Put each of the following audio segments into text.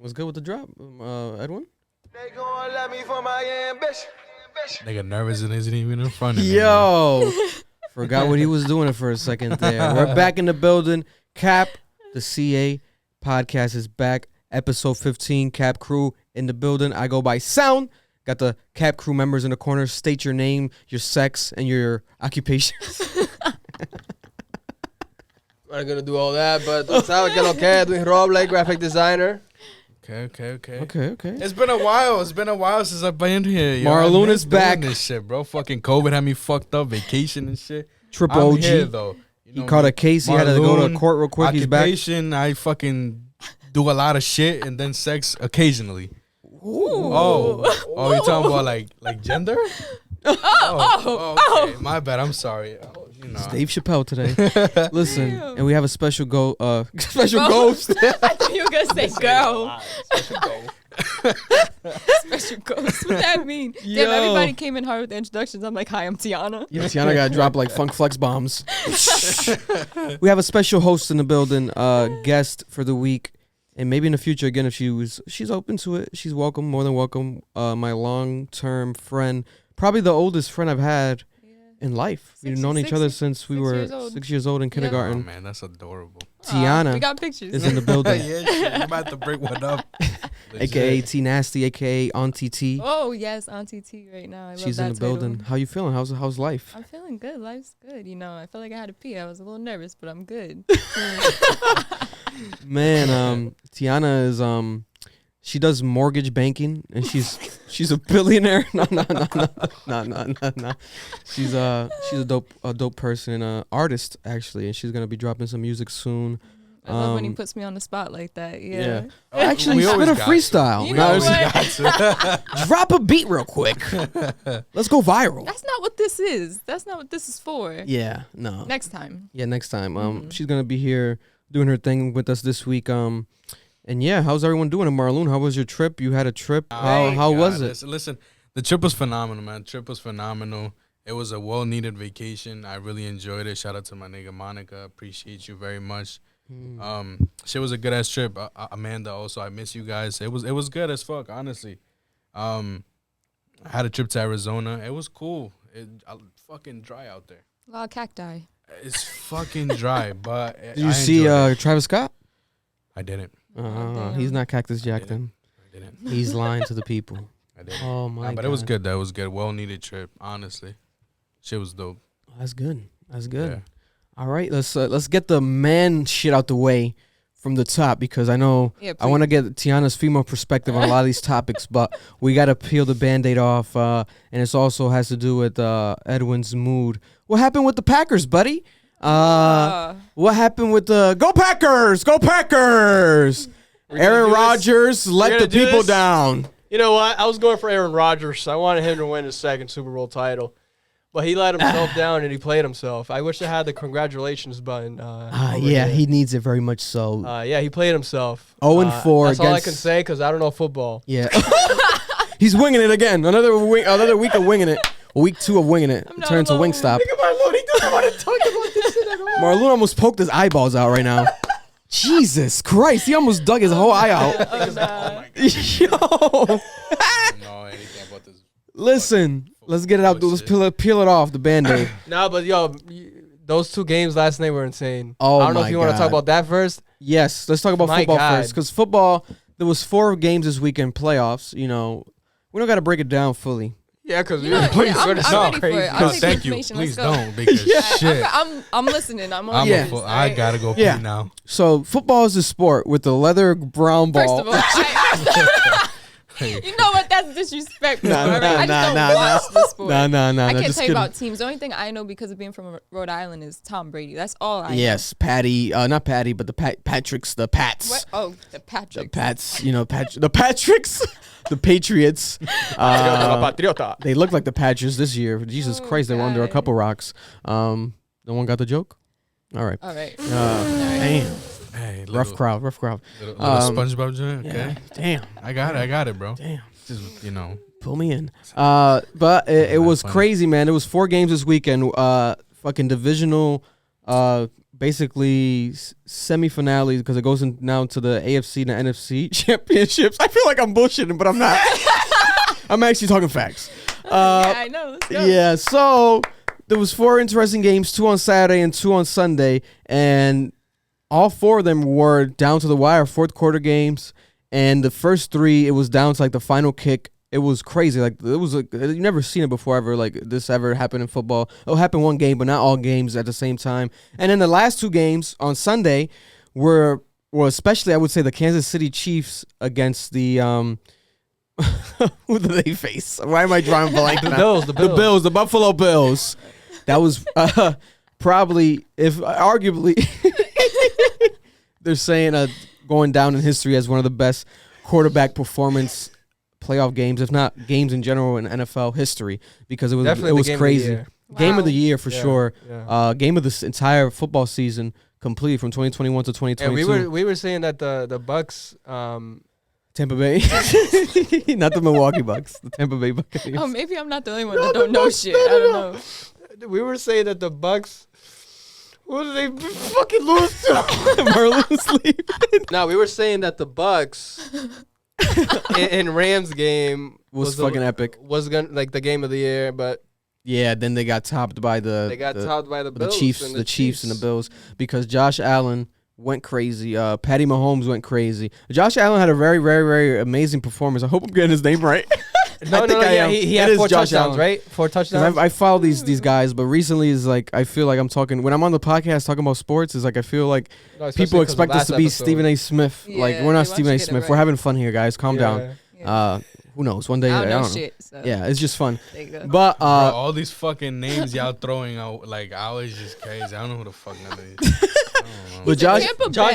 What's good with the drop, Edwin? They gonna let me for my ambition. Nigga nervous and isn't even in front of me. Yo, forgot what he was doing for a second there. We're back in the building. Cap, the CA podcast is back. Episode 15, Cap Crew in the building. I go by Sound. Got the Cap Crew members in the corner. State your name, your sex, and your occupation. I'm not gonna do all that, but sabes que lo que es, Luis Roble, graphic designer. Okay. Okay. It's been a while since I've been here. Yo. Marlon is back. This shit, bro. Fucking COVID had me fucked up. Vacation and shit. Triple I'm OG. here, though. He caught a case. He had to go to court real quick. He's back. Occupation, I fucking do a lot of shit and then sex occasionally. Ooh. Oh, you talking about like gender? Okay. My bad. I'm sorry. You know. It's Dave Chappelle today. Listen, and we have a special special ghost. I thought you were gonna say girl. Special ghost. What that mean? Yo. Damn, everybody came in hard with the introductions. I'm like, hi, I'm Tiana. Yeah, Tiana got dropped like funk flex bombs. We have a special host in the building, guest for the week, and maybe in the future again if she's open to it. She's welcome, more than welcome. My long-term friend, probably the oldest friend I've had in life. We've known each other since we were 6 years old in kindergarten. Oh man, that's adorable. Tiana we got pictures. is in the building. Yeah, shit, I'm about to break one up. AKA T Nasty, AKA Auntie T. Oh yes, Auntie T right now. I love She's that in the title. building. How you feeling? How's life? I'm feeling good. Life's good. You know, I felt like I had to pee. I was a little nervous, but I'm good. Man, Tiana is she does mortgage banking and she's a billionaire. No. She's a dope person and artist actually, and she's gonna be dropping some music soon. I love when he puts me on the spot like that. Yeah. Actually, We spit always a got freestyle. You know what? Drop a beat real quick. Let's go viral. That's not what this is. That's not what this is for. Yeah, no. Next time. Yeah, next time. She's gonna be here doing her thing with us this week. And yeah, how's everyone doing? And Marlon, how was your trip? You had a trip. How was it? Listen, the trip was phenomenal, man. Trip was phenomenal. It was a well-needed vacation. I really enjoyed it. Shout out to my nigga Monica. Appreciate you very much. Shit was a good ass trip. Amanda also, I miss you guys. It was good as fuck, honestly. I had a trip to Arizona. It was cool. Fucking dry out there. A lot of cacti. It's fucking dry, but Did you see Travis Scott? I didn't. He's not Cactus Jack then. I didn't. He's lying to the people. I didn't. Oh my god. But it was good. That was good. Well-needed trip, honestly. Shit was dope. That's good. Yeah. All right, let's get the man shit out the way from the top because I know I want to get Tiana's female perspective on a lot of these topics, but we got to peel the Band-Aid off, and it also has to do with Edwin's mood. What happened with the Packers, buddy? What happened with the Go Packers? Go Packers! Aaron Rodgers let the people down. You know what? I was going for Aaron Rodgers. I wanted him to win his second Super Bowl title. But he let himself down and he played himself. I wish I had the congratulations button. Yeah, he needs it very much so. Yeah, he played himself. 0-4 That's all I can say because I don't know football. Yeah. He's winging it again. Another week of winging it. Week 2 of winging it. Turn to Wingstop. Look at Marlon. He doesn't want to talk about this shit at all. Marlon almost poked his eyeballs out right now. Jesus Christ. He almost dug his whole eye out. Yo. I don't know anything about this. Listen. Let's get it out. Let's peel it off the Band-Aid. Nah, but yo, those 2 games last night were insane. Oh, I don't know if you want to talk about that first. Yes, let's talk about My football God. first. Because football, there was 4 games this weekend, playoffs. You know, we don't got to break it down fully. Yeah, because I'm ready for it. I'll take the Thank you. information. Please Let's go. don't because shit. I'm listening. I'm on I'm this. I gotta go pee Yeah. now. So football is a sport with the leather brown ball. First of all, you know what? That's disrespectful. Nah, I just don't nah. watch the sport. Nah. I can't just tell you kidding. about teams. The only thing I know because of being from Rhode Island is Tom Brady. That's all I know. Yes, Patty. Not Patty, but the Patricks, the Pats. What? Oh, the The Patriots. Pats, the Patricks, the Patriots. They look like the Patriots this year. Jesus Christ, they were under a God. couple rocks. No one got the joke? All right. All right. Damn. Hey, Rough crowd. Little SpongeBob joint. Okay. Yeah. Damn. I got it, bro. Damn. Just Pull me in. But it was fun. crazy, man. It was 4 games this weekend. Fucking divisional basically semifinales because it goes now to the AFC and the NFC championships. I feel like I'm bullshitting, but I'm not. I'm actually talking facts. Yeah, I know. Let's go. Yeah, so there was 4 interesting games, 2 on Saturday and 2 on Sunday, and all 4 of them were down to the wire, fourth quarter games. And the first 3, it was down to like the final kick. It was crazy. Like it was like you never seen it before ever. Like this ever happened in football. It'll happen one game, but not all games at the same time. And then the last 2 games on Sunday were especially I would say the Kansas City Chiefs against the who did they face? Why am I drawing blank now? The Bills, the Buffalo Bills. That was probably, if arguably, they're saying going down in history as one of the best quarterback performance playoff games, if not games in general in NFL history, because it was crazy. Game of the year for sure. Yeah. Game of this entire football season, completely from 2021 to 2022. And we were saying that the Bucs. Tampa Bay, not the Milwaukee Bucks, the Tampa Bay Buccaneers. Oh, maybe I'm not the only one that don't know shit. I don't know. We were saying that the Bucs. What did they fucking lose to? Marlins leave. No, we were saying that the Bucs in Rams game was fucking epic. Was gonna like the game of the year, but yeah, then they got topped by the Bills, the Chiefs and the Bills because Josh Allen went crazy. Patty Mahomes went crazy. Josh Allen had a very, very, very amazing performance. I hope I'm getting his name right. No, he had 4 touchdowns, right? 4 touchdowns. I follow these guys, but recently is like I feel like I'm talking when I'm on the podcast talking about sports. Is like I feel like people expect us to be Stephen A. Smith. Yeah, like we're not Stephen A. Smith. Right. We're having fun here, guys. Calm down. Yeah. Who knows? One day I don't know. Shit, so. Yeah, it's just fun. There you go. But Bro, all these fucking names y'all throwing out, like I was just crazy. I don't know who the fuck none of these. But Josh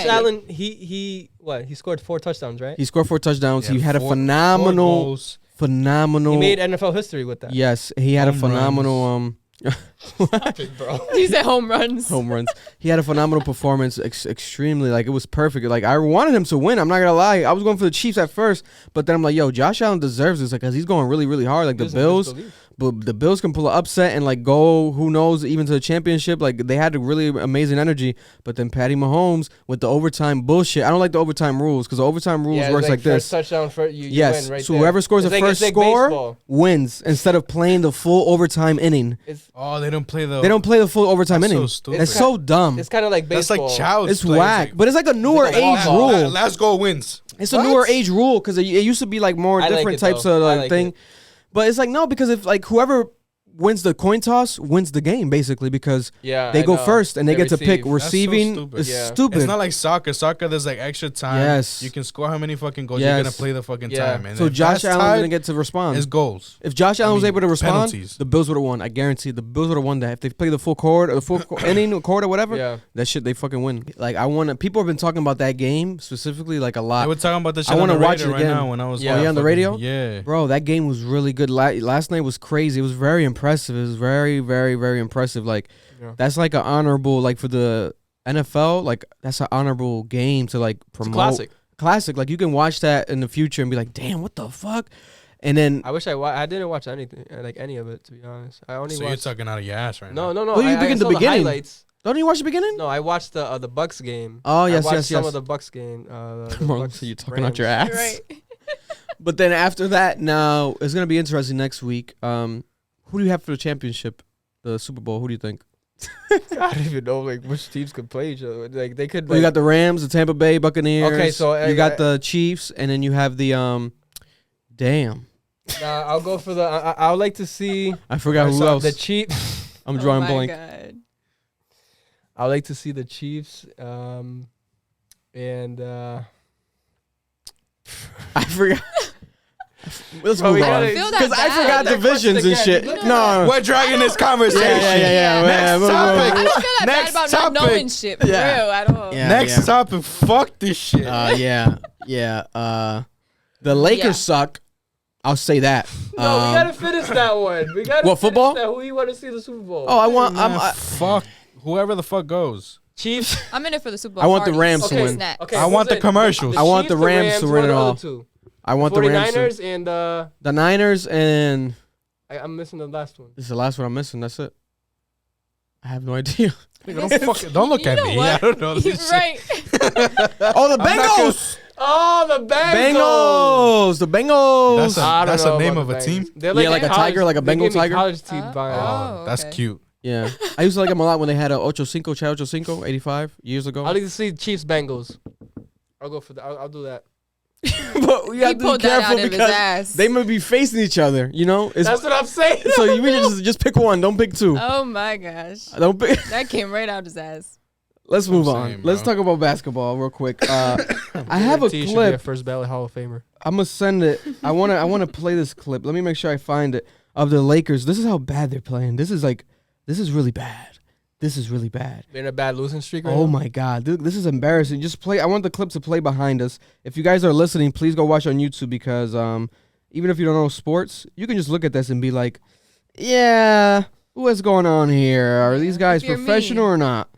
Allen, he scored 4 touchdowns, right? He scored 4 touchdowns. Yeah, he had a 4 phenomenal. He made NFL history with that. Yes, he had a phenomenal. Stop it, bro. He said home runs. Home runs. He had a phenomenal performance. Extremely, like it was perfect. Like I wanted him to win. I'm not gonna lie. I was going for the Chiefs at first, but then I'm like, yo, Josh Allen deserves this, like, cause he's going really, really hard. Like the Bills. But the Bills can pull an upset and like go, who knows, even to the championship. Like they had a really amazing energy. But then Patty Mahomes with the overtime bullshit. I don't like the overtime rules because the overtime rules works like this. Touchdown for you. Yes. You win right so there. whoever scores the first score baseball. Wins instead of playing the full overtime inning. They don't play the. They don't play the full overtime inning. So stupid. That's so dumb. It's kind of like baseball. That's like child's It's play. whack, but it's like a newer age rule. Last goal wins. It's a newer age rule because it used to be like more different types of thing. But it's like no, because if like whoever wins the coin toss wins the game basically because they go first and they get to pick receiving. That's so it's stupid. It's not like soccer. Soccer, there's like extra time. Yes, you can score how many fucking goals. You're gonna play the fucking time. And so Josh Allen didn't get to respond. It's goals. If Josh Allen was able to respond, penalties. the Bills would have won. I guarantee the Bills would have won that. If they play the full quarter, the full inning, quarter, whatever, that shit they fucking win. Like I want to. People have been talking about that game specifically like a lot. They were talking about the shit. I want to watch it right again. now when I was on the radio. Yeah, bro, that game was really good. Last night was crazy. It was very impressive. It was very, very, very impressive. Like that's like an honorable, like for the NFL, like that's an honorable game to like promote. It's classic. Like you can watch that in the future and be like, damn, what the fuck? And then I wish I didn't watch anything, like any of it, to be honest. I only. So watched, you're talking out of your ass right now. No. Well, you begin the beginning. Highlights. Don't you watch the beginning? No, I watched the Bucs game. Oh yes, I watched yes. some of the Bucs game. So you're talking out your ass. Right. But then after that, now it's gonna be interesting next week. Who do you have for the championship, the Super Bowl? Who do you think? I don't even know like which teams could play each other. Like they could. Well, you got the Rams, the Tampa Bay Buccaneers. Okay, so you got the Chiefs, and then you have the damn. I'll go for the. I would like to see. I forgot who else. The Chiefs. I'm drawing blank. God. I would like to see the Chiefs. And I forgot. Let's Bro, move on. Because I forgot divisions and shit. No, we're dragging this conversation. Yeah. Next topic. I don't feel that Next bad about not knowing shit. For real, I don't. Next topic. Fuck this shit. The Lakers suck. I'll say that. No, we gotta finish that one. We gotta. What, football? That. Who you want to see the Super Bowl? Oh, I want. Fuck whoever the fuck goes. Chiefs. I'm in it for the Super Bowl. I want the Rams to win. Okay, I want the commercials. I want the Rams to win it all. I want the Rams. 49ers and the Niners and. I'm missing the last one. This is the last one I'm missing. That's it. I have no idea. Nigga, don't look at me. I don't know this shit. Right. Oh, the Bengals. Oh, the Bengals. The Bengals. That's the name of a team? They're Yeah, like a tiger, like a Bengal tiger. College team Oh, that's okay. cute. Yeah. I used to like them a lot when they had a Ocho Cinco, Chai Ocho Cinco, 85 years ago. I'd like to see Chiefs Bengals. I'll go for that. I'll do that. But we He have to be pulled that out careful of his because ass. they may be facing each other, you know? That's what I'm saying. So you really just pick one. Don't pick two. Oh my gosh. Don't pick. That came right out his ass. Let's move I'm on. saying, Let's bro. talk about basketball real quick. I have a T should be clip. a first ballot Hall of Famer. I'm gonna send it. I wanna play this clip. Let me make sure I find it of the Lakers. This is how bad they're playing. This is really bad. This is really bad. They're in a bad losing streak right now. Oh my God, dude, this is embarrassing. Just play. I want the clip to play behind us. If you guys are listening, please go watch on YouTube because even if you don't know sports, you can just look at this and be like, yeah, what's going on here? Are these guys if you're professional me. or not?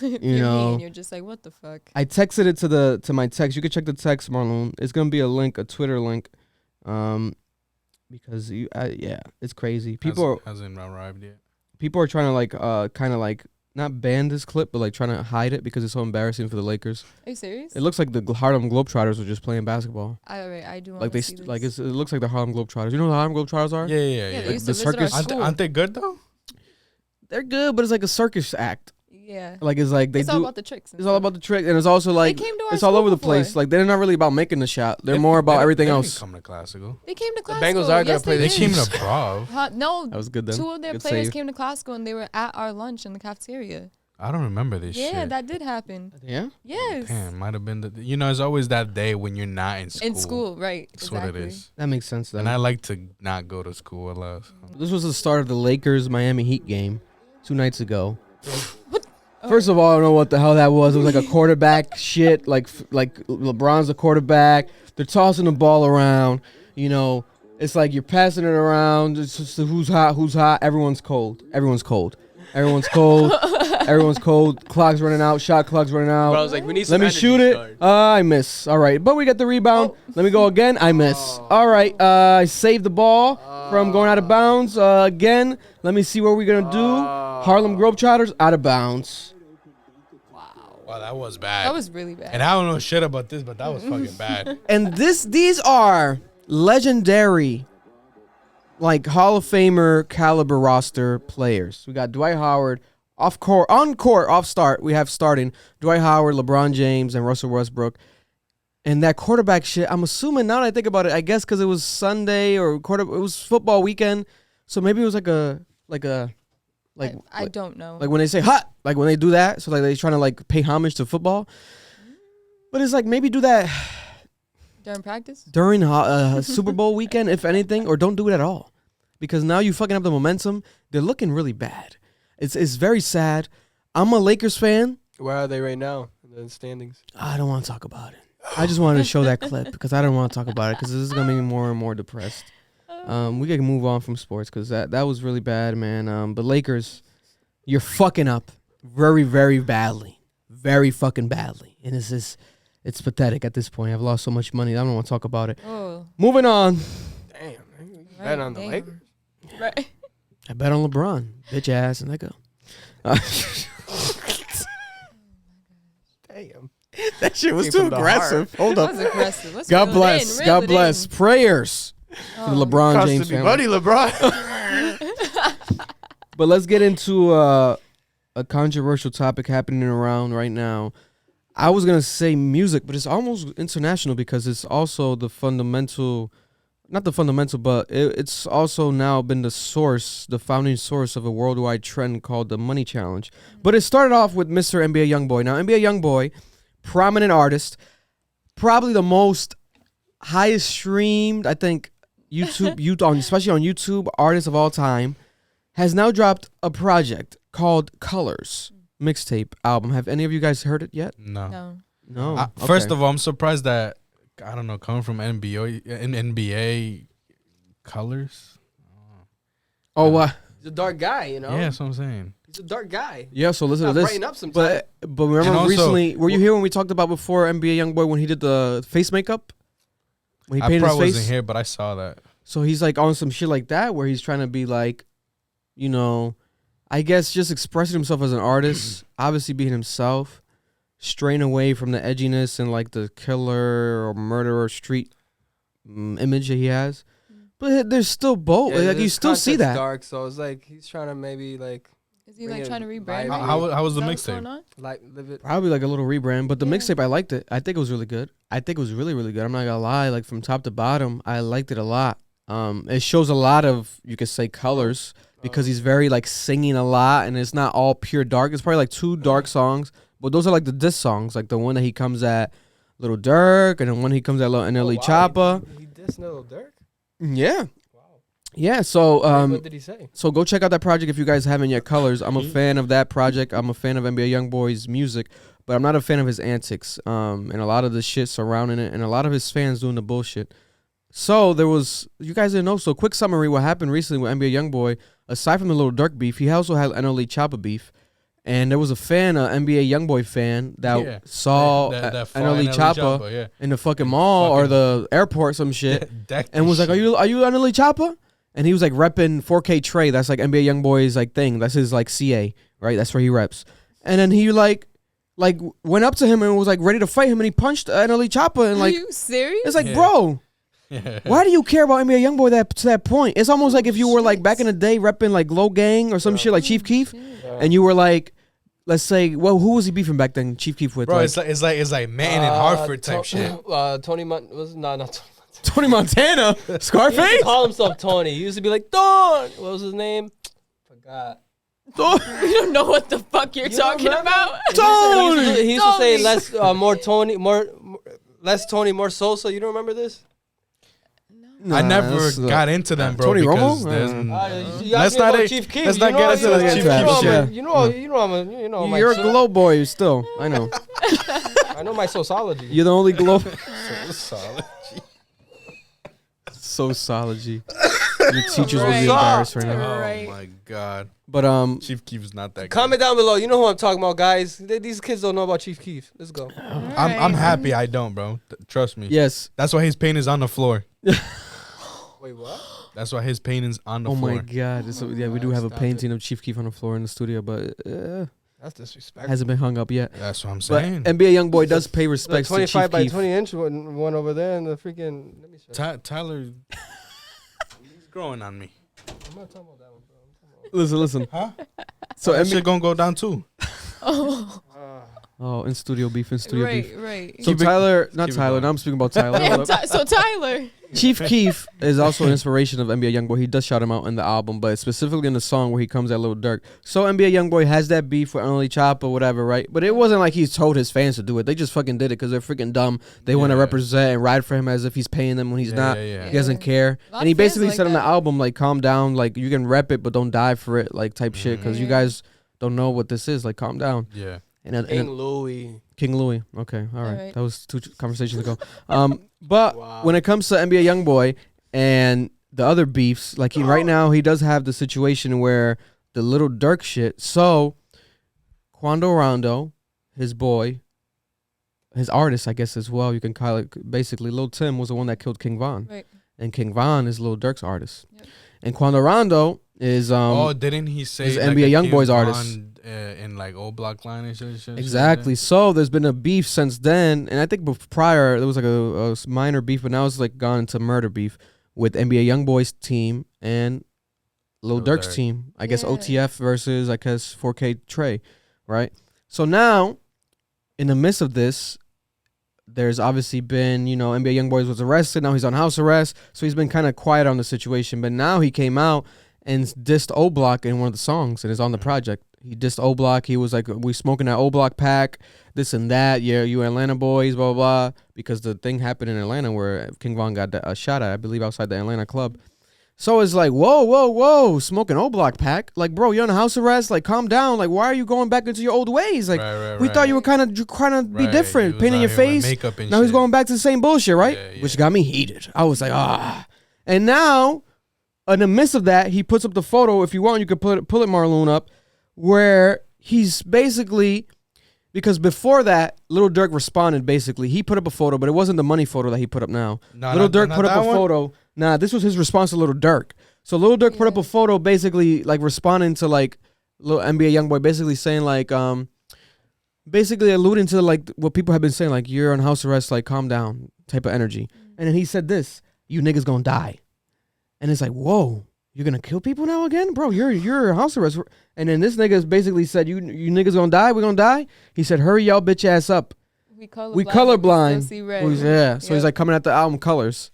If You you're know. me and you're just like, what the fuck? I texted it to my text. You can check the text, Marlon. It's gonna be a link, a Twitter link, because it's crazy. People hasn't arrived yet. are trying to like kind of like not ban this clip, but like trying to hide it because it's so embarrassing for the Lakers. Are you serious? It looks like the Harlem Globetrotters were just playing basketball. I do want Like to they see this. it looks like the Harlem Globetrotters. You know who the Harlem Globetrotters are? Yeah, Yeah. they Like used the to visit our circus- school. Aren't they good though? They're good, but it's like a circus act. Yeah. Like it's like they It's do. all about the tricks. It's all about the trick, and it's also like came to our it's all school over the before. place. Like they're not really about making the shot. They're more about everything They else. Come to classical. They came to The classical. Bengals are gonna Yes, play they They this did. came to Brav. No, That was good then. two of their Good players save. came to classical and they were at our lunch in the cafeteria. I don't remember this shit. Yeah, that did happen. Yeah. Yes. Damn, might have been it's always that day when you're not in school. In school, right. That's exactly. what it is. That makes sense then. And I like to not go to school a lot. So. This was the start of the Lakers Miami Heat game 2 nights ago. First of all, I don't know what the hell that was. It was like a quarterback shit. Like LeBron's the quarterback. They're tossing the ball around. You know, it's like you're passing it around. It's just who's hot. Everyone's cold. Everyone's cold. Everyone's cold. Clock's running out. Shot clock's running out. Bro, I was like, we need Let some me energy shoot it. start. I miss. All right, but we got the rebound. Let me go again. I miss. All right, I saved the ball from going out of bounds again. Let me see what we're gonna do. Harlem Globetrotters out of bounds. Wow, that was bad. That was really bad. and I don't know shit about this, but that was fucking bad. And these are legendary, like Hall of Famer caliber roster players. We got Dwight Howard on court, off start. We have starting Dwight Howard, LeBron James, and Russell Westbrook. And that quarterback shit, I'm assuming now that I think about it, I guess because it was Sunday or it was football weekend, so maybe it was I don't know. like when they say hot, like when they do that, so like they're trying to like pay homage to football. But it's like maybe do that During practice? during Super Bowl weekend, if anything, or don't do it at all, because now you fucking up the momentum. They're looking really bad. It's very sad. I'm a Lakers fan. Where are they right now in the standings? I don't want to talk about it. I just wanted to show that clip because I don't want to talk about it because this is gonna make me more and more depressed. We can move on from sports because that was really bad, man. But Lakers, you're fucking up very, very badly, very fucking badly, and it's pathetic at this point. I've lost so much money. I don't want to talk about it. Oh. Moving on. Damn, man. You Right, bet on the damn. Lakers. Right. I bet on LeBron, bitch ass, and nigga. Damn. That shit was Came too from the aggressive. Hold That up. was aggressive. Let's God reel it bless. in, God reel it bless. in. Prayers for the LeBron Custody, James family. buddy, LeBron. But let's get into a controversial topic happening around right now. I was going to say music, but it's almost international because it's also the fundamental, not the fundamental, but it's also now been the founding source of a worldwide trend called the Money Challenge. But it started off with Mr. NBA Youngboy. Now, NBA Youngboy, prominent artist, probably the most highest streamed, I think, especially on YouTube, artist of all time, has now dropped a project called Colors mixtape album. Have any of you guys heard it yet? No. No. First of all, I'm surprised that I don't know, coming from NBA colors. Oh, what? He's a dark guy, you know? Yeah, that's what I'm saying. He's a dark guy. Yeah, so listen to Stop this. brighten up sometime. But remember And also- recently, were you here when we talked about before NBA Youngboy when he did the face makeup? When he I painted his probably face? wasn't here, but I saw that. So he's like on some shit like that where he's trying to be like, you know, I guess just expressing himself as an artist, obviously being himself, straying away from the edginess and like the killer or murderer street image that he has. But there's still both. Yeah, like you still see that. Dark, so it's like he's trying to maybe like. Is he like trying to rebrand? How was the mixtape? Like live it. Probably like a little rebrand, but the mixtape I liked it. I think it was really good. I think it was really really good. I'm not gonna lie. Like from top to bottom, I liked it a lot. It shows a lot of, you could say, colors because he's very like singing a lot, and it's not all pure dark. It's probably like 2 dark songs, but those are like the diss songs, like the one that he comes at Lil Durk, and the one he comes at NLE Choppa. He dissed Lil Durk. Yeah. Yeah, so what did he say? So go check out that project if you guys haven't yet. Colors. I'm a fan of that project. I'm a fan of NBA Youngboy's music, but I'm not a fan of his antics. And a lot of the shit surrounding it, and a lot of his fans doing the bullshit. So there was, you guys didn't know. So quick summary: what happened recently with NBA Youngboy? Aside from the Lil Durk beef, he also had NLE Choppa beef, and there was a fan, an NBA Youngboy fan, that saw NLE Choppa in the fucking mall or the airport, some shit, and was like, "Are you NLE Choppa?" And he was like repping 4K Trey. That's like NBA Youngboy's like thing. That's his like CA, right? That's where he reps. And then he like went up to him and was like ready to fight him, and he punched NLE Choppa. And like, are you serious? It's like, bro, why do you care about NBA Youngboy to that point? It's almost like if you were like back in the day repping like Low Gang or some shit like Chief Keef, and you were like, let's say, well, who was he beefing back then? Chief Keef with? Bro, it's like Man in Hartford type shit. Tony was not Tony Montana, Scarface. He used to call himself Tony. He used to be like Don. What was his name? Forgot. You don't know what the fuck you're talking about. Tony. He used to say less, more Tony, less Tony, more Sosa. You don't remember this? I never got into them, bro. Tony because Romo? Let's not get into the Chief Keef shit. You know, You're a glow boy still. I know. I know my sociology. You're the only glow. Solid. Sociology. Your teachers will be embarrassed right now. Oh my god. But Chief Keef is not that good. Comment down below. You know who I'm talking about, guys. These kids don't know about Chief Keef. Let's go. I'm happy I don't, bro. Trust me. yes. That's why his paint is on the floor. Wait, what? That's why his painting's on the Oh floor. my god. So, yeah, we do have a painting of Chief Keef on the floor in the studio, but That's disrespectful. hasn't been hung up yet. That's what I'm But saying. NBA Youngboy does pay respect to 25 Chief by Keef. 20 inch one over there, and the freaking. Let me show you. Tyler, he's growing on me. I'm not talking about that one, bro. Listen. Huh? So that shit gonna go down too. Oh, in studio beef. Right. So Keep it- Tyler, not keep it Tyler. going. Now I'm speaking about Tyler. Yeah, so Tyler. Chief Keef is also an inspiration of NBA Youngboy. He does shout him out in the album, but specifically in the song where he comes at Lil Durk. So NBA Youngboy has that beef with NLE Choppa or whatever, right? But it wasn't like he's told his fans to do it. They just fucking did it because they're freaking dumb. They want to represent and ride for him as if he's paying them when he's not. He doesn't care. And he basically said on the album, like, calm down. Like, you can rep it, but don't die for it, like, type shit. Because you guys don't know what this is. Like, calm down. Yeah. King Louis. Okay, all right. right. That was 2 conversations ago. But when it comes to NBA Youngboy and the other beefs, like right now he does have the situation where the Little Durk shit. So Quando Rondo, his boy, his artist, I guess as well, you can call it. Basically, Lil Tim was the one that killed King Von, Right. and King Von is Lil Durk's artist, and Quando Rondo is didn't he say is like NBA a Youngboy's King artist. Von, in like old block line and shit? Exactly. So there's been a beef since then, and I think prior there was like a minor beef, but now it's like gone into murder beef with NBA Youngboy's team and Lil Durk's team. I guess OTF versus 4K Trey, right? So now, in the midst of this, there's obviously been, NBA Youngboy was arrested. Now he's on house arrest, so he's been kind of quiet on the situation. But now he came out and dissed O Block in one of the songs, and is on the project. He dissed O Block. He was like, we smoking that O Block pack, this and that. Yeah, you Atlanta boys, blah, blah, blah. Because the thing happened in Atlanta where King Von got a shot at, I believe, outside the Atlanta club. So it's like, whoa, smoking O Block pack. Like, bro, you're on house arrest. Like, calm down. Like, why are you going back into your old ways? Like, we thought you were kind of be different, painting your face. Now he's going back to the same bullshit, right? Yeah. Which got me heated. I was like, And now, in the midst of that, he puts up the photo. If you want, you could pull it, Marlon, up, where he's basically, because before that, Lil Durk responded basically. He put up a photo, but it wasn't the money photo that he put up now. Lil Durk put up a photo. Nah, this was his response to Lil Durk. So Lil Durk put up a photo basically like responding to like little NBA Youngboy, basically saying like, basically alluding to like what people have been saying, like you're on house arrest, like calm down type of energy. And then he said this, you niggas gonna die. And it's like, whoa, you're gonna kill people now again? Bro, you're house arrest. And then this nigga basically said, you niggas gonna die? We're gonna die? He said, hurry y'all bitch ass up. We colorblind. We still see red. Yeah. So he's like coming at the album colors.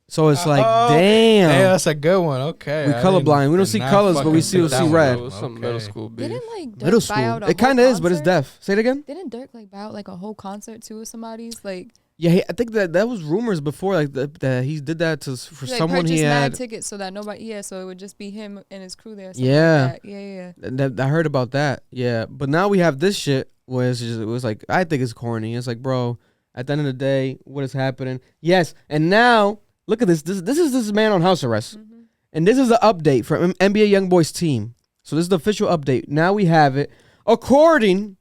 So it's like, damn. Yeah, that's a good one. Okay. We colorblind. We don't see colors, but we see red. It was some middle school beef. Didn't like Durk Middle buy out school. a It kind of is, but it's concert? deaf. Say it again. Didn't Durk like buy out like a whole concert too with somebody's like? Yeah, I think that was rumors before, like that he did that for He, like, someone he purchased had. mad tickets so that nobody. Yeah, so it would just be him and his crew there. Yeah. Like that. Yeah. That I heard about that. Yeah, but now we have this shit where it was like, I think it's corny. It's like, bro, at the end of the day, what is happening? Yes, and now look at this. This is this man on house arrest, and this is the update from NBA YoungBoy's team. So this is the official update. Now we have it according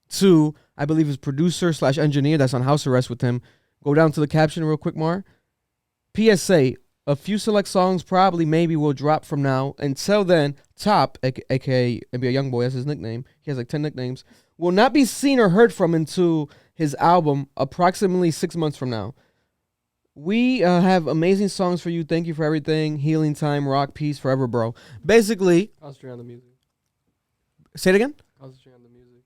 to, I believe, his producer / engineer that's on house arrest with him. Go down to the caption real quick, Mar. PSA: a few select songs probably maybe will drop from now. Until then, Top, aka NBA Youngboy, that's his nickname. He has like 10 nicknames. Will not be seen or heard from until his album approximately 6 months from now. We have amazing songs for you. Thank you for everything. Healing Time, Rock, Peace, Forever, Bro. Basically, Concentrate on the music. say it again. Concentrate on the music.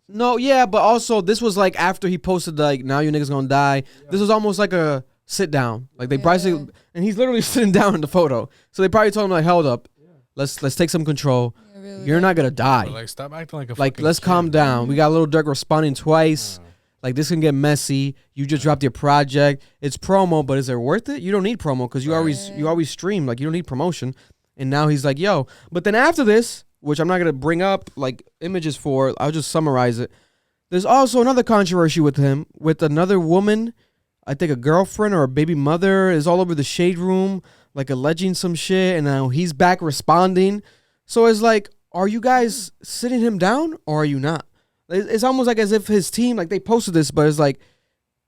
No, yeah, but also this was like after he posted like, now you niggas gonna die. Yeah. This was almost like a sit down. Like they probably, and he's literally sitting down in the photo. So they probably told him like, hold up, let's take some control. Yeah, really, you're not gonna die. But, like, stop acting like a like let's calm down. We got Lil Durk responding twice. Like this can get messy. You just dropped your project. It's promo, but is it worth it? You don't need promo because you always stream. Like you don't need promotion. And now he's like, yo. But then after this, which I'm not gonna bring up like images for, I'll just summarize it. There's also another controversy with him, with another woman. I think a girlfriend or a baby mother is all over the shade room, like alleging some shit, and now he's back responding. So it's like, are you guys sitting him down or are you not? It's almost like as if his team, like they posted this, but it's like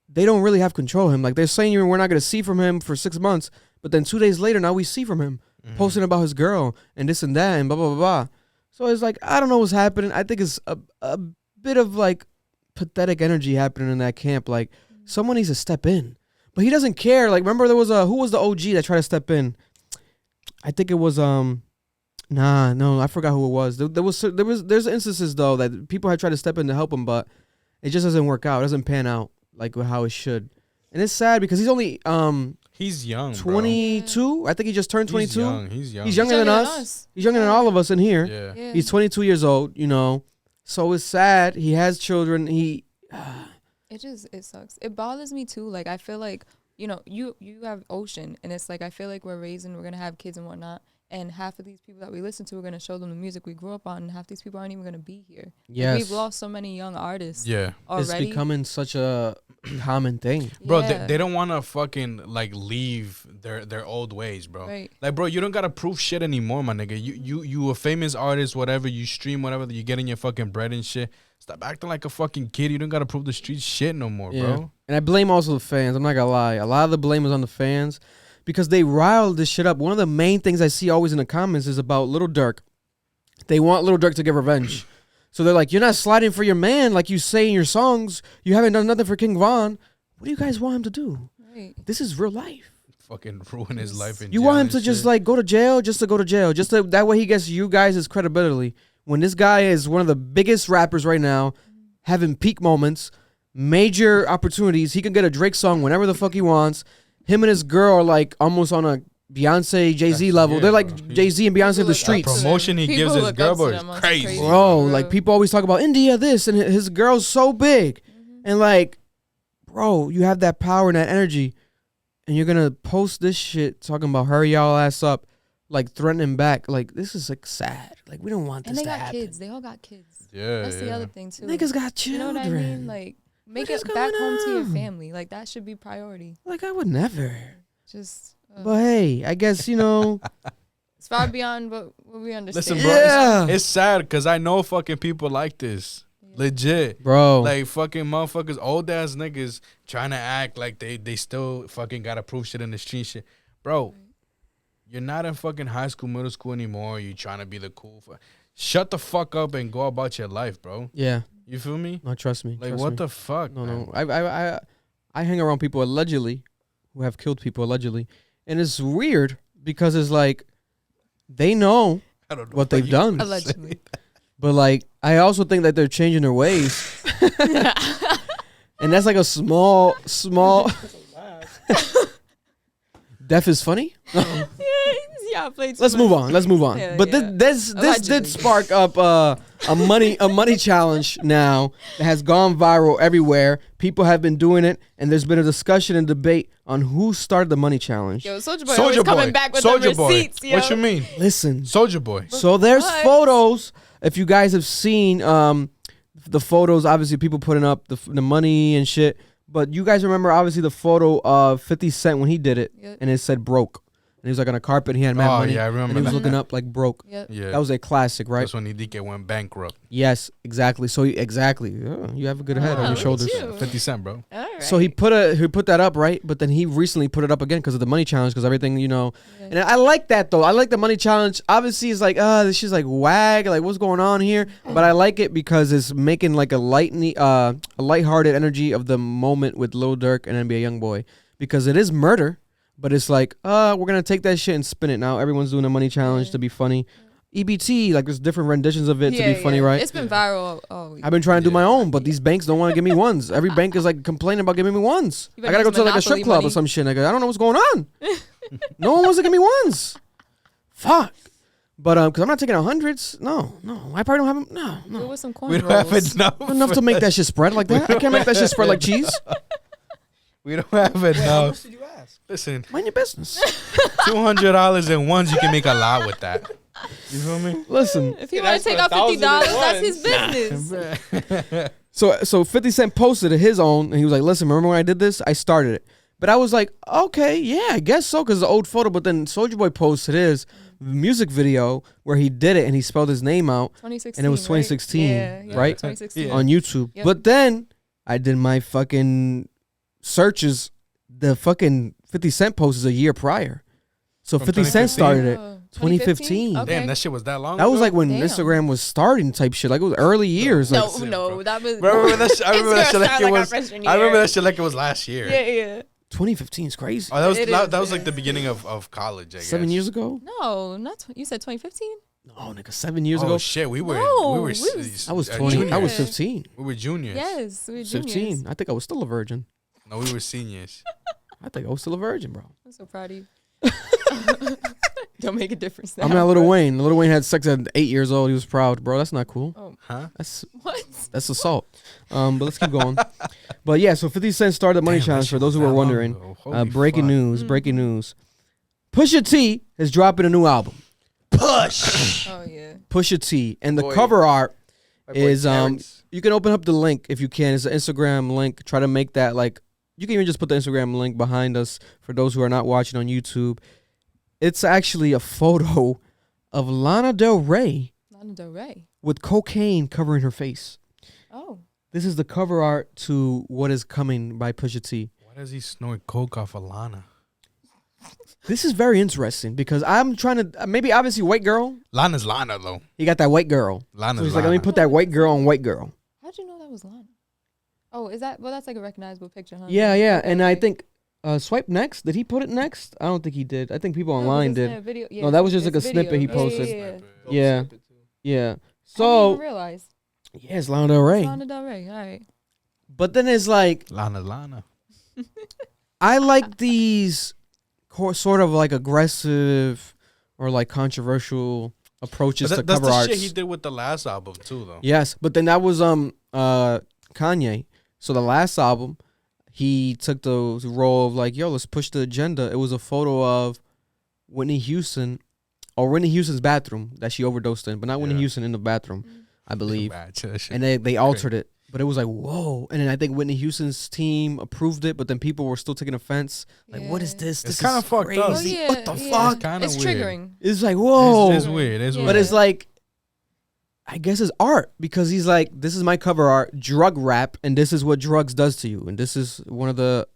they don't really have control of him. Like they're saying we're not going to see from him for 6 months, but then 2 days later, now we see from him posting about his girl and this and that and blah, blah, blah, blah. So it's like, I don't know what's happening. I think it's a bit of like pathetic energy happening in that camp. Like someone needs to step in, but he doesn't care. Like remember there was who was the OG that tried to step in? I think it was, no, I forgot who it was. There's instances though that people have tried to step in to help him, but it just doesn't work out. It doesn't pan out like how it should, and it's sad because he's only he's young, 22. Bro. I think he just turned 22. He's young. He's younger than us. He's younger than all of us in here. Yeah. He's 22 years old. You know, so it's sad. He has children. It sucks. It bothers me too. Like I feel like you have Ocean, and it's like I feel like we're gonna have kids and whatnot. And half of these people that we listen to are going to show them the music we grew up on, and half these people aren't even going to be here. Yes. Like, we've lost so many young artists already. It's becoming such a common thing. Bro, they don't want to fucking, like, leave their old ways, bro. Right. Like, bro, you don't got to prove shit anymore, my nigga. You a famous artist, whatever, you stream, whatever, you getting your fucking bread and shit. Stop acting like a fucking kid. You don't got to prove the street shit no more, bro. And I blame also the fans. I'm not going to lie. A lot of the blame is on the fans. Because they riled this shit up. One of the main things I see always in the comments is about Lil Durk. They want Lil Durk to get revenge. So they're like, you're not sliding for your man like you say in your songs. You haven't done nothing for King Von. What do you guys want him to do? Right. This is real life. Fucking ruin his life in jail. You want him to just like go to jail just to go to jail. Just to, that way he gets you guys' credibility. When this guy is one of the biggest rappers right now, having peak moments, major opportunities. He can get a Drake song whenever the fuck he wants. Him and his girl are like almost on a Beyonce, Jay-Z level. They're like Jay-Z and Beyonce of the streets. The promotion he gives his girl, bro, is crazy. Bro, like people always talk about India this, and his girl's so big. And like, bro, you have that power and that energy, and you're going to post this shit talking about hurry y'all ass up, like threatening back. Like, this is like sad. Like, we don't want this to happen. And they got kids. They all got kids. Yeah, That's the other thing too. Niggas got children. You know what I mean? Like, make it back home to your family. Like, that should be priority. Like, I would never. Just. But hey, I guess, it's far beyond what we understand. Listen, bro, it's sad because I know fucking people like this. Yeah. Legit. Bro. Like, fucking motherfuckers, old-ass niggas trying to act like they still fucking got to prove shit in the street shit. Bro, you're not in fucking high school, middle school anymore. You trying to be the cool. shut the fuck up and go about your life, bro. Yeah. You feel me? No, trust me. Like, trust what me. the fuck? No, man? no. I hang around people allegedly who have killed people allegedly, and it's weird because it's like they know I don't know what they've done, Allegedly. but like I also think that they're changing their ways, and that's like a small. Death is funny. Yeah, I played too Let's much. move on. Let's move on. Yeah, But yeah. this Allegedly. did spark up a money challenge now that has gone viral everywhere. People have been doing it, and there's been a discussion and debate on who started the money challenge. Yo, Soulja Boy always coming back with the receipts, yo. What you mean? Listen, Soulja Boy. so there's What? photos. If you guys have seen the photos, obviously people putting up the money and shit. But you guys remember obviously the photo of 50 Cent when he did it, Yep. and it said broke. And he was like on a carpet, and he had mad money. Yeah, I And remember he was that. looking up like broke. Yep. Yeah, That was a classic, right? that's when DK went bankrupt. Yes, exactly. So exactly, you have a good head on your look at shoulders. you. 50 Cent, bro. All right. So he put that up, right? But then he recently put it up again because of the money challenge, because everything, Yeah. And I like that though. I like the money challenge. Obviously, it's like, this shit's like wag, like what's going on here? But I like it because it's making like a lighthearted energy of the moment with Lil Durk and NBA Youngboy, because it is murder. But it's like, we're going to take that shit and spin it now. Everyone's doing a money challenge to be funny. EBT, like there's different renditions of it to be funny, right? It's been viral all week. I've been trying to do my own, but these banks don't want to give me ones. Every bank is like complaining about giving me ones. You I better got to go use to like a strip Monopoly club money. or some shit. Like, I don't know what's going on. No one wants to give me ones. Fuck. But because I'm not taking hundreds. No. I probably don't have them. No. There was some coin We don't have rolls. enough. To make that shit spread like that. I can't make that shit spread like cheese. We don't have How enough. much did you ask? Listen, Mind your business. $200 in ones, you can make a lot with that. You feel me? Listen. If he Yeah, want to that's take for out $50, 1,000 that's his business. So 50 Cent posted his own, and he was like, listen, remember when I did this? I started it. But I was like, okay, yeah, I guess so, because the old photo. But then Soulja Boy posted his music video where he did it, and he spelled his name out 2016. And it was right? 2016, Yeah, right? 2016. Yeah. on YouTube. Yep. But then I did my fucking searches. The fucking 50 Cent post is a year prior. So From 50 Cent 2015? started it. Oh, 2015. Okay. Damn, that shit was that long That was ago? like when Damn. Instagram was starting type shit. Like it was early years. Like, No, that was. Bro, I remember that shit, I remember that shit like it was. freshman I remember year. that shit like it was last year. Yeah. 2015 is crazy. Oh, that was It that is, was it like the is. beginning of college. I guess 7 years ago? No, not. You said 2015. No, nigga, 7 years Oh ago. shit, we were No, we were. we was- I was 20. I was Yeah. 15. We were juniors. Yes, we were juniors. 15. I think I was still a virgin. No, we were seniors. I think I was still a virgin, bro. I'm so proud of you. Don't make a difference now. I'm not Lil Wayne. Lil Wayne had sex at 8 years old. He was proud, bro. That's not cool. Oh, Huh? what? That's assault. But let's keep going. But yeah, so 50 Cent started the money Damn, that challenge shit for those was who that were long wondering. ago. Holy Breaking fuck. news. Breaking news. Pusha T is dropping a new album. Push. Oh yeah. Pusha T, and the Boy. cover art My boy is Terrence. you can open up the link if you can. It's an Instagram link. Try to make that like you can even just put the Instagram link behind us for those who are not watching on YouTube. It's actually a photo of Lana Del Rey Lana Del Rey. with cocaine covering her face. Oh. This is the cover art to What Is Coming by Pusha T. Why does he snort coke off of Lana? This is very interesting because I'm trying to maybe obviously white girl. Lana's Lana though. He got that white girl. Lana's So he's Lana. like, let me put that white girl on white girl. How'd you know that was Lana? Oh, is that? Well, that's like a recognizable picture, huh? Yeah. Okay, And I okay. think swipe next. Did he put it next? I don't think he did. I think people No, online because it's did. in a video. Yeah, No, that was just it's like a snippet he video. posted. Yeah. Yeah. Yeah. I didn't So even realize. yeah, it's Lana Del Rey. Lana Del Rey. All right. But then it's like Lana. I like these sort of like aggressive or like controversial approaches to That's cover the arts. shit he did with the last album too, though. Yes, but then that was Kanye. So the last album, he took the role of like, yo, let's push the agenda. It was a photo of Whitney Houston's bathroom that she overdosed in, but not Whitney Yeah. Houston in the bathroom, I believe. Bad shit, that shit. And they altered it. But it was like, whoa. And then I think Whitney Houston's team approved it, but then people were still taking offense. Like, what is Yeah. this? It's This kinda is fucked crazy. up. Oh, yeah, What the yeah. fuck? Kinda It's weird. triggering. It's like, whoa. It's weird. It's Yeah. weird. But it's like, I guess it's art because he's like, this is my cover art, drug rap, and this is what drugs does to you. And this is one of the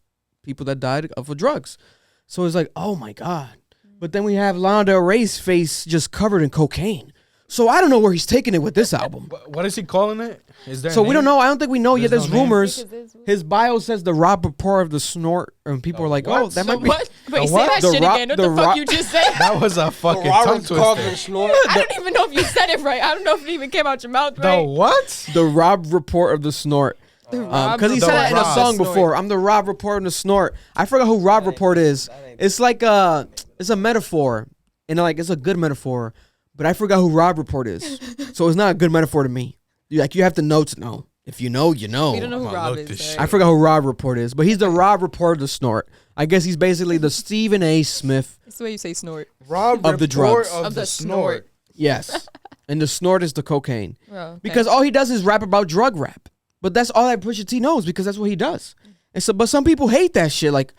people that died of drugs. So it's like, oh my God. But then we have Lana Del Rey's face just covered in cocaine. So I don't know where he's taking it with this album. What is he calling it? Is there? So we don't know. I don't think we know yet. There's There's no name? rumors. His bio says the Rob Report of the Snort, and people are like, "Oh, that might be." What? Wait, say what? that The shit rock- again. What the the fuck rock- you just said? That was a fucking tongue Robert Carlton twister. snort. I don't even know if you said it right. I don't know if it even came out your mouth The right. what? The Rob Report of the Snort. Because he The said that in a Rob song Snort. before. I'm the Rob Report and the Snort. I forgot who Rob Report is. It's like it's a metaphor, and like it's a good metaphor, but I forgot who Rob Report is. So it's not a good metaphor to me. You have to know to know. If you know, you know. We don't know who I'ma Rob look this is. shit. Right? I forgot who Rob Report is, but he's the Rob Report of the Snort. I guess he's basically the Stephen A. Smith That's the way you say snort. Rob Of the Report drugs. of the snort. Yes. And the Snort is the cocaine. Bro, okay. Because all he does is rap about drug rap. But that's all that Pusha T knows because that's what he does. And so, but some people hate that shit. Like,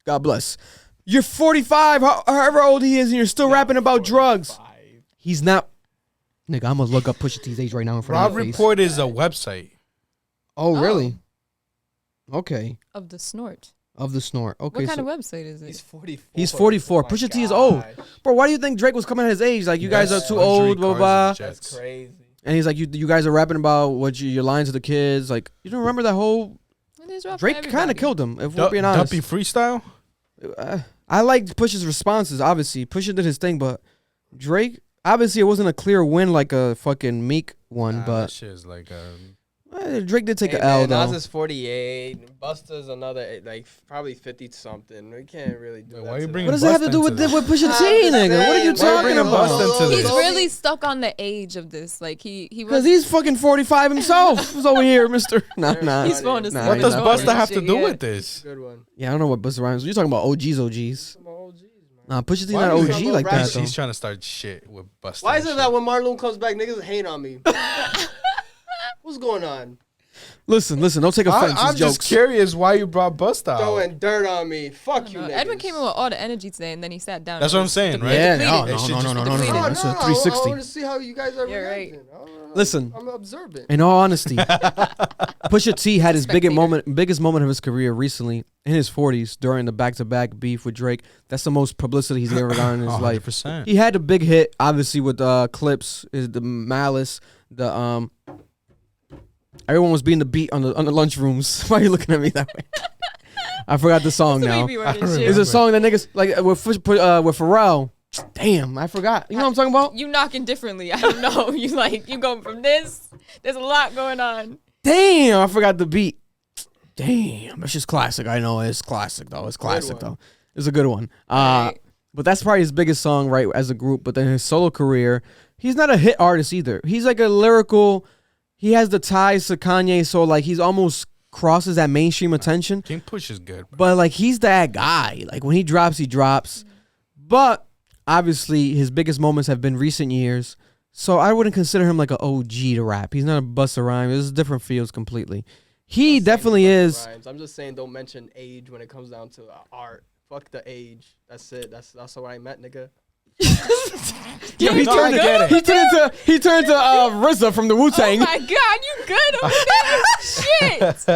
God bless. You're 45, however old he is, and you're still rapping about drugs. He's not. Nigga, I'm gonna look up Pusha T's age right now in front Rob of my face. Report is a website. Oh, really? Okay. Of the snort. Of the Snort. Okay. What kind so of website is it? He's 44. he's 44. Oh my Pusha T is old. gosh. Bro, why do you think Drake was coming at his age? Like, you guys are Yes, too luxury old, blah, blah, blah. cars and That's jets. crazy. And he's like, you guys are rapping about what you're lying to the kids. Like, you don't remember that whole. It is rough for Drake kind everybody. of killed him, if we're being honest. Duppy freestyle. I liked Push's responses, obviously. Pusha did his thing, but Drake, obviously, it wasn't a clear win like a fucking Meek one, Nah, that but shit is like Drake did take Hey, an L, man, though. Nas is 48. Busta's another, like, probably 50 something. We can't really do Wait, that. why you to bringing What them. does it have to do Bust with into Pusha I'm T, just nigga? What are you saying, why you talking bringing about? Bust into He's this? really stuck on the age of this. Like he Because was. he's fucking 45 himself. He's over here, Mr. Nah. He's going to Nah, sleep. What he's does not Busta funny. have to do Yeah. with this? Good one. Yeah, I don't know what Busta Rhymes. You're talking about OGs. Some OGs, man. Nah, Pusha T's Why not do you OG talk like about that, rap though. He's trying to start shit with Busta. Why and is it shit. that when Marlon comes back, niggas hate on me? What's going on? Listen, don't take offense. I'm It's just jokes. curious why you brought Busta out. Throwing dirt on me. Fuck you, niggas. Edwin came in with all the energy today, and then he sat down. That's what I'm saying, right? Yeah, Depleted. no. That shit just No, That's a I 360. want to see how you guys are You're right. reacting. Listen. I'm observant. In all honesty, Pusha T had his biggest moment of his career recently in his 40s during the back-to-back beef with Drake. That's the most publicity he's ever gotten in his life. 100%. He had a big hit, obviously, with Clips, the Malice, the everyone was being the beat on the lunchrooms. Why are you looking at me that way? I forgot the song now. It's a song that niggas like with Pharrell. Damn, I forgot. You know what I'm talking about? You knocking differently. I don't know. You going from this. There's a lot going on. Damn, I forgot the beat. Damn, it's just classic. I know it's classic though. It's classic one. though. It's a good one. Right. But that's probably his biggest song, right, as a group. But then his solo career, he's not a hit artist either. He's like a lyrical. He has the ties to Kanye, so like he's almost crosses that mainstream attention. King Push is good, bro. But like he's that guy. Like when he drops, he drops. But obviously his biggest moments have been recent years. So I wouldn't consider him like an OG to rap. He's not a Busta Rhymes. This is different fields completely. He definitely is. Rhymes. I'm just saying, don't mention age when it comes down to art. Fuck the age. That's it. That's what I meant, nigga. Yo, he No, turned I get it. He turned to RZA from the Wu Oh Tang. my God, you good over there? Shit.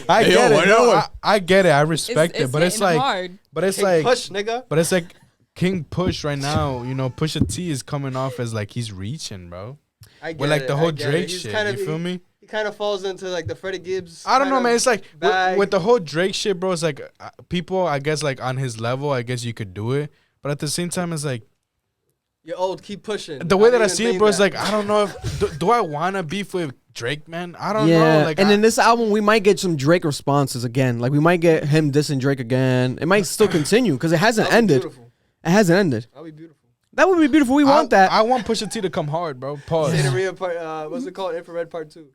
I Hey, get yo, it. I No, know. I get it. I respect it. But it's hitting like, hard. but it's King like, Push, nigga. but it's like King Push right now. You know, Pusha T is coming off as like he's reaching, bro. I get With like it, the I whole get it. Drake He's shit. kind of- You feel me? He kind of falls into like the Freddie Gibbs. I don't know, kind man. of It's like bag. with the whole Drake shit, bro. It's like people, I guess, like on his level, I guess you could do it. But at the same time, it's like You're old. Keep pushing. the way that I didn't see even it, bro. mean It's that. like I don't know if do I want to beef with Drake, man. I don't Yeah, know. Like, and in this album, we might get some Drake responses again. Like we might get him dissing Drake again. It might still continue because it hasn't That'd be ended. beautiful. It hasn't ended. That'd be beautiful. That would be beautiful. We want that. I want Pusha T to come hard, bro. Pause. Sceneria part. What's it called? Infrared Part 2.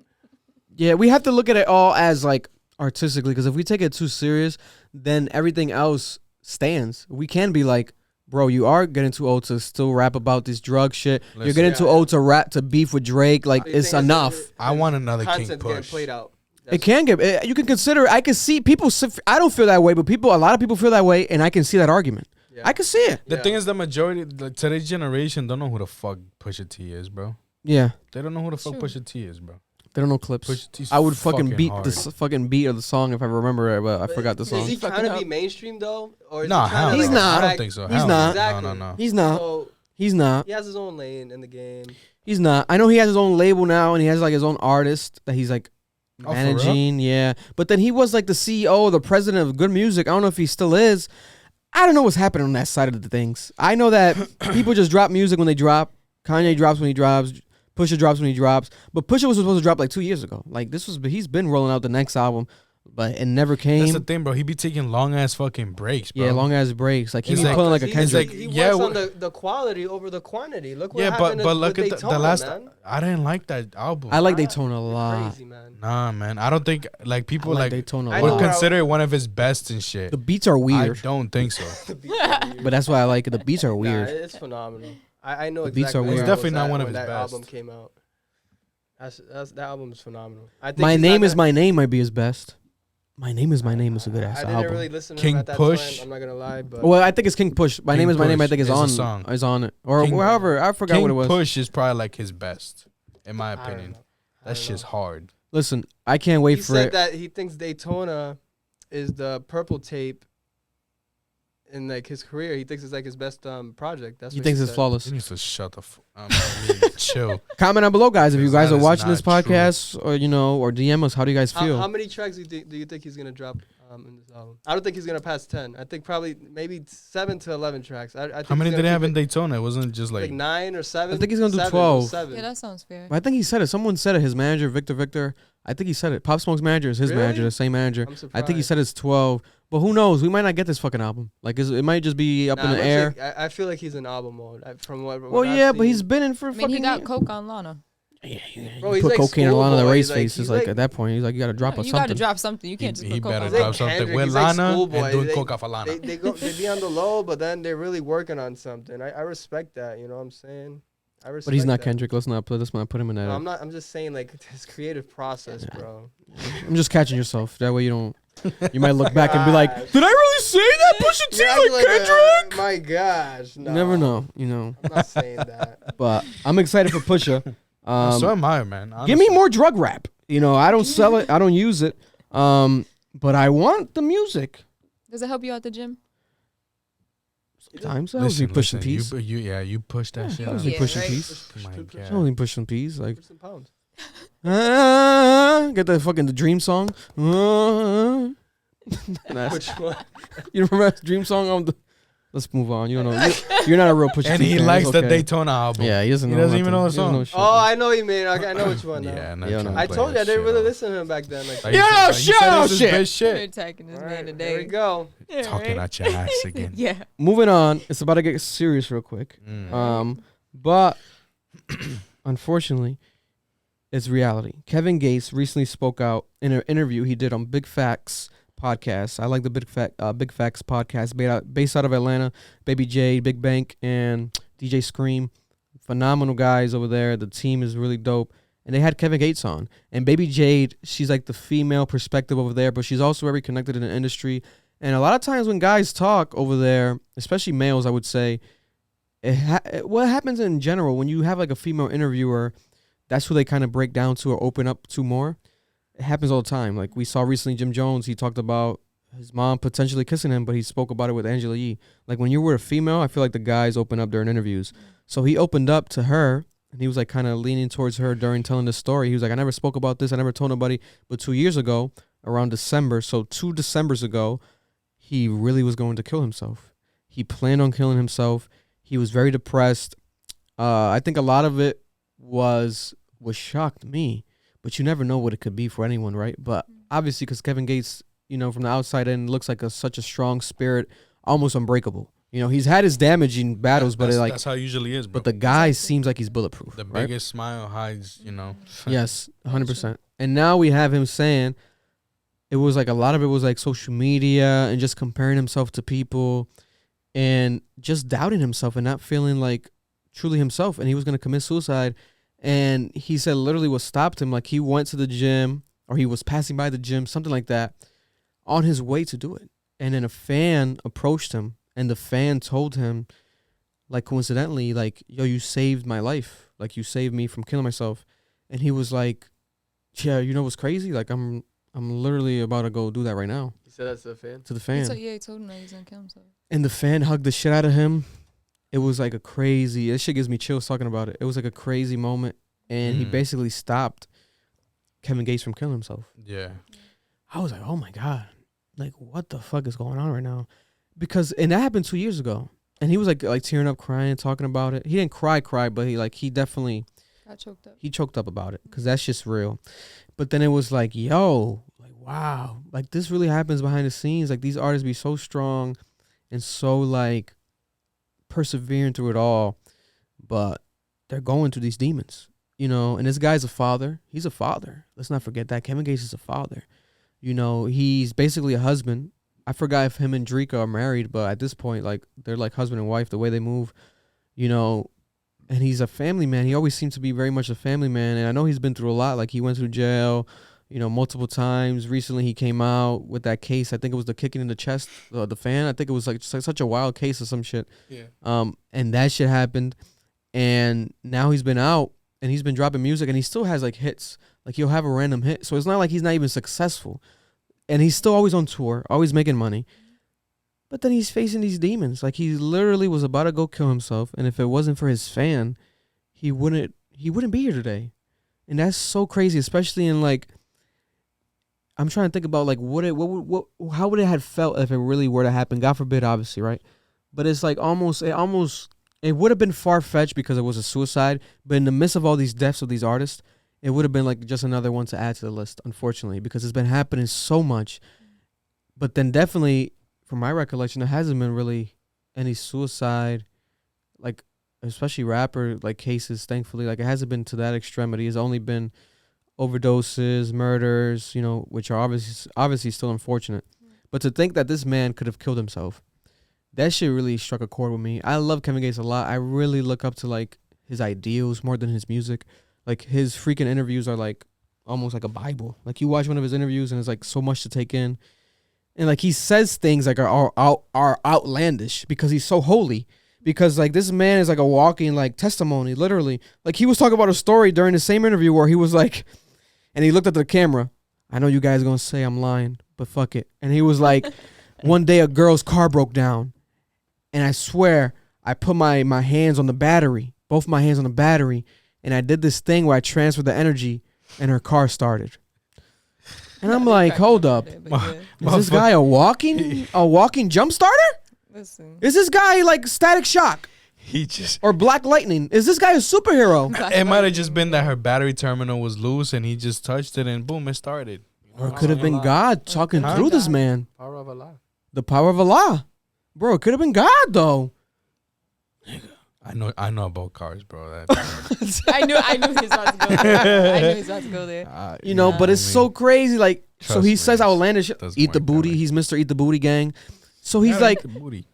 Yeah, we have to look at it all as like artistically because if we take it too serious, then everything else stands. We can be like, bro, you are getting too old to still rap about this drug shit. You're Listen. getting too old to rap to beef with Drake. Like You it's think enough. I want another King Content getting Push. played out. It can get. You can consider. I can see people. I don't feel that way, but a lot of people feel that way, and I can see that argument. Yeah. I can see it. The Yeah. thing is, the majority, like, today's generation, don't know who the fuck Pusha T is, bro. Yeah, They don't know who the fuck True. Pusha T is, bro. they don't know clips. Pusha T's I would fucking beat hard. the fucking beat of the song if I remember it, but I forgot the Is song. he Fucking trying to up. be mainstream though, or is Nah, he trying hell to He's no. like not. I don't attack- think so. He's Hell not. No, Exactly. no, no. He's not. So He's not. He has his own lane in the game. He's not. I know he has his own label now, and he has like his own artist that he's like managing. Yeah, but then he was like the CEO, the president of Good Music. I don't know if he still is. I don't know what's happening on that side of the things. I know that people just drop music when they drop. Kanye drops when he drops. Pusha drops when he drops. But Pusha was supposed to drop like 2 years ago. Like he's been rolling out the next album, but it never came. That's the thing, bro. He be taking long ass fucking breaks, bro. Yeah, long ass breaks. Like he be pulling like a Kendrick. He works on the quality over the quantity. Look what happened. But look at Daytona, the last. man. I didn't like that album. I like Daytona a lot. Crazy, man. Nah, man. I don't think like people like Daytona would consider it one of his best and shit. The beats are weird. I don't think so. But that's why I like it. The beats are weird. Nah, it's phenomenal. I know the beats exactly. are weird. It's definitely not one of his that best. album came out. That album is phenomenal. I think My Name Is My Name might be his best. My Name Is My Name is a good ass album. I didn't really listen to King him at that Push. time. I'm not gonna lie, but Well, I think it's King Push. My Name Is My Name. I think is a on. song. Is on it or King- however. I forgot what it was. King Push is probably like his best, in my I don't opinion. know. I That don't shit's know. hard. Listen, I can't wait He for said it. that he thinks Daytona is the purple tape in like his career. He thinks it's like his best project. That's He what thinks he it's said. flawless. He needs to shut the chill. Comment down below, guys, if you guys That are is watching this not true. podcast, or or DM us. How do you guys feel? How many tracks do you think he's gonna drop in this album? I don't think he's gonna pass 10. I think probably maybe 7 to 11 tracks. I think How many he's did he gonna have keep in Daytona? It wasn't just like like 9 or 7. I think he's gonna do 7 or 12. 7. Yeah, that sounds fair. I think he said it. Someone said it. His manager, Victor. I think he said it. Pop Smoke's manager is his Really? manager, the same manager. I'm I surprised. think he said it's 12. But who knows? We might not get this fucking album. Like it might just be up in the air. I feel like he's in album mode. From what Well, I've yeah, but seen. he's been in for I mean, fucking. he got years. coke on Lana. Yeah. Bro, You he's put like cocaine on the Schoolboy. race Like, face. he's It's like like- at that point, he's like, you got to drop You us got to something. drop something. You can't just he put coke better on He's drop like Lana. something Kendrick, with he's like Lana Schoolboy. and doing They- coca for Lana. They be on the low, but then they're really working on something. I respect that. You know what I'm saying? I respect But he's not that. Kendrick. Let's not put him in that. No, I'm not. I'm just saying like his creative process, bro. I'm just catching yourself. That way you don't. You might look back and be like, "Did I really say that? Pusha T You're acting like Kendrick?" my gosh, no. You never know. You know. I'm not saying that. But I'm excited for Pusha. So am I, man. Give me honestly. more drug rap. I don't sell it. I don't use it. But I want the music. Does it help you at the gym? Sometimes I was pushing peas. You push that shit. I was out. Yeah, pushing right. peas. My I God. was pushing peas. Like Push some pounds. get the fucking the dream song. Which one? You remember that dream song on the? Let's move on. You don't know. You're not a real Pusha And T he fan. likes It's the okay. Daytona album. Yeah, he doesn't. He know doesn't nothing. even know the He doesn't song. shit. Oh, I know what you mean. I know which one. Now. Yeah, not Yeah, trying no. to I play told you I that didn't shit, really bro. listen to him back then. Like, Like you Yeah, said, you said it was his shit. best You're shit. attacking this all man right, today. there we go. Yeah, Talking right? out your ass again. Yeah. Moving on. It's about to get serious real quick. But unfortunately, it's reality. Kevin Gates recently spoke out in an interview he did on Big Facts podcast. I like the Big Facts podcast based out of Atlanta. Baby J, Big Bank, and DJ Scream. Phenomenal guys over there. The team is really dope. And they had Kevin Gates on. And Baby Jade, she's like the female perspective over there, but she's also very connected in the industry. And a lot of times when guys talk over there, especially males, I would say, what happens in general when you have like a female interviewer, that's who they kind of break down to or open up to more. It happens all the time. Like we saw recently Jim Jones, he talked about his mom potentially kissing him, but he spoke about it with Angela Yee. Like when you were a female, I feel like the guys open up during interviews. So he opened up to her, and he was like kind of leaning towards her during telling the story. He was like, I never spoke about this. I never told nobody. But 2 years ago, around December, so 2 Decembers ago, he really was going to kill himself. He planned on killing himself. He was very depressed. I think a lot of it was shocked me, but you never know what it could be for anyone, right? But obviously, because Kevin Gates, from the outside in, looks like such a strong spirit, almost unbreakable. He's had his damaging battles, but that's how it usually is, bro. But the guy seems like he's bulletproof. The right? biggest smile hides, Yes, 100%. And now we have him saying it was like a lot of it was like social media and just comparing himself to people and just doubting himself and not feeling like truly himself. And he was going to commit suicide. And he said literally what stopped him, like he went to the gym or he was passing by the gym, something like that, on his way to do it. And then a fan approached him and the fan told him, like coincidentally, like, yo, you saved my life. Like you saved me from killing myself. And he was like, yeah, what's crazy? Like I'm literally about to go do that right now. He said that to the fan. To the fan. So, yeah, he told him that he's gonna kill himself. And the fan hugged the shit out of him. it was like a crazy. This shit gives me chills talking about it. It was like a crazy moment, and he basically stopped Kevin Gates from killing himself. Yeah. I was like, oh my God, like what the fuck is going on right now? And that happened 2 years ago, and he was like tearing up, crying, talking about it. He didn't cry, but he definitely got choked up. He choked up about it because that's just real. But then it was like, yo, like wow, like this really happens behind the scenes. Like these artists be so strong and so like persevering through it all, but they're going through these demons, you know. And this guy's a father. He's a father. Let's not forget that Kevin Gates is a father. You know, he's basically a husband. I forgot if him and Drika are married, but at this point, like they're like husband and wife. The way they move, you know. And he's a family man. He always seemed to be very much a family man. And I know he's been through a lot. Like he went through jail, you know, multiple times. Recently, he came out with that case. I think it was the kicking in the chest, the fan. I think it was like just like such a wild case or some shit. Yeah. And that shit happened. And now he's been out and he's been dropping music and he still has like hits. Like he'll have a random hit. So it's not like he's not even successful. And he's still always on tour, always making money. But then he's facing these demons. Like he literally was about to go kill himself, and if it wasn't for his fan, he wouldn't be here today. And that's so crazy, especially in like I'm trying to think about like how would it have felt if it really were to happen? God forbid, obviously, right? But it's like it would have been far fetched because it was a suicide. But in the midst of all these deaths of these artists, it would have been like just another one to add to the list, unfortunately, because it's been happening so much. But then definitely, from my recollection, there hasn't been really any suicide, like especially rapper like cases. Thankfully, like it hasn't been to that extremity. It's only been overdoses, murders, you know, which are obviously still unfortunate. But to think that this man could have killed himself, that shit really struck a chord with me. I love Kevin Gates a lot. I really look up to like his ideals more than his music. Like his freaking interviews are like almost like a Bible. Like you watch one of his interviews and it's like so much to take in. And like he says things like are outlandish because he's so holy. Because like this man is like a walking like testimony, literally. Like he was talking about a story during the same interview where he was like, and he looked at the camera. I know you guys are gonna say I'm lying, but fuck it. And he was like, one day a girl's car broke down, and I swear I put my hands on the battery, both my hands on the battery, and I did this thing where I transferred the energy, and her car started. And I'm like, hold up. Is this guy a walking jump starter? Listen. Is this guy like Static Shock? Or Black Lightning? Is this guy a superhero? It might have just been that her battery terminal was loose and he just touched it and boom, it started. Or it could have been God talking through this man. Power of Allah. The power of Allah. Bro, it could have been God though. I know about cars, bro. I knew he was about to go there. I knew he was about to go there. You know, but it's so crazy. Like, so he says outlandish, eat the booty. Family. He's Mr. Eat the Booty Gang. So he's like,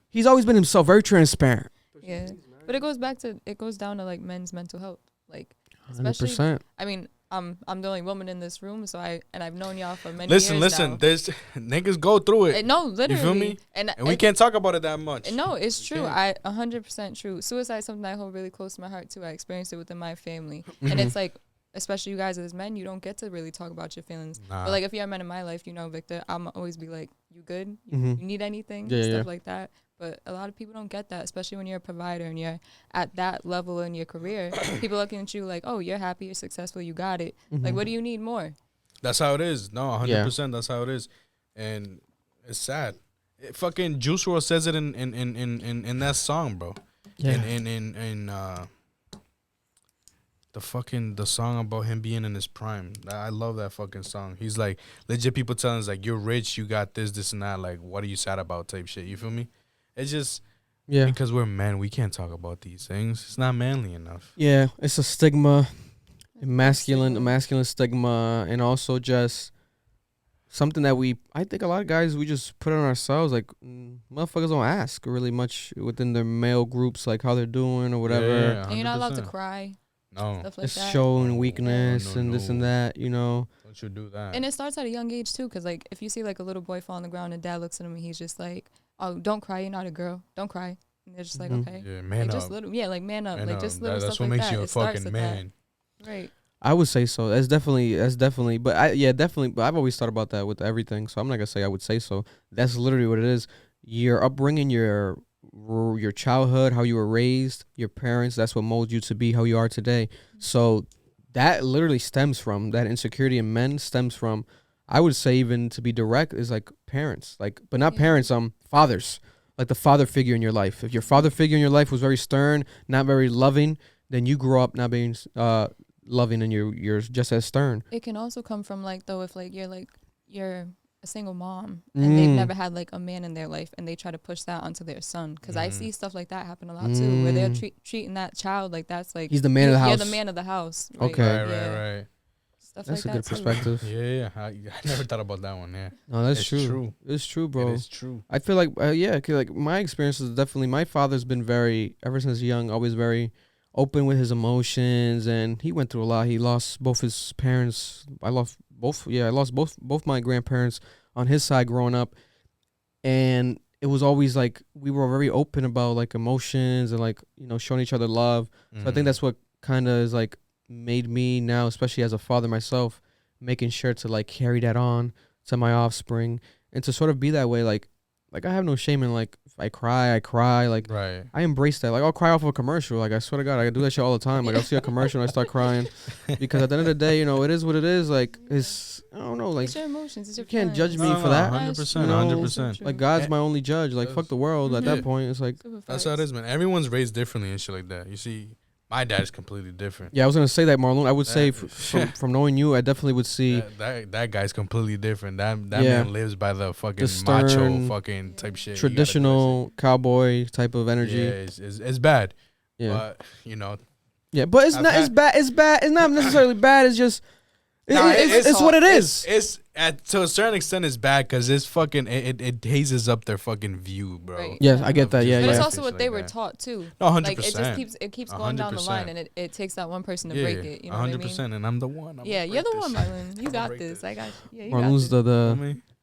he's always been himself, very transparent. Yeah. But it goes down to like men's mental health. Like, especially, 100%. I mean, I'm the only woman in this room, so I've known y'all for many Listen, years now. there's niggas go through it. No, literally. You feel me? And we can't talk about it that much. No, it's true. 100% true. Suicide is something I hold really close to my heart too. I experienced it within my family, and it's like, especially you guys as men, you don't get to really talk about your feelings. But like if you're a man in my life, you know, Victor, I'm always be like, you good? You need anything? Stuff like that. But a lot of people don't get that, especially when you're a provider and you're at that level in your career. People looking at you like, oh, you're happy, you're successful, you got it. Like, what do you need more? That's how it is. No, 100%. That's how it is. And it's sad. Fucking Juice WRLD says it in that song, bro. Yeah. In the song about him being in his prime. I love that fucking song. He's like, legit people telling us like, you're rich, you got this and that. Like, what are you sad about type shit. You feel me? It's just because we're men, we can't talk about these things. It's not manly enough. Yeah, it's a stigma, a masculine stigma, and also just something that I think a lot of guys, we just put on ourselves. Like, motherfuckers don't ask really much within their male groups, like how they're doing or whatever. Yeah, and you're not allowed to cry. No. Stuff like it's that. showing weakness and this and that, you know. Don't you do that. And it starts at a young age too, because like if you see like a little boy fall on the ground and dad looks at him and he's just like, oh, don't cry, you're not a girl, don't cry. And they're just like, okay. Yeah, man like, up. Just little, like man up. Like just little that's stuff what like makes that. you a fucking man. Right. I would say so. That's definitely. But definitely. But I've always thought about that with everything. So I'm not gonna say I would say so. That's literally what it is. Your upbringing, your your childhood, how you were raised, your parents. That's what molds you to be how you are today. So that literally stems from that insecurity in men. Stems from, I would say, even to be direct, is like parents, like, but not parents, fathers, like the father figure in your life. If your father figure in your life was very stern, not very loving, then you grow up not being loving, and you're just as stern. It can also come from like, though, if like you're a single mom and they've never had like a man in their life, and they try to push that onto their son, because I see stuff like that happen a lot too, where they're treating that child like that's like, he's the man of the house. You're the man of the house. Right? Okay. Right. Stuff That's like a good that perspective. Yeah. I never thought about that one. Yeah. No, that's It's true. It's true, bro. It is true. I feel like, 'cause like my experience is definitely, my father's been very, ever since young, always very open with his emotions, and he went through a lot. He lost both his parents. I lost both my grandparents on his side growing up, and it was always like we were very open about like emotions and like, you know, showing each other love. So I think that's what kind of is like made me now, especially as a father myself, making sure to like carry that on to my offspring, and to sort of be that way. Like I have no shame in, like, if I cry. Like, right. I embrace that. Like, I'll cry off of a commercial. Like, I swear to God, I do that shit all the time. Like, I'll see a commercial and I start crying, because at the end of the day, you know, it is what it is. Like, it's, I don't know, like, it's your emotions. It's your you can't judge me No, for that. 100%, You know? 100%. Like, God's my only judge. Like, fuck the world at that Yeah. point. It's like, That's how it is, man. Everyone's raised differently and shit like that. You see, my dad's completely different. yeah, I was gonna say that, Marlon. I would say from knowing you, I definitely would see that guy's completely different. That Yeah. man lives by the fucking The macho stern, fucking type shit. traditional cowboy type of energy. Yeah, it's bad. Yeah, But you know, yeah, but it's not. It's bad. It's bad. It's not necessarily bad. It's just. It's what it is. It's to a certain extent it's bad because it's fucking it hazes up their fucking view, bro. Right. Yes, I get that. Yeah, But yeah. it's also what Like they were that. taught too. No, 100%. Like it keeps going down the 100%. line, and it takes that one person to break it. You know what I mean? 100%, and I'm the one. Yeah, you're the one, Marlon. You got this. I got. Yeah, you got Marlon's this.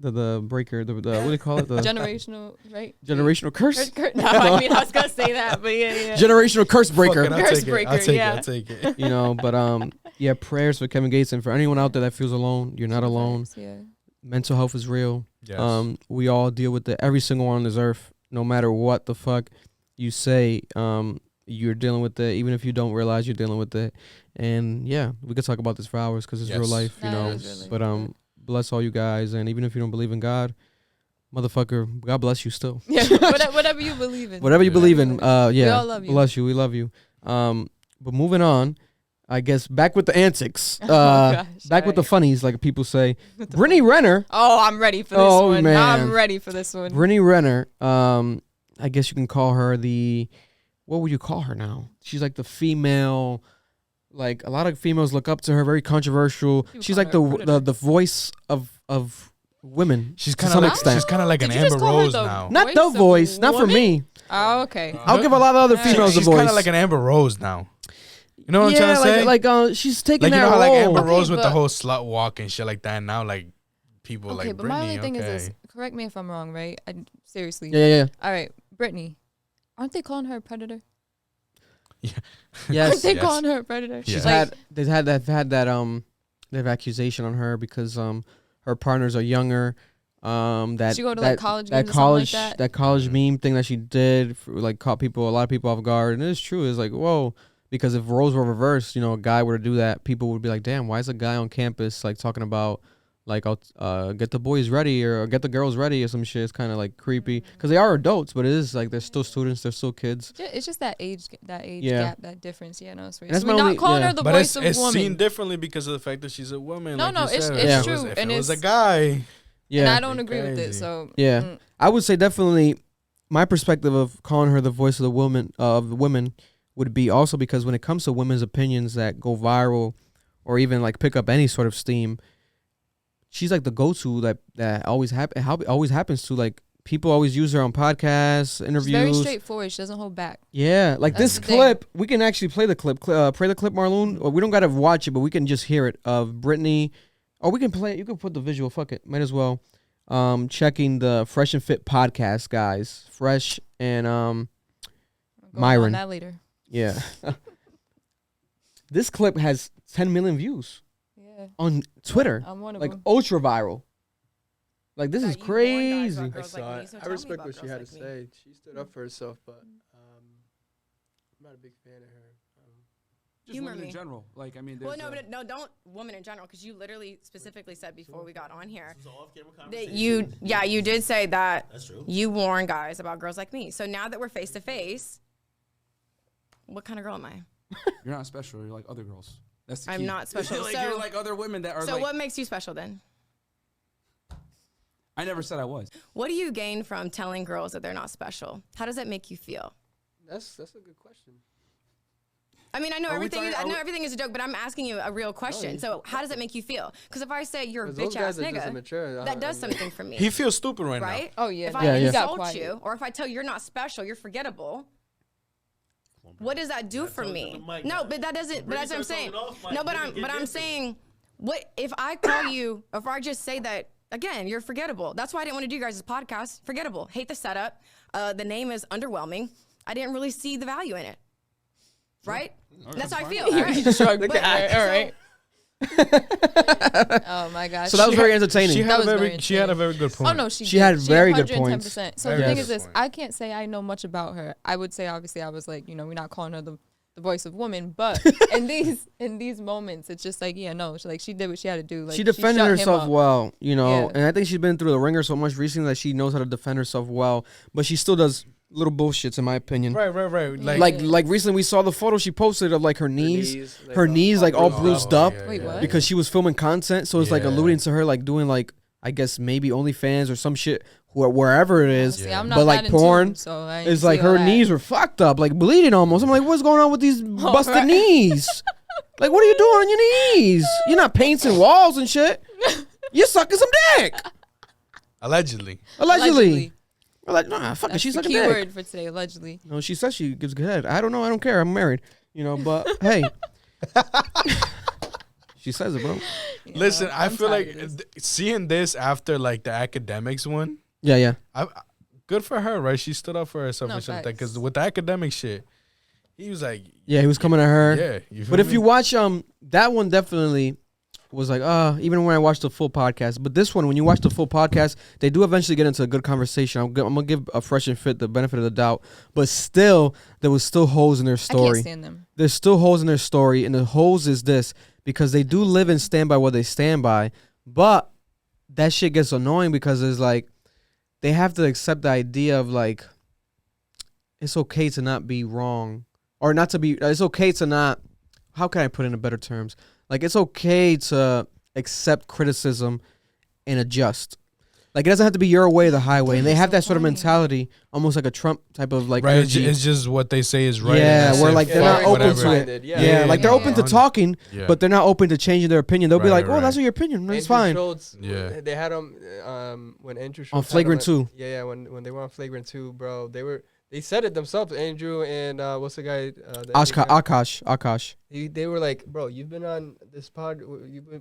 the breaker. The what do you call it? The Generational, right? generational curse. No, I mean I was gonna say that, but yeah. Generational curse breaker. Curse breaker, I'll take it. You know, but yeah, prayers for Kevin Gates, and for anyone out there that feels alone. You're not alone. Yeah. Mental health is real. Yes. We all deal with it. Every single one on this earth, no matter what the fuck you say, you're dealing with it, even if you don't realize you're dealing with it. And yeah, we could talk about this for hours because it's real life, you know. But bless all you guys, and even if you don't believe in God, motherfucker, God bless you still. Yeah, whatever you believe in. Whatever you believe in, yeah. We all love you. Bless you. We love you. But moving on, I guess back with the antics. Gosh, back with the funnies, like people say. Brittany Renner. Oh, I'm ready for this one. Man. I'm ready for this one. Brittany Renner. I guess you can call her what would you call her now? She's like the female. Like a lot of females look up to her. Very controversial. She's like the voice of women. She's kind of like an Amber Rose now. Not the voice. Not for me. Oh, okay. I'll give a lot of other females a voice. She's kind of like an Amber Rose now. You know what I'm trying to say? Like she's taking like, you that know how role. like Amber Rose Okay, with the whole slut walk and shit like that. And now like people Okay, like but my only Brittany. thing is this. Correct me if I'm wrong, right? Seriously. Yeah. All right, Brittany. Aren't they calling her a predator? Yes. Aren't they calling her a predator? She's Like, they have accusation on her because her partners are younger. That she go to that, like college that games or college something like that. college meme thing that she did like caught a lot of people off guard, and it's true. It's like whoa, because if roles were reversed, you know, a guy were to do that, people would be like, damn, why is a guy on campus like talking about like I'll get the boys ready or get the girls ready or some shit? It's kind of like creepy because they are adults, but it is like they're still students, they're still kids. It's just that age Yeah. gap, that difference. Yeah, no, it's weird. That's So we're my not only- calling yeah. her the But voice it's of woman. seen differently because of the fact that she's a woman. No, like no, you it's said. true, If and it was a it's- guy. Yeah, And I don't agree with it. Crazy. So yeah. I would say definitely my perspective of calling her the voice of the woman of the women would be also because when it comes to women's opinions that go viral or even like pick up any sort of steam, she's like the go-to that always happens to. Like people always use her on podcasts, interviews. she's very straightforward. She doesn't hold back. Yeah, like That's this the thing. clip, we can actually play the clip. Play the clip, Marlon. Or we don't gotta watch it, but we can just hear it of Brittany. Or we can play it. You can put the visual. Fuck it. Might as well. Checking the Fresh and Fit podcast, guys. Fresh and Going Myron. on that later. Yeah. This clip has 10 million views Yeah. on Twitter. I'm one of Like them. ultra viral. Like, this that is you warn guys crazy. about girls I saw like me, it. so I tell me respect about what she girls had like to me. say. She stood up for herself, but I'm not a big fan of her. Just Humor women in me. general. Like, I mean, Well, there's no, don't women in general, because you literally specifically said before we got on here This is all off-camera that conversation. you did say that That's true. you warn guys about girls like me. So now that we're face to face, what kind of girl am I? you're not special. You're like other girls. That's the I'm key. not special. Like, So- you're like other women that are So like. what makes you special then? I never said I was. What do you gain from telling girls that they're not special? How does that make you feel? That's a good question. I mean, I know Are we everything. talking- I are know we- everything is a joke, but I'm asking you a real question. So, how does it make you feel? Because if I say you're a 'Cause those bitch ass guys are just nigga, immature. that does I'm like- something for me, He feels stupid right, right? Oh, yeah. If no, I Yeah, yeah. he got insult quiet. you, or if I tell you you're not special, you're forgettable. What does that do for tell me? them the mic, No, guys. but that doesn't. But Brittany that's what I'm starts saying. going off, Mike, No, but Brittany I'm gets into it. saying, what if I call you? If I just say that again, you're forgettable. That's why I didn't want to do you guys' podcast. Forgettable. Hate the setup. The name is underwhelming. I didn't really see the value in it. Right? That's how I feel. You Right? just shrugged. But- All right. so- Oh my gosh. So that was very entertaining. She That had was a very very, she had a very good point. Oh no, she She did. had very good points. 110%. So Very the thing good is this: point. I can't say I know much about her. I would say obviously I was like, we're not calling her the voice of woman, but in these moments, it's just like, yeah, no, she did what she had to do. Like, she defended shut him herself up. well, Yeah. and I think she's been through the ringer so much recently that she knows how to defend herself well, but she still does little bullshits, in my opinion. Right. Like recently we saw the photo she posted of like her knees like all bruised bruised up. up Wait, what? because she was filming content, so it's like Yeah. alluding to her like doing like, I guess maybe OnlyFans or some shit wherever it is. See, I'm But not like that in porn, tune, so I didn't it's like see all her that. knees were fucked up, like bleeding almost. I'm like, what's going on with these busted right. knees? Like, what are you doing on your knees? You're not painting walls and shit. You're sucking some dick. Allegedly. Allegedly. Nah, fuck it. That's She's the sucking key dick. word for today, allegedly. No, she says she gives good head. I don't know. I don't care. I'm married. But hey. She says it, bro. Listen, I I'm feel tired like of this. seeing this after like the academics one, Yeah. good for her, right? She stood up for herself No, and shit like that. Because facts. with the academic shit, he was like, Yeah, he was coming at her. yeah. You feel But if me? you watch that one definitely was like, even when I watched the full podcast. But this one, when you watch the full podcast, they do eventually get into a good conversation. I'm gonna give a Fresh and Fit the benefit of the doubt. But still, there was still holes in their I story. can't stand them. There's still holes in their story, and the holes is this, because they do live and stand by what they stand by, but that shit gets annoying because it's like they have to accept the idea of like it's okay to not be wrong, or not to be, it's okay to not, how can I put it in better terms, like it's okay to accept criticism and adjust. Like, it doesn't have to be your way or the highway. And they have that sort of mentality, almost like a Trump type of like right, energy. it's just what they say is right. Yeah, and that's where it. like they're Fuck not open whatever. to it. Yeah. Like they're open to talking, Yeah. but they're not open to changing their opinion. They'll be Right, like, "Oh, that's right. your opinion. That's Andrew fine." Schultz, Yeah. they had him when Andrew Schultz On had him Flagrant at- 2. Yeah, when they were on Flagrant 2, bro, they said it themselves. Andrew and what's the guy? The Akash. They were like, bro, you've been on this pod.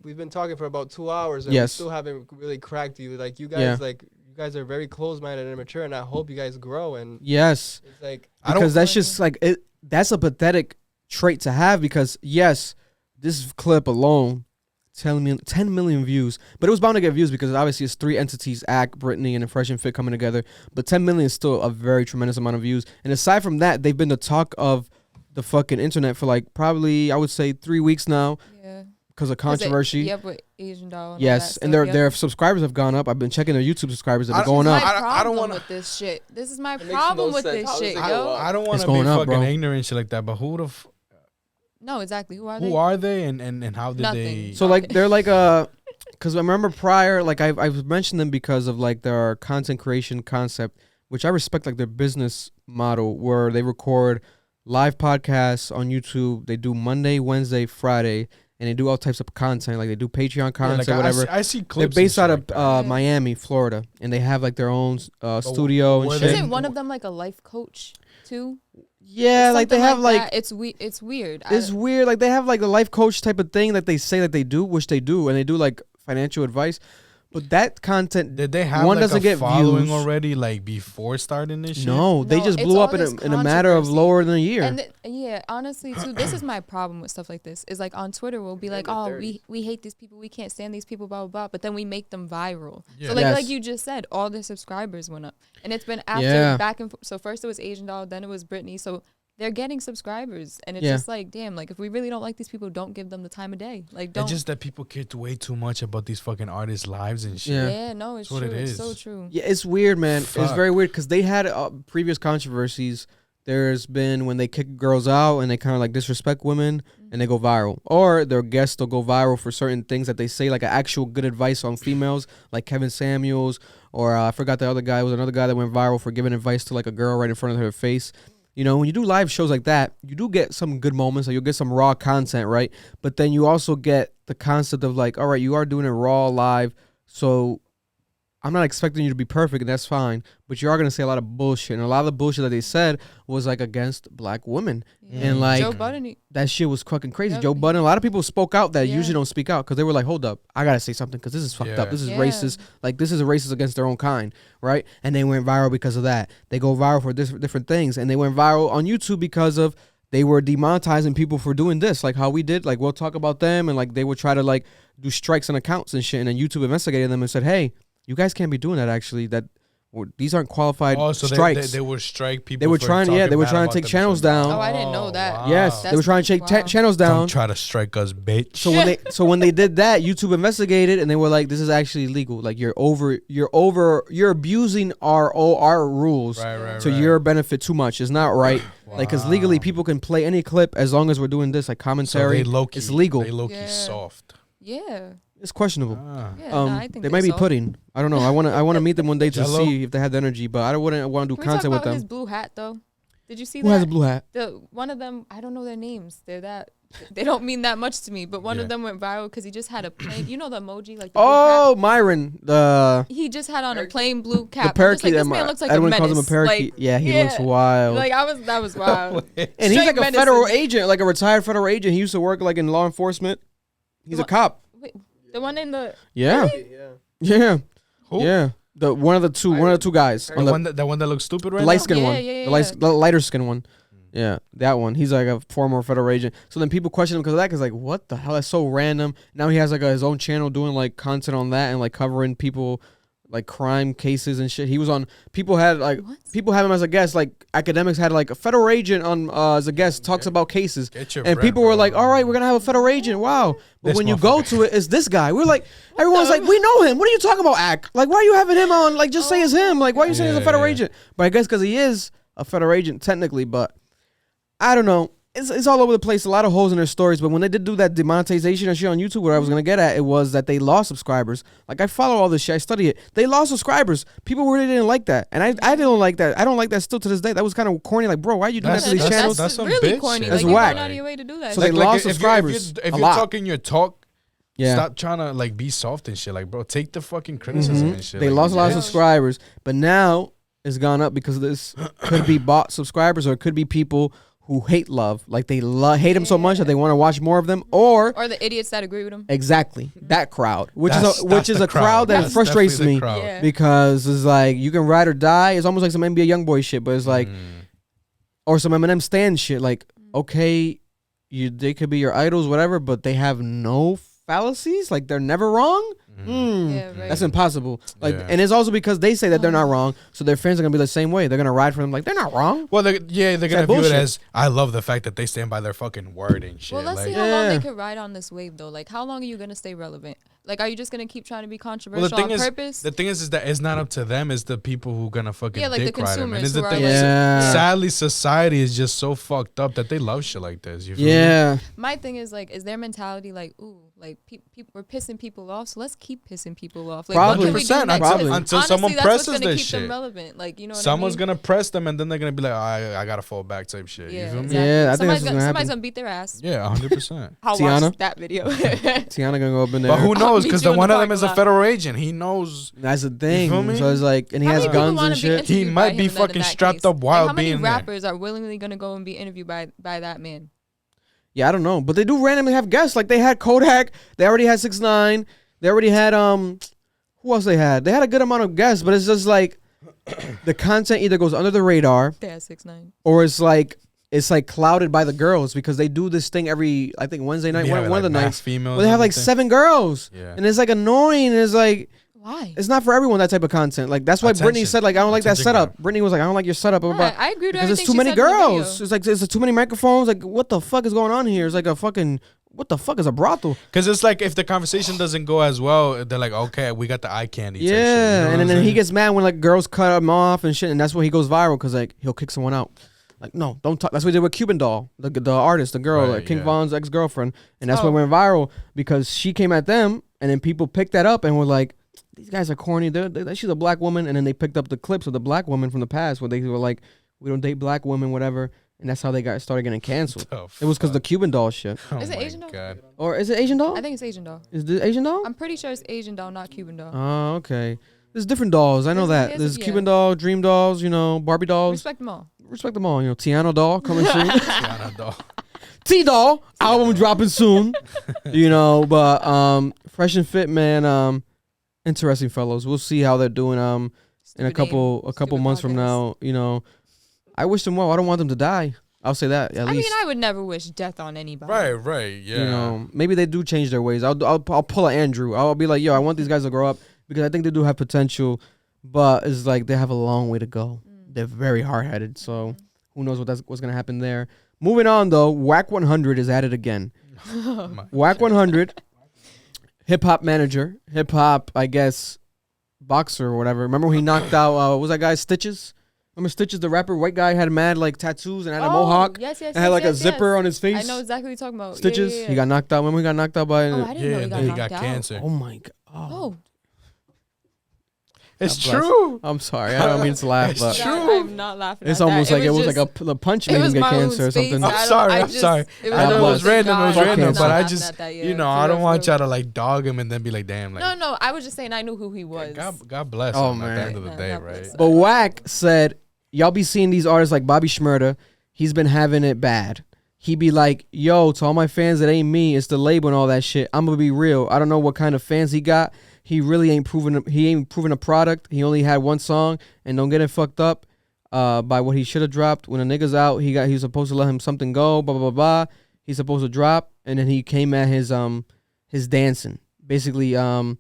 We've been talking for about 2 hours, and Yes. we still haven't really cracked you. Like, you guys, Yeah. you guys are very close-minded and mature, and I hope you guys grow. And Yes, it's like, I don't- because that's just like it. That's a pathetic trait to have, because yes, this clip alone, 10 million views, but it was bound to get views because obviously it's three entities: Act, Brittany, and Fresh and Fit coming together. But 10 million is still a very tremendous amount of views. And aside from that, they've been the talk of the fucking internet for like probably, I would say, 3 weeks now Yeah. because of controversy. Yep, with Asian doll. And Yes, and their subscribers have gone up. I've been checking their YouTube subscribers; they've been going My up. I don't problem wanna- with this shit. This is my makes problem no with sense. this How is shit, it yo. go up? I don't want It's to be going up, fucking bro. ignorant shit like that, but No, exactly. Who are who they? are they and how did Nothing. they? So like they're like because I remember prior, like I've mentioned them because of like their content creation concept, which I respect, like their business model, where they record live podcasts on YouTube. They do Monday, Wednesday, Friday, and they do all types of content. Like they do Patreon Yeah, content, like, whatever. I see They're clips. based and out shit of like that. Miami, Florida, and they have like their own studio and where shit. they- Isn't one of them like a life coach too? Yeah, like they Something have like that. It's weird. it's weird. Like they have like the life coach type of thing that they say that they do, which they do, and they do like financial advice. But that content, did they have one like doesn't a get following views already, like before starting this shit? No, they just it's blew all up in this a matter of controversy. lower than a year. And yeah, honestly, too, this is my problem with stuff like this. Is like on Twitter, we'll be like, oh, we hate these people, we can't stand these people, blah blah blah. But then we make them viral. Yeah. So like Yes. like you just said, all their subscribers went up, and it's been after back and forth. So first it was Asian Doll, then it was Brittany. So they're getting subscribers, and it's just like, damn, like if we really don't like these people, don't give them the time of day. Like, don't. It's just that people care way too much about these fucking artists' lives and shit. Yeah. No, it's That's true. what it It's is. so true. Yeah, it's weird, man. It's Fuck. very weird because they had previous controversies. There's been when they kick girls out and they kind of like disrespect women and they go viral. Or their guests will go viral for certain things that they say, like actual good advice on females, like Kevin Samuels. Or I forgot the other guy. It was another guy that went viral for giving advice to like a girl right in front of her face. You know, when you do live shows like that, you do get some good moments. Like you'll get some raw content, right? But then you also get the concept of like, all right, you are doing it raw live. So I'm not expecting you to be perfect, and that's fine. But you are going to say a lot of bullshit. And a lot of the bullshit that they said was like against black women. And like Joe Budden, that shit was fucking crazy. Yep. Joe Budden, a lot of people spoke out that Yeah. usually don't speak out because they were like, hold up, I got to say something because this is fucked up. Yeah. This is Yeah. racist. Like this is a racist against their own kind, right? And they went viral because of that. They go viral for different things. And they went viral on YouTube because of they were demonetizing people for doing this, like how we did. Like we'll talk about them and like they would try to like do strikes on accounts and shit. And then YouTube investigated them and said, hey, you guys can't be doing that actually. These aren't qualified So strikes. they would strike people. They were for trying to talking bad to about take them channels shit. down. Oh, I didn't know that. Wow. Yes, they were trying to take Wow. channels down. Don't try to strike us, bitch. So when they did that, YouTube investigated and they were like, "This is actually illegal. Like you're abusing our rules Right, to your benefit too much. It's not right. Like because legally people can play any clip as long as we're doing this like So commentary. they low-key, It's legal. They low-key Yeah. soft. Yeah. It's questionable. Yeah, nah, I think They they're might be soft. pudding. I don't know. I want to meet them one day to Jello? see if they have the energy, but I wouldn't want to do Can we talk content with about his them. blue hat though? Did you see Who that? has a blue hat? One of them, I don't know their names. They don't mean that much to me. But one Yeah. of them went viral because he just had a plain, you know the emoji like. The Oh, Myron, blue cap? He just had on a plain blue cap. the I'm just parakeet. like, this that man looks like Edwin a calls him a menace. parakeet. Like, Yeah, he looks wild. Like that was wild. And he's Straight like a menacing. federal agent, like a retired federal agent. He used to work like in law enforcement. He's a cop. Wait, the one in the. Yeah, yeah, Who? yeah. One of the two guys on The one that looks stupid right the now? light skinned Yeah, one, yeah, the lighter skinned one. Yeah, that one. He's like a former federal agent. So then people question him because of that. Cause like, what the hell? That's so random. Now he has like his own channel doing like content on that and like covering people like crime cases and shit. He was on. People have him as a guest. Like academics had like a federal agent on as a guest talks about cases. Get your And bread, people were bro. like, all right, we're gonna have a federal agent. Wow. But This when you go to it, it's this guy. We're like, everyone's like, we know him. What are you talking about, Ack? Like, why are you having him on? Like, just say it's him. Like, why are you saying he's a federal agent? But I guess because he is a federal agent technically, but I don't know. It's all over the place. A lot of holes in their stories. But when they did do that demonetization and shit on YouTube, what I was going to get at, it was that they lost subscribers. Like, I follow all this shit. I study it. They lost subscribers. People really didn't like that. And I didn't like that. I don't like that still to this day. That was kind of corny. Like, bro, why you do that to these channels? That's some really bitch corny. shit. That's Like, whack. you went out of your way to do that. So they lost subscribers If a you're lot. talking your talk, Yeah. stop trying to like be soft and shit. Like, bro, take the fucking criticism and shit. They like, lost a lot of bitch. subscribers. But now it's gone up because of this. Could be bought subscribers or it could be people who hate love. Like they hate him so much that they want to watch more of them. Or the idiots that agree with him. exactly that crowd, which That's is the a crowd that That's frustrates definitely me the crowd. Yeah. because it's like you can ride or die. It's almost like some NBA Youngboy shit, but it's like or some Eminem Stan shit. Like okay, they could be your idols, whatever, but they have no fallacies. Like they're never wrong. Yeah, right. That's impossible. Like, Yeah. and it's also because they say that they're not wrong, so their fans are gonna be the same way. They're gonna ride for them like they're not wrong. Well, they're gonna that view it bullshit. as I love the fact that they stand by their fucking word and shit. Well, let's like, see how long Yeah. they can ride on this wave, though. Like, how long are you gonna stay relevant? Like, are you just gonna keep trying to be controversial well, the thing on is, purpose? the thing is that it's not up to them. It's the people who gonna fucking Yeah, like the dick ride them. And consumers it's the who are thing. like- Yeah. Sadly, society is just so fucked up that they love shit like this. You feel me? Yeah, My thing is like, is their mentality like, ooh, like people we're pissing people off, so let's keep pissing people off. Like, Probably. what can we do 100%, next? probably. 'Cause Until honestly, someone that's what's presses gonna this keep them shit. relevant. Like, you know what Someone's I mean? gonna press them, and then they're gonna be like, I gotta fall back type shit. Yeah, You feel me? exactly. Yeah, I think that's somebody's what's gonna somebody's happen. gonna beat their ass. Yeah, 100%. I'll Tiana? watch that video. Tiana gonna go up in there. But who knows? meet Because you in the one of them parking is a lot. federal agent. He knows. That's the thing. feel me? So it's like, and he How has many people guns wanna and be shit. He interviewed might by be him then in fucking that strapped case? up while Like, how many being there. rappers are willingly gonna go and be interviewed by that man? Yeah, I don't know, but they do randomly have guests. Like they had Kodak. They already had 6ix9ine. They already had who else they had? They had a good amount of guests, but it's just like the content either goes under the radar, They had 6ix9ine. or it's like clouded by the girls because they do this thing every, I think, Wednesday night, one of the nights. Females. Where they have like 7 girls, Yeah. and it's like annoying. And it's like Why? it's not for everyone, that type of content. Like that's why Brittany Attention. said like I don't like that Attention setup. grab. Brittany was like I don't like your setup. Blah, blah, blah. I agree with Because everything there's too she many said in the video. girls. It's like there's too many microphones. Like what the fuck is going on here? It's like a fucking what the fuck is a brothel? Because it's like if the conversation doesn't go as well, they're like, okay, we got the eye candy. Yeah, type shit, you know what and I'm then he saying? gets mad when like girls cut him off and shit, and that's why he goes viral because like he'll kick someone out. Like no, don't talk. That's what he did with Cuban Doll, the artist, the girl, Right, like King yeah. Von's ex-girlfriend, and that's what Oh. went viral because she came at them, and then people picked that up and were like, these guys are corny. She's a black woman, and then they picked up the clips of the black woman from the past where they were like, we don't date black women, whatever, and that's how they started getting canceled. It was because the Cuban Doll shit. Oh Is it my Asian doll? God. Or is it Asian Doll? I think it's Asian doll. Is it Asian Doll? I'm pretty sure it's Asian doll, not Cuban doll. Oh, okay. There's different dolls. I know that. There's yeah. Cuban doll, Dream dolls, Barbie dolls. Respect them all. Respect them all. Tiano doll coming soon. Tiana doll. T doll album dropping soon. But Fresh and Fit, man. Interesting fellows. We'll see how they're doing. In a Stupid couple name. Stupid months from podcast. now. I wish them well. I don't want them to die. I'll say that at I least. mean, I would never wish death on anybody. Right, yeah. Maybe they do change their ways. I'll pull an Andrew. I'll be like, yo, I want these guys to grow up because I think they do have potential, but it's like they have a long way to go. They're very hard headed. So who knows what's gonna happen there. Moving on though, Wack 100 is at it again. Wack 100, hip hop manager, hip hop, I guess, boxer or whatever. Remember when he knocked out what was that guy Stitches? Remember Stitches, the rapper, white guy, had mad like tattoos and had a mohawk. Yes, And had like a zipper on his face. I know exactly what you're talking about. Stitches. Yeah. He got knocked out. Remember he got knocked out by. Oh, I didn't know Yeah, he and got then he knocked got out. cancer. Oh my god. Oh, It's God bless. true. I'm sorry. I don't mean to laugh, It's but true. I'm not laughing. it's at almost that. like it was just- like the punch it made him was get my own cancer or space. something. I I'm don't- sorry. I I'm just- sorry. it was I know like, it was oh, random, God, it was Fuck random, cancer. but I laughing just, at that, yeah, I for don't real, want for y'all real. to like dog him and then be like, damn, like, No, I was just saying I knew who he was. God bless Oh, him at the man. end of the Yeah, day, God right? bless. But Wack said, y'all be seeing these artists like Bobby Shmurda. He's been having it bad. He be like, yo, to all my fans, it ain't me. It's the label and all that shit. I'm going to be real. I don't know what kind of fans he got. He really ain't proven a product. He only had one song, and don't get it fucked up by what he should have dropped. When a nigga's out, he was supposed to let him something go, blah, blah, blah, blah. He's supposed to drop, and then he came at his dancing. Basically, He coming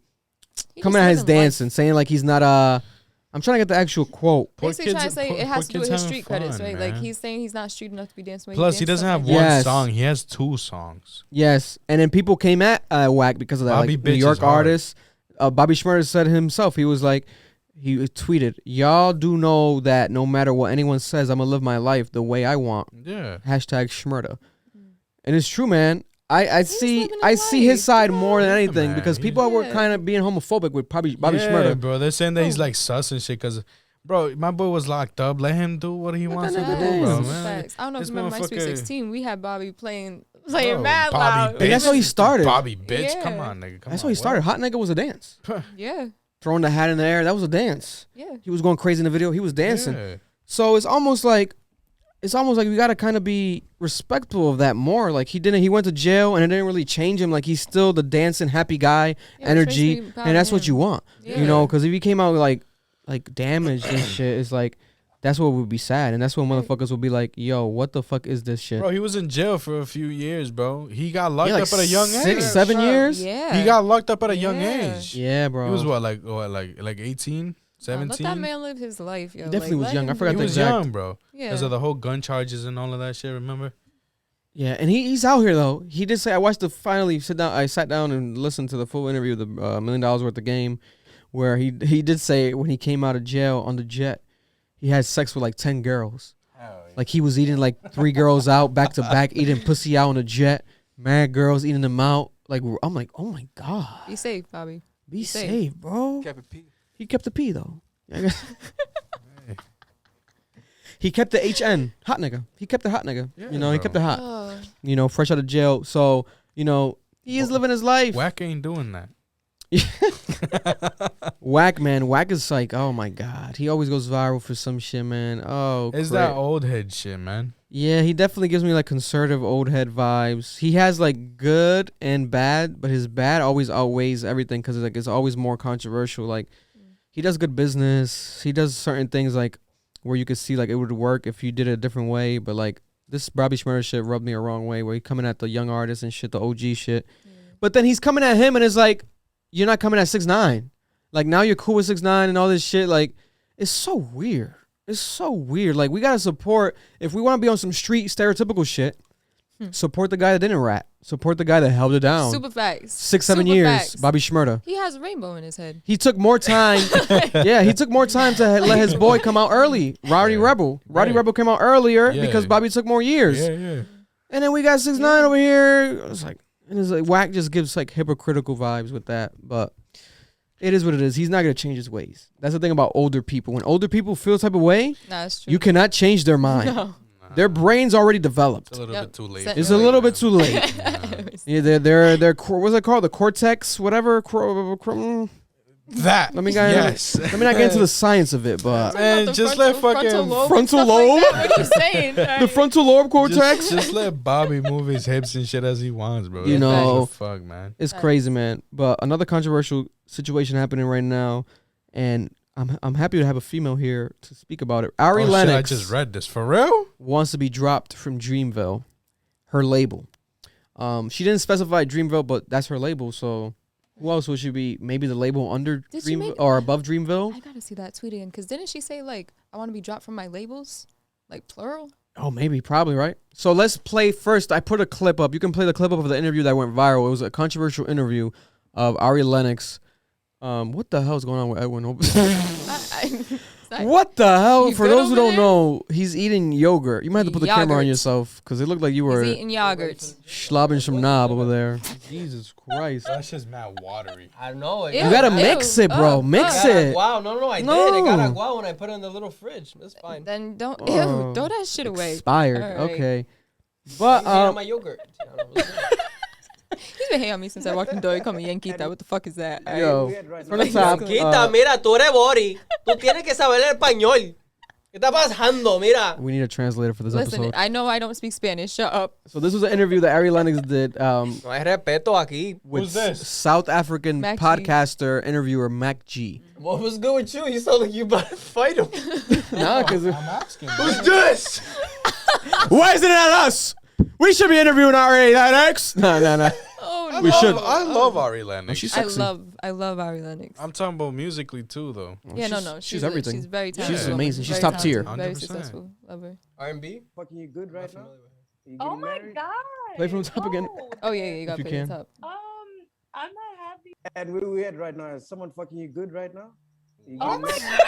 just at his living life. dancing, saying like he's not I'm trying to get the actual quote. Basically trying to say it has to do with his having street credits, fun, right? Like man. he's saying he's not street enough to be dancing. Plus, he doesn't have one Yes. song. He has 2 songs. Yes, and then people came at Wack because of that. Bobby Like New Bitch York is hard. artists, Bobby Shmurda said himself. He was like, he tweeted, "Y'all do know that no matter what anyone says, I'm gonna live my life the way I want." Yeah. Hashtag Shmurda, and it's true, man. I see living I his see his life. side more than anything man. because people were Yeah. kind of being homophobic with Bobby yeah, Shmurda. bro. They're saying that he's like sus and shit because, bro, my boy was locked up. Let him do what he wants to do, that bro, is. man. Facts. I don't know if This you remember my Sweet motherfucker- 16. We had Bobby playing Bro, mad Bobby loud. Bitch. And that's how he started. Bobby Bitch. Yeah. Come on, nigga. Come That's on, how he what? started. Hot nigga was a dance. Yeah, Throwing the hat in the air, that was a dance. yeah. He was going crazy in the video. He was dancing. Yeah. So it's almost like we gotta kind of be respectful of that more. Like he went to jail and it didn't really change him. Like he's still the dancing happy guy, Yeah, energy, especially proud and that's of what him. you want. Yeah. You know, because if he came out like damaged and shit, it's like that's what would be sad, and that's when motherfuckers would be like, "Yo, what the fuck is this shit?" Bro, he was in jail for a few years, bro. He got locked Yeah, like up at a young 6, age. 7 years. Yeah. He got locked up at a young Yeah. age. Yeah, bro. He was like 18, Let 17? that man live his life, yo. He definitely Like, was let young. I him forgot He do the was it. exact- young, bro. Yeah. Because of the whole gun charges and all of that shit, remember? Yeah, and he's out here though. He did say I watched the finally sit down. I sat down and listened to the full interview of the $1 million worth of game, where he did say when he came out of jail on the jet, he had sex with like 10 girls. Like he was eating like 3 girls out back to back, eating pussy out on the jet. Mad girls eating them out. Like I'm like, oh my god, Be safe, Bobby. be safe. safe, bro. He kept the P though. I guess. He kept the HN, hot nigga. He kept the hot nigga. Yeah, He kept the hot. Oh, Fresh out of jail. So he is living his life. Wack ain't doing that. Wack, man. Wack is like, oh my god. He always goes viral for some shit, man. Oh, It's great. that old head shit, man. Yeah, he definitely gives me like conservative old head vibes. He has like good and bad, but his bad always outweighs everything because it's always more controversial. Like he does good business. He does certain things like where you could see like it would work if you did it a different way. But like this Bobby Shmurda shit rubbed me a wrong way where he coming at the young artists and shit, the OG shit. But then he's coming at him and it's like, you're not coming at 6ix9ine. Like now you're cool with 6ix9ine and all this shit. Like it's so weird. It's so weird. Like, we got to support, if we want to be on some street stereotypical shit, support the guy that didn't rap. Support the guy that held it down. Super facts. 6-7 years, facts. Bobby Shmurda. He has a rainbow in his head. He took more time. Yeah, he took more time to let his boy come out early. Rowdy Rebel. Rowdy Rebel came out earlier because Bobby took more years. Yeah. And then we got 6ix9ine over here. It's like, Wack just gives like hypocritical vibes with that. But it is what it is. He's not going to change his ways. That's the thing about older people. When older people feel a type of way, that's true. you cannot change their mind. No. Their brain's already developed. It's a little bit too late. It's a little bit too late. Yeah, they're what's it called? The cortex, whatever. That. Let me not get into the science of it, but man, just let fucking frontal lobe. Like what are you saying? The frontal lobe cortex. Just let Bobby move his hips and shit as he wants, bro. You know, fuck, man. It's crazy, man. But another controversial situation happening right now, and I'm happy to have a female here to speak about it. Ari Lennox. Shit, I just read this for real. Wants to be dropped from Dreamville, her label. She didn't specify Dreamville, but that's her label, so. Who else would she be? Maybe the label under Dreamville or above Dreamville? I gotta see that tweet again because didn't she say like I want to be dropped from my labels, like plural? Oh, maybe, probably, right? So let's play first. I put a clip up. You can play the clip up of the interview that went viral. It was a controversial interview of Ari Lennox. What the hell is going on with Edwin? What the hell? For those who don't know, he's eating yogurt. You might have to put the camera on yourself because it looked like you were eating yogurt, slobbing some knob over there. Jesus Christ. That's just mad watery. I know it. You gotta mix it, bro. Mix it. Wow, no, I did. I got agua when I put it in the little fridge. That's fine. Then don't throw that shit away. Expired. Right. Okay. But my yogurt. He's been hating on me since I walked in the door. He called me Yanquita. What the fuck is that? Yo, from the top. Yanquita, mira, tú eres Bori. Tú tienes que saber el español. ¿Qué está pasando? Mira. We need a translator for this episode. I know I don't speak Spanish. Shut up. So this was an interview that Ari Lennox did No hay respeto aquí. with Who's this? South African Mac G. podcaster, interviewer Mac G. What was good with you? You sound like you about to fight him. Nah, because I'm asking. Who's this? why isn't it at us? We should be interviewing Ari Lennox. No. Oh, We should. I love Ari Lennox. She's I sexy. love Ari Lennox. I'm talking about musically too, though. Yeah, no. She's everything. She's very She's talented. amazing. She's Very top tier. talented, Very 100%. successful. Love her. R&B? Fucking you good right now? You Oh getting my married? god. Play from the top again. No. Oh yeah, you got to you play the can. top. I'm not happy. And where we at right now? Is someone fucking you good right now? You Oh getting my married?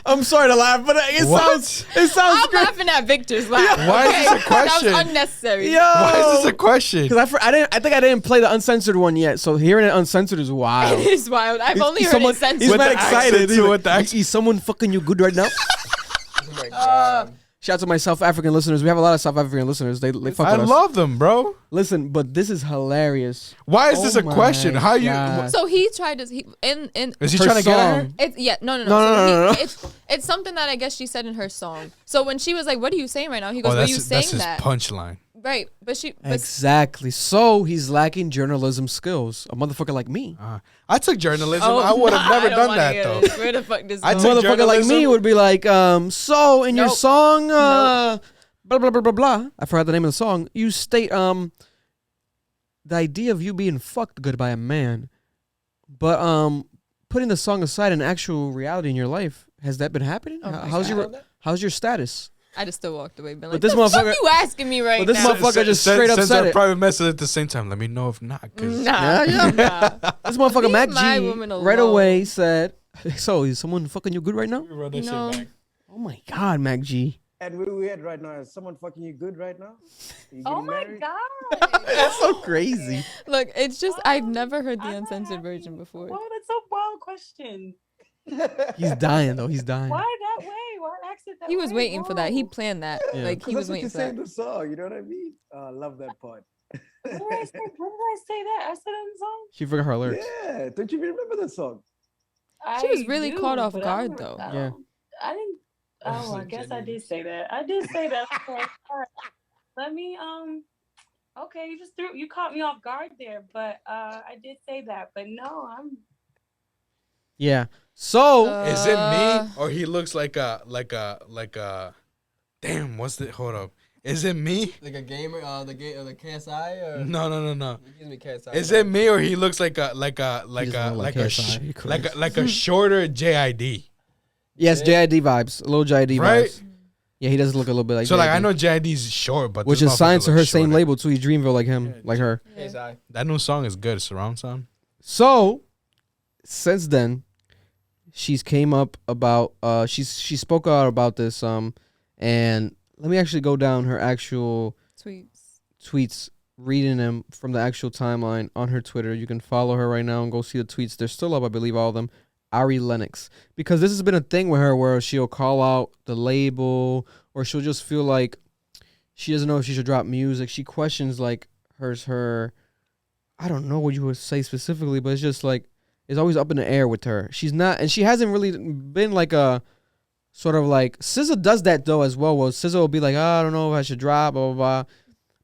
I'm sorry to laugh, but it sounds I'm great. laughing at Victor's laugh. Why is this a question? That was unnecessary. Yo, Why is this a question? Because I think I didn't play the uncensored one yet. So hearing it uncensored is wild. It is wild. I've only heard it censored. He's With not the excited. accent, He's too, like, with the accent. Is someone fucking you good right now? Oh my god. Shout out to my South African listeners. We have a lot of South African listeners. They fuck I with us. love them, bro. Listen, but this is hilarious. Why is Oh this a my question? How you? God. So he tried to in Is he Her trying to get at her? song. it's no. No. It's something that I guess she said in her song. So when she was like, "What are you saying right now?" He goes, Oh, "Were that's you saying his that?" punchline. Right, but Exactly. So he's lacking journalism skills. A motherfucker like me. I took journalism. I would have never done that though. Where the fuck does I A took motherfucker like me journalism. would be like, so in your Nope. song, blah, blah, blah, blah, blah. I forgot the name of the song. You state, the idea of you being fucked good by a man, but, putting the song aside and actual reality in your life, has that been happening? Oh my How's your status? I just still walked away. Been But like, this "The fuck motherfucker- you asking me right but this now?" motherfucker just straight up sends said her it. private message at the same time. Let me know if not. 'Cause Nah. This motherfucker Leave Mac my G woman right alone. away said, so is someone fucking you good right now? Run that shit No. back. Oh my God, Mac G. And where we at right now? Is someone fucking you good right now? You Oh getting my married? god. That's so crazy. Look, it's just I've never heard the I'm not uncensored happy. version before. Wow, that's a wild question. He's dying though. He's dying. Why that way? Why ask it that He was way? waiting for that. He Whoa. planned that. Yeah. Like he That's was what waiting you for say that. in the song. You know what I mean? I love that part. When did I say that? I said it in the song. She forgot her lyrics. Yeah, don't you remember that song? She was I really do, caught off but I guard, don't- though. I Yeah. don't- I didn't. Oh, I guess I did say that. I did say that. Okay, all right. Let me okay, you caught me off guard there, but I did say that. But no, I'm Yeah. So is it me or he looks like a damn, what's the hold up. Is it me? Like a gamer, the KSI or No. He gives me KSI. Is it me or he looks like a shorter JID? yes, JID vibes, a little JID Right? vibes. Yeah, he does look a little bit like. So JID. like I know JID's short, but which this is signed motherfucker to her looks same shorter. label too. He's Dreamville like him, like her. KSI. That new song is good. Surround sound. So since then, she's came up about she spoke out about this and let me actually go down her actual tweets, reading them from the actual timeline on her Twitter. You can follow her right now and go see the tweets. They're still up, I believe, all of them. Ari Lennox, because this has been a thing with her where she'll call out the label or she'll just feel like she doesn't know if she should drop music. She questions like her I don't know what you would say specifically, but it's just like it's always up in the air with her. She's not, and she hasn't really been like a sort of like SZA does that though as well. Well, SZA will be like, I don't know if I should drop, blah blah blah,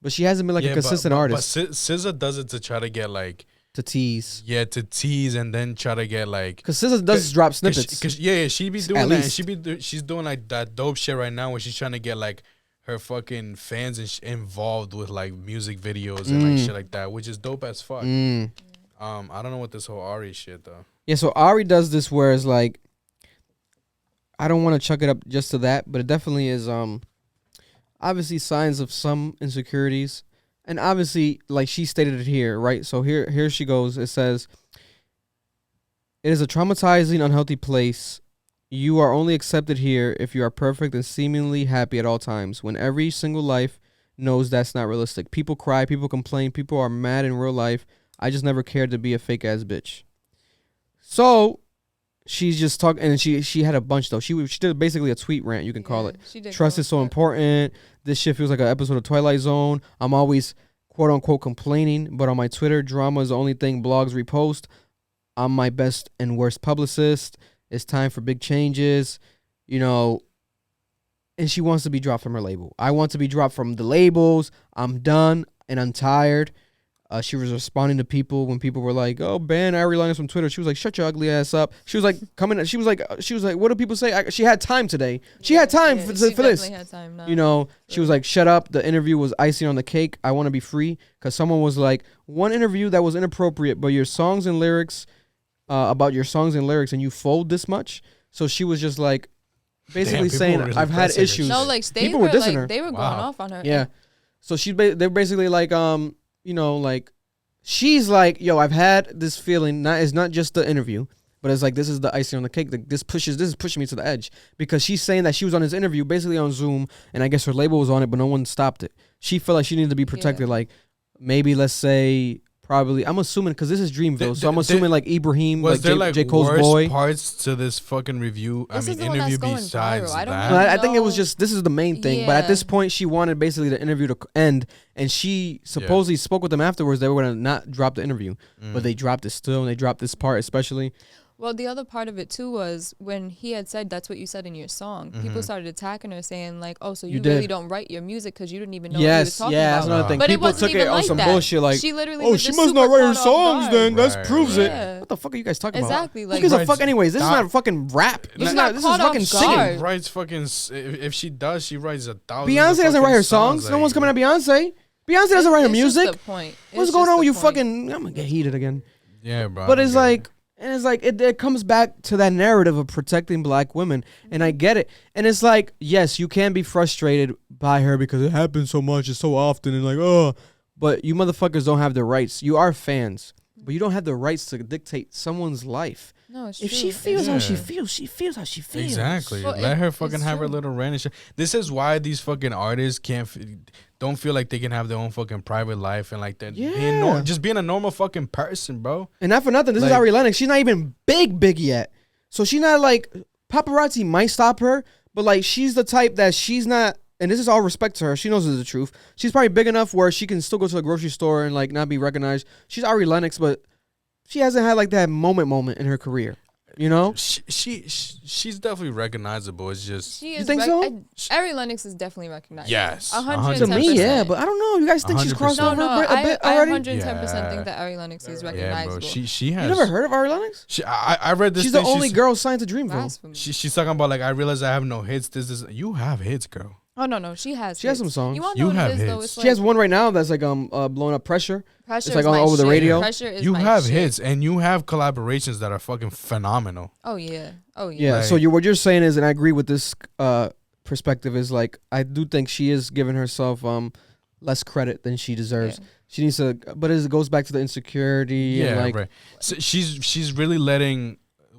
but she hasn't been like a consistent artist. But SZA does it to try to get like to tease. Yeah, to tease and then try to get like. Because SZA does drop snippets. Cause she be doing that. And she's doing like that dope shit right now where she's trying to get like her fucking fans involved with like music videos and like shit like that, which is dope as fuck. I don't know what this whole Ari shit though. Yeah, so Ari does this where it's like, I don't want to chuck it up just to that, but it definitely is obviously signs of some insecurities. And obviously, like she stated it here, right? So here she goes. It says, it is a traumatizing, unhealthy place. You are only accepted here if you are perfect and seemingly happy at all times, when every single life knows that's not realistic. People cry, people complain, people are mad in real life. I just never cared to be a fake-ass bitch. So she's just talking, and she had a bunch, though. She did basically a tweet rant, you can call it. Trust is so important. This shit feels like an episode of Twilight Zone. I'm always, quote-unquote, complaining, but on my Twitter, drama is the only thing blogs repost. I'm my best and worst publicist. It's time for big changes, you know, and she wants to be dropped from her label. I want to be dropped from the labels. I'm done, and I'm tired. She was responding to people when people were like, "Oh, ban Ari Lennox from Twitter." She was like, "Shut your ugly ass up." She was like, She was like, "What do people say?" She had time today. She had time for this. Had time, you know, she was like, "Shut up." The interview was icing on the cake. I want to be free because someone was like, "One interview that was inappropriate, but your songs and lyrics, about your songs and lyrics, and you fold this much." So she was just like, basically saying, really "I've had issues." No, like people were dissing her. They were going off on her. Yeah. So they're basically like, you know, like, she's like, yo, I've had this feeling. It's not just the interview, but it's like, this is the icing on the cake. This is pushing me to the edge, because she's saying that she was on this interview basically on Zoom, and I guess her label was on it, but no one stopped it. She felt like she needed to be protected. Like, maybe let's say, probably, I'm assuming, because this is Dreamville, so I'm assuming like Ibrahim, was like there J. Cole's worse boy. parts to this fucking review? Interview besides that. I think it was just, this is the main thing. But at this point, she wanted basically the interview to end, and she supposedly spoke with them afterwards. They were going to not drop the interview, but they dropped it still, and they dropped this part especially. Well, the other part of it too was when he had said that's what you said in your song. People started attacking her, saying like, "Oh, so you really don't write your music because you didn't even know what he was talking about." That's another thing. But people it wasn't took even it on like some that. bullshit like, she literally "Oh, was she just must super not write her caught off songs guard. then. That proves it." Yeah. What the fuck are you guys talking Exactly. about? Like, Who gives a fuck anyways? This is not fucking rap. This is fucking singing. Writes fucking. If she does, she writes 1,000. Beyonce doesn't write her songs. No one's coming at Beyonce. Beyonce doesn't write her music. The point. What's going on with you fucking? I'm gonna get heated again. Yeah, bro. But it's like. And it's like, it comes back to that narrative of protecting black women. And I get it. And it's like, yes, you can be frustrated by her because it happens so much, it's so often, and like, oh. But you motherfuckers don't have the rights. You are fans. But you don't have the rights to dictate someone's life. No, it's if true. she feels how she feels, she feels how she feels. Exactly. Well, let her fucking have her little rant and shit. This is why these fucking artists don't feel like they can have their own fucking private life and like that. Yeah. Just being a normal fucking person, bro. And not for nothing, this is Ari Lennox. She's not even big yet. So she's not like, paparazzi might stop her, but like, she's the type that she's not, and this is all respect to her, she knows the truth. She's probably big enough where she can still go to the grocery store and like not be recognized. She's Ari Lennox, but she hasn't had like that moment in her career. You know, she's definitely recognizable. It's just She is. You think so? Ari Lennox is definitely recognized. Yes, 110%. to me, yeah, but I don't know. You guys think she's crossed 100%. over No, a bit already? 110% think that Ari Lennox is yeah, recognizable. bro. She has. You never heard of Ari Lennox? I read this. She's the thing, only girl signed to Dreamville. Blasphemy. She's talking about like I realize I have no hits. You have hits, girl. Oh no, she has. She has hits. some songs. You want to You know what have it is though? hits. It's She has like one right now that's like blowing up Pressure. Pressure it's like is on my over the shit. radio. Pressure is You my have shit. hits and you have collaborations that are fucking phenomenal. Oh yeah. Yeah. So what you're saying is, and I agree with this perspective, is like I do think she is giving herself less credit than she deserves. Yeah. She needs to, but it goes back to the insecurity. Yeah, and like, right. So she's really letting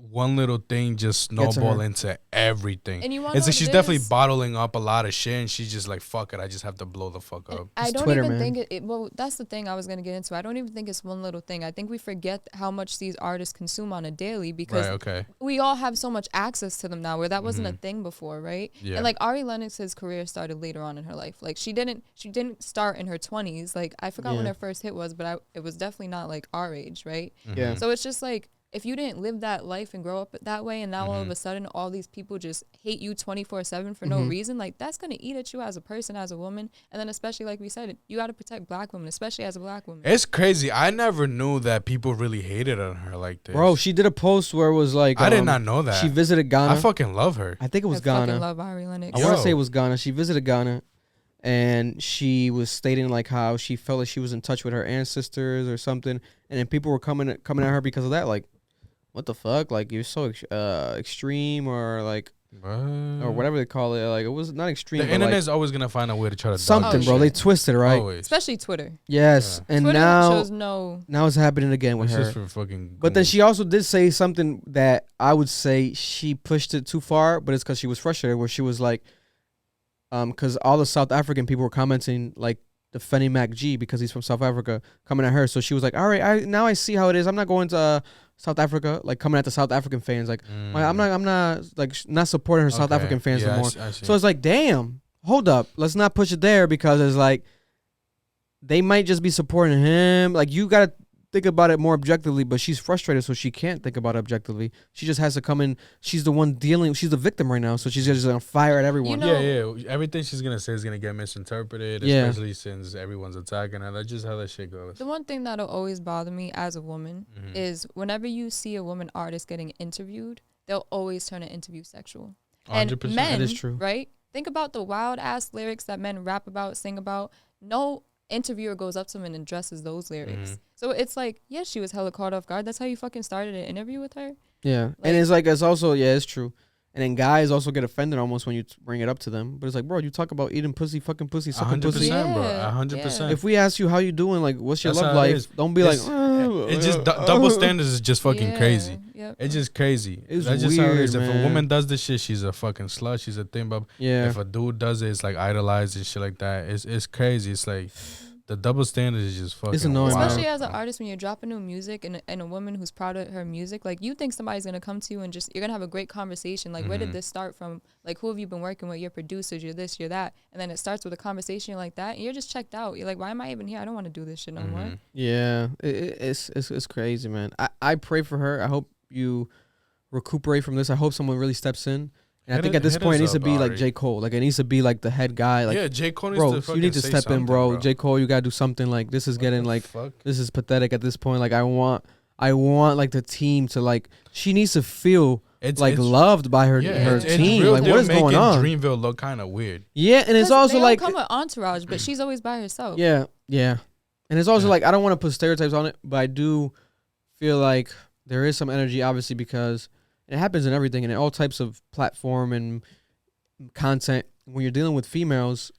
one little thing just Get to snowball her. into everything. And you want It's to like she's definitely bottling up a lot of shit, and she's just like, "Fuck it, I just have to blow the fuck up." I don't Twitter, even man. think it. Well, that's the thing I was gonna get into. I don't even think it's one little thing. I think we forget how much these artists consume on a daily because Right. Okay. we all have so much access to them now, where that wasn't a thing before, right? Yeah. And like Ari Lennox's career started later on in her life. Like she didn't start in her 20s. Like I forgot when Yeah. her first hit was, but it was definitely not like our age, right? yeah. So it's just like, if you didn't live that life and grow up that way, and now all of a sudden all these people just hate you 24/7 for no reason, like that's gonna eat at you as a person, as a woman, and then especially like we said, you got to protect Black women, especially as a Black woman. It's crazy. I never knew that people really hated on her like this. Bro, she did a post where it was like I did not know that. She visited Ghana. I fucking love her. I think it was I fucking Ghana. love Ari Lennox. I want Yo. to say it was Ghana. She visited Ghana, and she was stating like how she felt like she was in touch with her ancestors or something, and then people were coming at her because of that. Like, what the fuck? Like, you're so extreme, or like, or whatever they call it. Like, it was not extreme. The but internet's like always gonna find a way to try to something, dodge bro. shit. They twisted it, right? Always. Especially Twitter. Yes, and Twitter now shows no. now it's happening again with It's her. just for fucking. But then goons. she also did say something that I would say she pushed it too far, but it's because she was frustrated, where she was like, because all the South African people were commenting, like, defending Mac G because he's from South Africa, coming at her. So she was like, all right, now I see how it is. I'm not going to South Africa, like coming at the South African fans. Like, I'm not like not supporting her South Okay. African fans Yeah, no more. I see. So it's like, damn, hold up. Let's not push it there, because it's like, they might just be supporting him. Like, you got to think about it more objectively, but she's frustrated, so she can't think about it objectively. She just has to come in. She's the one dealing. She's the victim right now, so she's just on fire at everyone. You know- yeah. Everything she's gonna say is gonna get misinterpreted, Yeah. especially since everyone's attacking her. That's just how that shit goes. The one thing that'll always bother me as a woman is whenever you see a woman artist getting interviewed, they'll always turn an interview sexual. And 100%. men, That is true. right? Think about the wild ass lyrics that men rap about, sing about. No interviewer goes up to them and addresses those lyrics. So it's like, yeah, she was hella caught off guard. That's how you fucking started an interview with her. Yeah, and it's like, it's also, yeah, it's true. And then guys also get offended almost when you bring it up to them. But it's like, bro, you talk about eating pussy, fucking pussy, sucking 100%, pussy. bro. Yeah, 100%. If we ask you how you doing, like, what's your That's love how it life? is. Don't be It's- like, oh, It's just double standards is just fucking Yeah, crazy. Yep. It's just crazy. It's That's just how it weird, is. If a man. woman does this shit, she's a fucking slut. She's a thing. But Yeah. if a dude does it, it's like idolized and shit like that. It's crazy. It's like the double standard is just fucking. annoying, man. Especially as an artist, when you're dropping new music and a woman who's proud of her music, like you think somebody's gonna come to you and just you're gonna have a great conversation. Like, where did this start from? Like, who have you been working with? Your producers, you're this, you're that, and then it starts with a conversation like that, and you're just checked out. You're like, why am I even here? I don't want to do this shit no more. Yeah, it's crazy, man. I pray for her. I hope you recuperate from this. I hope someone really steps in. And I think at this point it needs to be like J. Cole. Like, it needs to be like the head guy. Like, yeah, J. Cole needs bro, to fucking you need to say step in, something, bro. J. Cole, you gotta do something. Like, this is What getting the like, fuck? this is pathetic at this point. Like, I want like the team to, like, she needs to feel like loved by her team. Real like, what is going on? Dreamville look kind of weird. Yeah, and it's also they like, don't come with entourage, but she's always by herself. yeah, and it's also like, I don't want to put stereotypes on it, but I do feel like there is some energy, obviously, because it happens in everything and in all types of platform and content. When you're dealing with females,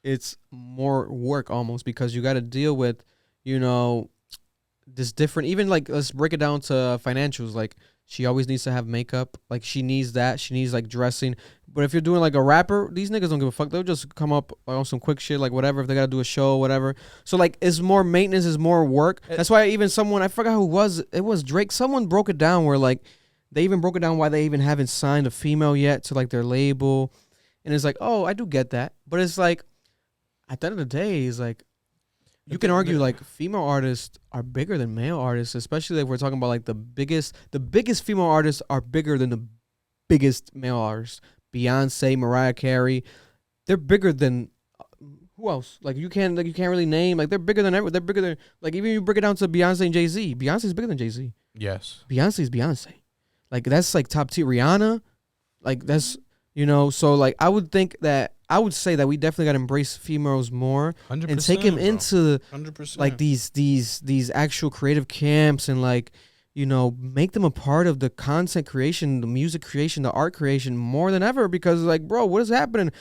it's more work almost, because you got to deal with, this different, even like, let's break it down to financials. Like, she always needs to have makeup. Like, she needs that. She needs like dressing. But if you're doing like a rapper, these niggas don't give a fuck. They'll just come up on some quick shit, like whatever, if they got to do a show, whatever. So like, it's more maintenance, it's more work. That's why even someone, I forgot who it was Drake. Someone broke it down where like, they even broke it down why they even haven't signed a female yet to like their label. And it's like, oh, I do get that. But it's like, at the end of the day, it's like, you can argue like female artists are bigger than male artists, especially if we're talking about like the biggest female artists are bigger than the biggest male artists. Beyonce, Mariah Carey, they're bigger than who else? Like you can't really name, like they're bigger than they're bigger than, like even if you break it down to Beyonce and Jay-Z. Beyonce's bigger than Jay-Z. Yes. Beyonce's Beyonce. Like that's like top tier. Rihanna, like that's, you know, so like I would say that we definitely got to embrace females more 100%, and take them into 100%. like these actual creative camps and like, you know, make them a part of the content creation, the music creation, the art creation more than ever, because like, bro, what is happening?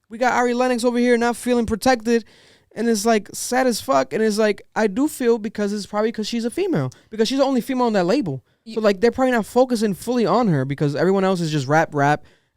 We got Ari Lennox over here not feeling protected, and it's like sad as fuck. And it's like, I do feel, because it's probably because she's a female, because she's the only female on that label. So like they're probably not focusing fully on her because everyone else is just rap.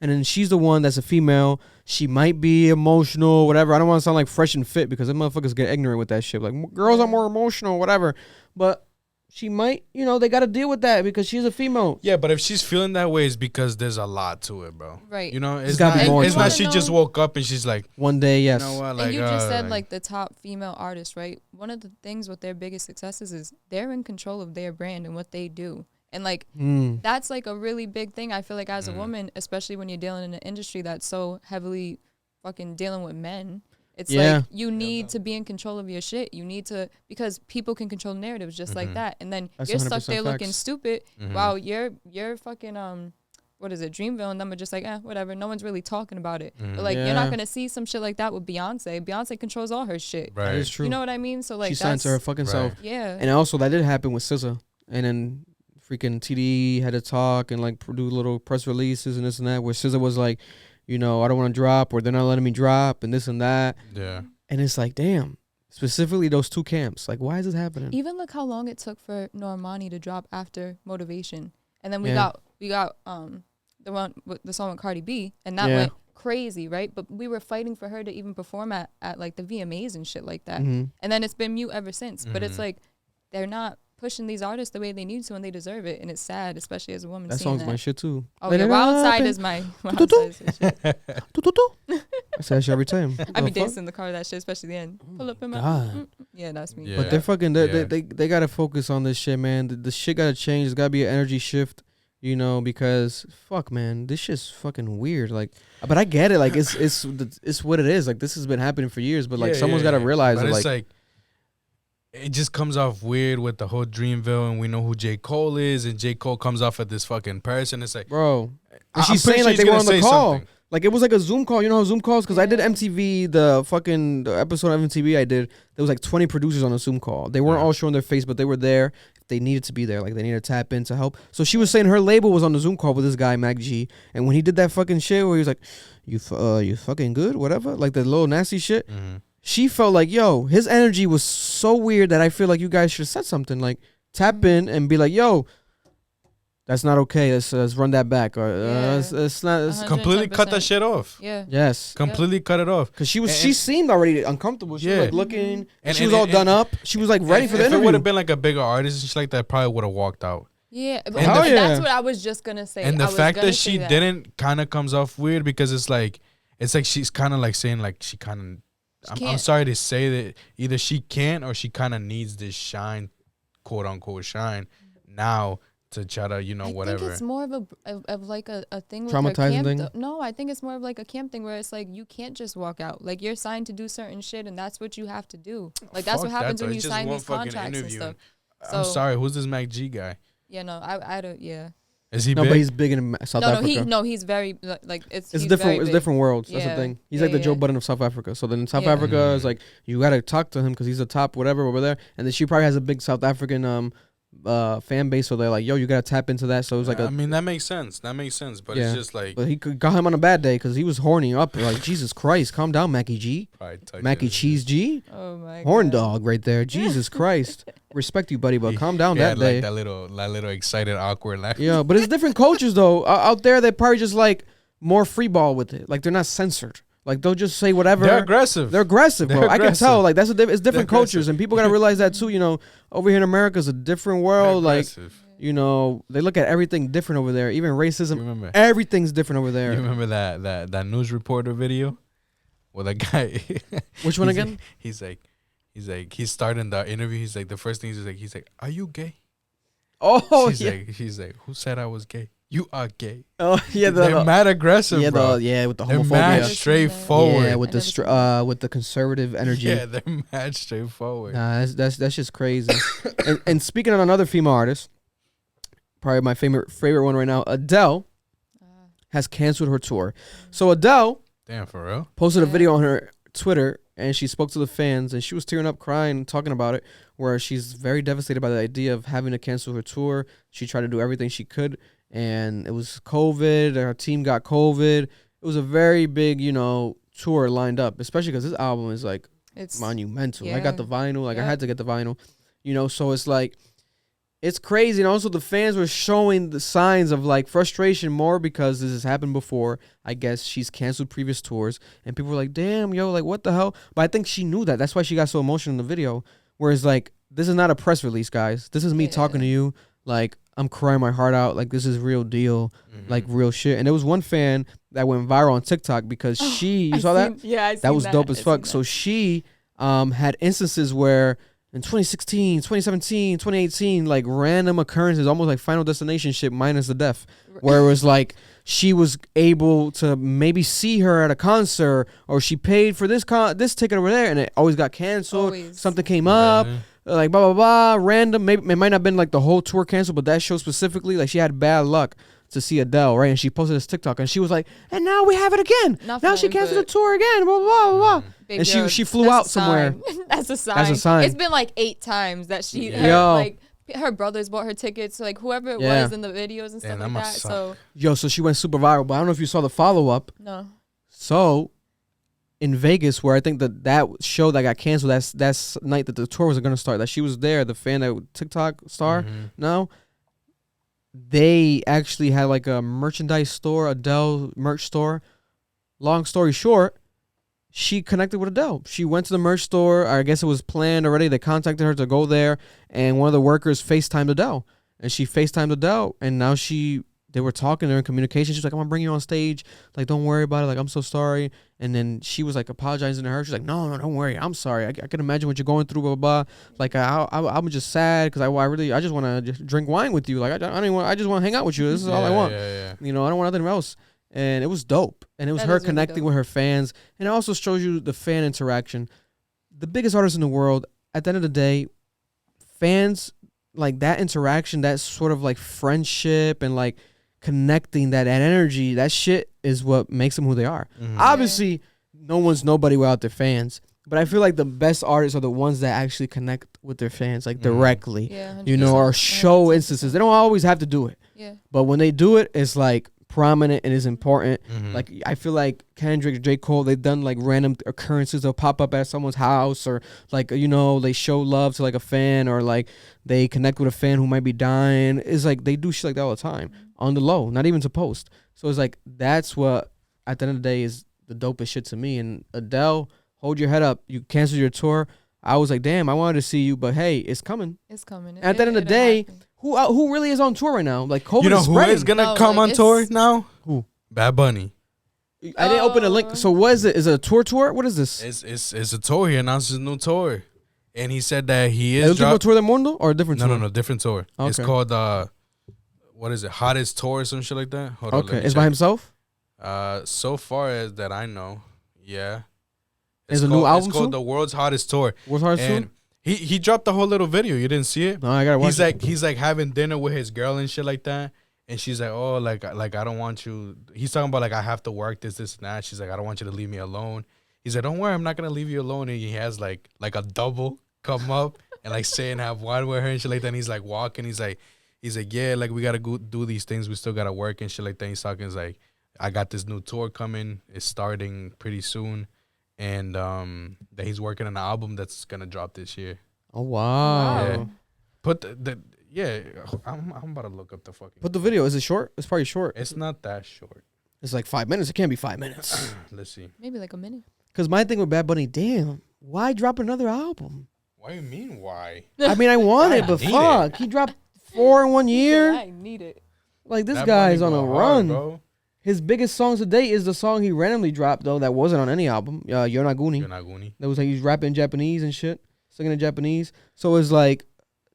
And then she's the one that's a female. She might be emotional, whatever. I don't want to sound like Fresh and Fit because them motherfuckers get ignorant with that shit. Like, girls are more emotional, whatever. But she might, you know, they got to deal with that because she's a female. Yeah, but if she's feeling that way, it's because there's a lot to it, bro. Right. You know, It's gotta be more it's to not it. she just woke up and she's like, one day, yes. You know what? And you just said like the top female artists, right? One of the things with their biggest successes is they're in control of their brand and what they do. And like that's like a really big thing. I feel like as a woman, especially when you're dealing in an industry that's so heavily fucking dealing with men, it's like you need to be in control of your shit. You need to, because people can control narratives just like that. And then That's you're stuck there facts. looking stupid while you're fucking what is it, Dreamville, and them are just like, whatever. No one's really talking about it. But like, you're not gonna see some shit like that with Beyonce. Beyonce controls all her shit. right. That is true. You know what I mean? So like, she signed to her fucking self. Yeah. And also that did happen with SZA. And then freaking TDE had to talk and like do little press releases and this and that, where SZA was like, you know, I don't want to drop, or they're not letting me drop, and this and that. Yeah. And it's like, damn, specifically those two camps. Like, why is this happening? Even look how long it took for Normani to drop after Motivation, and then we got the one with the song with Cardi B, and that went crazy, right? But we were fighting for her to even perform at like the VMAs and shit like that, and then it's been mute ever since. But it's like they're not pushing these artists the way they need to, and they deserve it, and it's sad, especially as a woman. That song's my shit too. Oh yeah, Wild Side is my Wild Side is shit. I say that shit every time. I be dancing in the car to that shit, especially the end. Pull up in my yeah, that's me. Yeah. But they're fucking they gotta focus on this shit, man. The shit gotta change. There's gotta be an energy shift, you know, because fuck, man, this shit's fucking weird. Like, but I get it. Like, it's what it is. Like, this has been happening for years. But like, someone's gotta realize but it. It's like it just comes off weird with the whole Dreamville, and we know who J. Cole is, and J. Cole comes off at this fucking person. It's like, bro, I'm she's pretty saying sure like he's they were gonna on the say call. something. Like, it was like a Zoom call. You know how Zoom calls? Because I did MTV, the episode of MTV I did. There was like 20 producers on a Zoom call. They weren't all showing their face, but they were there. They needed to be there. Like, they needed to tap in to help. So she was saying her label was on the Zoom call with this guy, Mac G. And when he did that fucking shit where he was like, you fucking good? Whatever. Like, the little nasty shit. She felt like, yo, his energy was so weird that I feel like you guys should have said something. Like, tap in and be like, yo, that's not okay. Let's run that back. Or it's not. Completely cut that shit off. Yeah. Yes. Completely cut it off. Because she seemed already uncomfortable. She was like looking. And she was all done up. She was like ready for the interview. If it would have been like a bigger artist and shit like that, probably would have walked out. Yeah, but And that's what I was just gonna say. And the fact that she didn't kind of comes off weird, because it's like she's kind of like saying like she kind of. I'm sorry to say that either she can't or she kind of needs this shine, quote unquote shine, now to try to, you know, whatever. I think it's more of like a thing with traumatizing her camp. thing. No, I think it's more of like a camp thing where it's like you can't just walk out. Like, you're signed to do certain shit, and that's what you have to do. Like, that's what happens when you sign these contracts and stuff. So, I'm sorry, who's this Mac G guy? Yeah, no, I don't. Yeah. Is he No, big? but he's big in South Africa. He's very like it's It's he's different. very It's big. different worlds. That's the Yeah. thing. He's Yeah, like the Joe yeah. Budden of South Africa. So then in South Yeah. Africa, it's like you gotta talk to him because he's the top whatever over there. And then she probably has a big South African fan base. So they're like, yo, you gotta tap into that. So it was like I mean, that makes sense. That makes sense. But it's just like, But he got him on a bad day because he was horny up. Like, Jesus Christ, calm down, Mackie G. Mackie Cheese G. Oh my Horn God. dog right there. Jesus Christ. Respect you, buddy, but calm down yeah, that day. like that little excited, awkward laugh. Yeah, but it's different cultures though. Out there, they probably just like more free ball with it. Like, they're not censored. Like, they'll just say whatever. They're aggressive. They're aggressive, bro. They're I can aggressive. tell. Like, it's different They're cultures, and people gotta realize that too. You know, over here in America is a different world. They're Like, aggressive. you know, they look at everything different over there. Even racism, Remember? everything's different over there. You remember that news reporter video with a guy? Which one again? He's he's starting the interview. He's like, the first thing he's like, are you gay? Oh, She's like, who said I was gay? You are gay. Oh, yeah. They're mad aggressive, yeah, bro. With the They're homophobia. mad straightforward. Yeah, with the conservative energy. Yeah, they're mad straightforward. Nah, that's just crazy. and speaking of another female artist, probably my favorite one right now, Adele has canceled her tour. So Adele, damn, for real, posted a video on her Twitter, and she spoke to the fans, and she was tearing up, crying, talking about it, where she's very devastated by the idea of having to cancel her tour. She tried to do everything she could, and it was COVID. Her team got COVID. It was a very big, tour lined up, especially because this album is like it's monumental. I got the vinyl, I had to get the vinyl, so it's like, it's crazy. And also the fans were showing the signs of like frustration more because this has happened before. I guess she's canceled previous tours, and people were like, damn, yo, like what the hell? But I think she knew that. That's why she got so emotional in the video. Whereas like, this is not a press release, guys. This is me talking to you. Like, I'm crying my heart out. Like, this is real deal, like real shit. And there was one fan that went viral on TikTok because you saw that? Yeah, I seen that was dope as fuck. So she had instances where in 2016, 2017, 2018, like random occurrences, almost like Final Destination shit minus the death, where it was like she was able to maybe see her at a concert, or she paid for this ticket over there, and it always got canceled. Something came up, like blah, blah, blah, random. Maybe it might not have been like the whole tour canceled, but that show specifically, like she had bad luck to see Adele, right? And she posted this TikTok, and she was like, and now we have it again. Now she canceled the tour again, blah, blah, blah, blah. And she flew out somewhere. That's a sign. That's a sign. It's been like 8 times that her brothers bought her tickets, like whoever it was in the videos and stuff like that. So she went super viral, but I don't know if you saw the follow-up. No. So in Vegas, where I think that show that got canceled, that's night that the tour was going to start, that she was there, the fan that TikTok star now, they actually had like a merchandise store, Adele merch store. Long story short, she connected with Adele. She went to the merch store. I guess it was planned already. They contacted her to go there, and one of the workers FaceTimed Adele. And she FaceTimed Adele, and now they were talking, they're in communication. She's like, I'm gonna bring you on stage. Like, don't worry about it. Like, I'm so sorry. And then she was like apologizing to her. She's like, no, don't worry. I'm sorry. I can imagine what you're going through, blah, blah, blah. Like, I'm just sad because I just want to drink wine with you. Like, I just want to hang out with you. This is all I want. I don't want nothing else. And it was dope. And it was her connecting with her fans. And it also shows you the fan interaction. The biggest artist in the world, at the end of the day, fans, like that interaction, that sort of like friendship and like connecting, that energy, that shit is what makes them who they are. Obviously, no one's nobody without their fans. But I feel like the best artists are the ones that actually connect with their fans, like directly, or show instances. They don't always have to do it. But when they do it, it's like prominent and is important. Like, I feel like Kendrick, J. Cole, they've done like random occurrences. They'll pop up at someone's house, or like, they show love to like a fan, or like they connect with a fan who might be dying. It's like they do shit like that all the time on the low, not even to post. So it's like, that's what at the end of the day is the dopest shit to me. And Adele, hold your head up. You canceled your tour. I was like, damn, I wanted to see you, but hey, it's coming. It's coming. At the end of the day, who really is on tour right now? Like, COVID is spreading. Who is gonna come on tour now? Who? Bad Bunny. I didn't open a link. So what is it? Is it a tour? What is this? It's a tour. He announced his new tour, and he said that he is. ¿El último tour del mundo or a different tour? No, different tour. Okay. It's called what is it? Hottest Tour or some shit like that. Hold okay, it's by himself. So far as that I know, yeah. Is a new album? It's called The World's Hottest Tour. World's Hottest Tour. He dropped the whole little video. You didn't see it? No, I gotta watch it. He's like having dinner with his girl and shit like that. And she's like, oh, like I don't want you. He's talking about like, I have to work this and that. She's like, I don't want you to leave me alone. He's like, don't worry, I'm not gonna leave you alone. And he has like a double come up and like say and have wine with her and shit like that. And he's like walking. He's like, yeah, like we gotta go do these things. We still gotta work and shit like that. He's talking. He's like, I got this new tour coming. It's starting pretty soon. And that he's working on an album that's gonna drop this year. Oh wow! Yeah. Put I'm about to look up the fucking. Put the video. Is it short? It's probably short. It's not that short. It's like 5 minutes. It can't be 5 minutes. Let's see. Maybe like a minute. Because my thing with Bad Bunny, damn, why drop another album? What do you mean why? I mean, I want it, but fuck, he dropped 4 in 1 year. I need it. Like, this guy's on a run. Bro. His biggest song to date is the song he randomly dropped, though, that wasn't on any album. You're Not Goonie. You're Not Goonie. That was like he's rapping Japanese and shit. singing in Japanese. So it's like,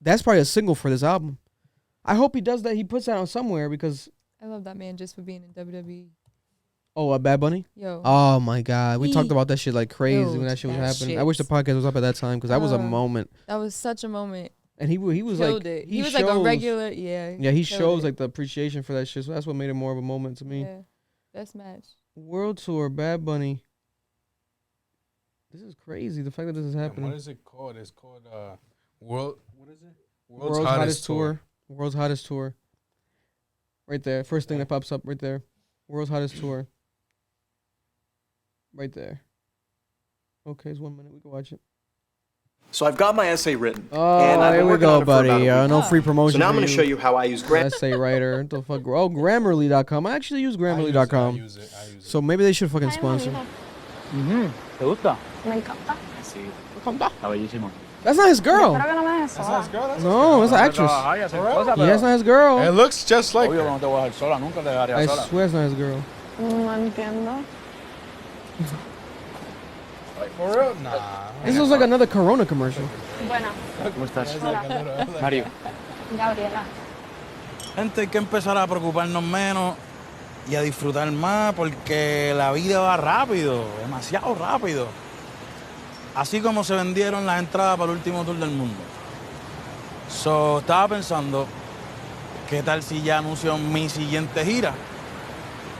that's probably a single for this album. I hope he does that. He puts that on somewhere because. I love that man just for being in WWE. Oh, Bad Bunny? Yo. Oh my God. We talked about that shit like crazy when that shit was happening. I wish the podcast was up at that time because that was a moment. That was such a moment. And he was Killed like. it. He was like a regular, yeah. Yeah, he shows like the appreciation for that shit. So that's what made it more of a moment to me. Yeah. Best match. World Tour, Bad Bunny. This is crazy. The fact that this is happening. What is it called? It's called World. What is it? World's Hottest Tour. World's Hottest Tour. Right there. First thing that pops up right there. World's Hottest Tour. Right there. Okay, it's 1 minute. We can watch it. So I've got my essay written. Oh, and I've been here we working on go, it for about buddy. a week. No free promotion. So now I'm going to show you how I use essay writer. What the fuck? Oh, Grammarly.com. I actually use Grammarly.com. I use it. So maybe they should fucking sponsor. ¿Te gusta? Me encanta. Sí. Está bellísimo. That's not his girl. Espero que no me dejes That's sola. not his girl. That's No, it's an actress. Yeah, that's not his girl. It looks just like Obvio que her. no te voy a dejar sola, nunca te dejaría I sola. swear it's not his girl. No entiendo. For real? Nah. This looks like another Corona commercial. Buena. ¿Cómo estás? Hola. Mario. Gabriela. Gente, hay que empezar a preocuparnos menos y a disfrutar más porque la vida va rápido, demasiado rápido. Así como se vendieron las entradas para el último tour del mundo. Estaba pensando, ¿qué tal si ya anuncio mi siguiente gira?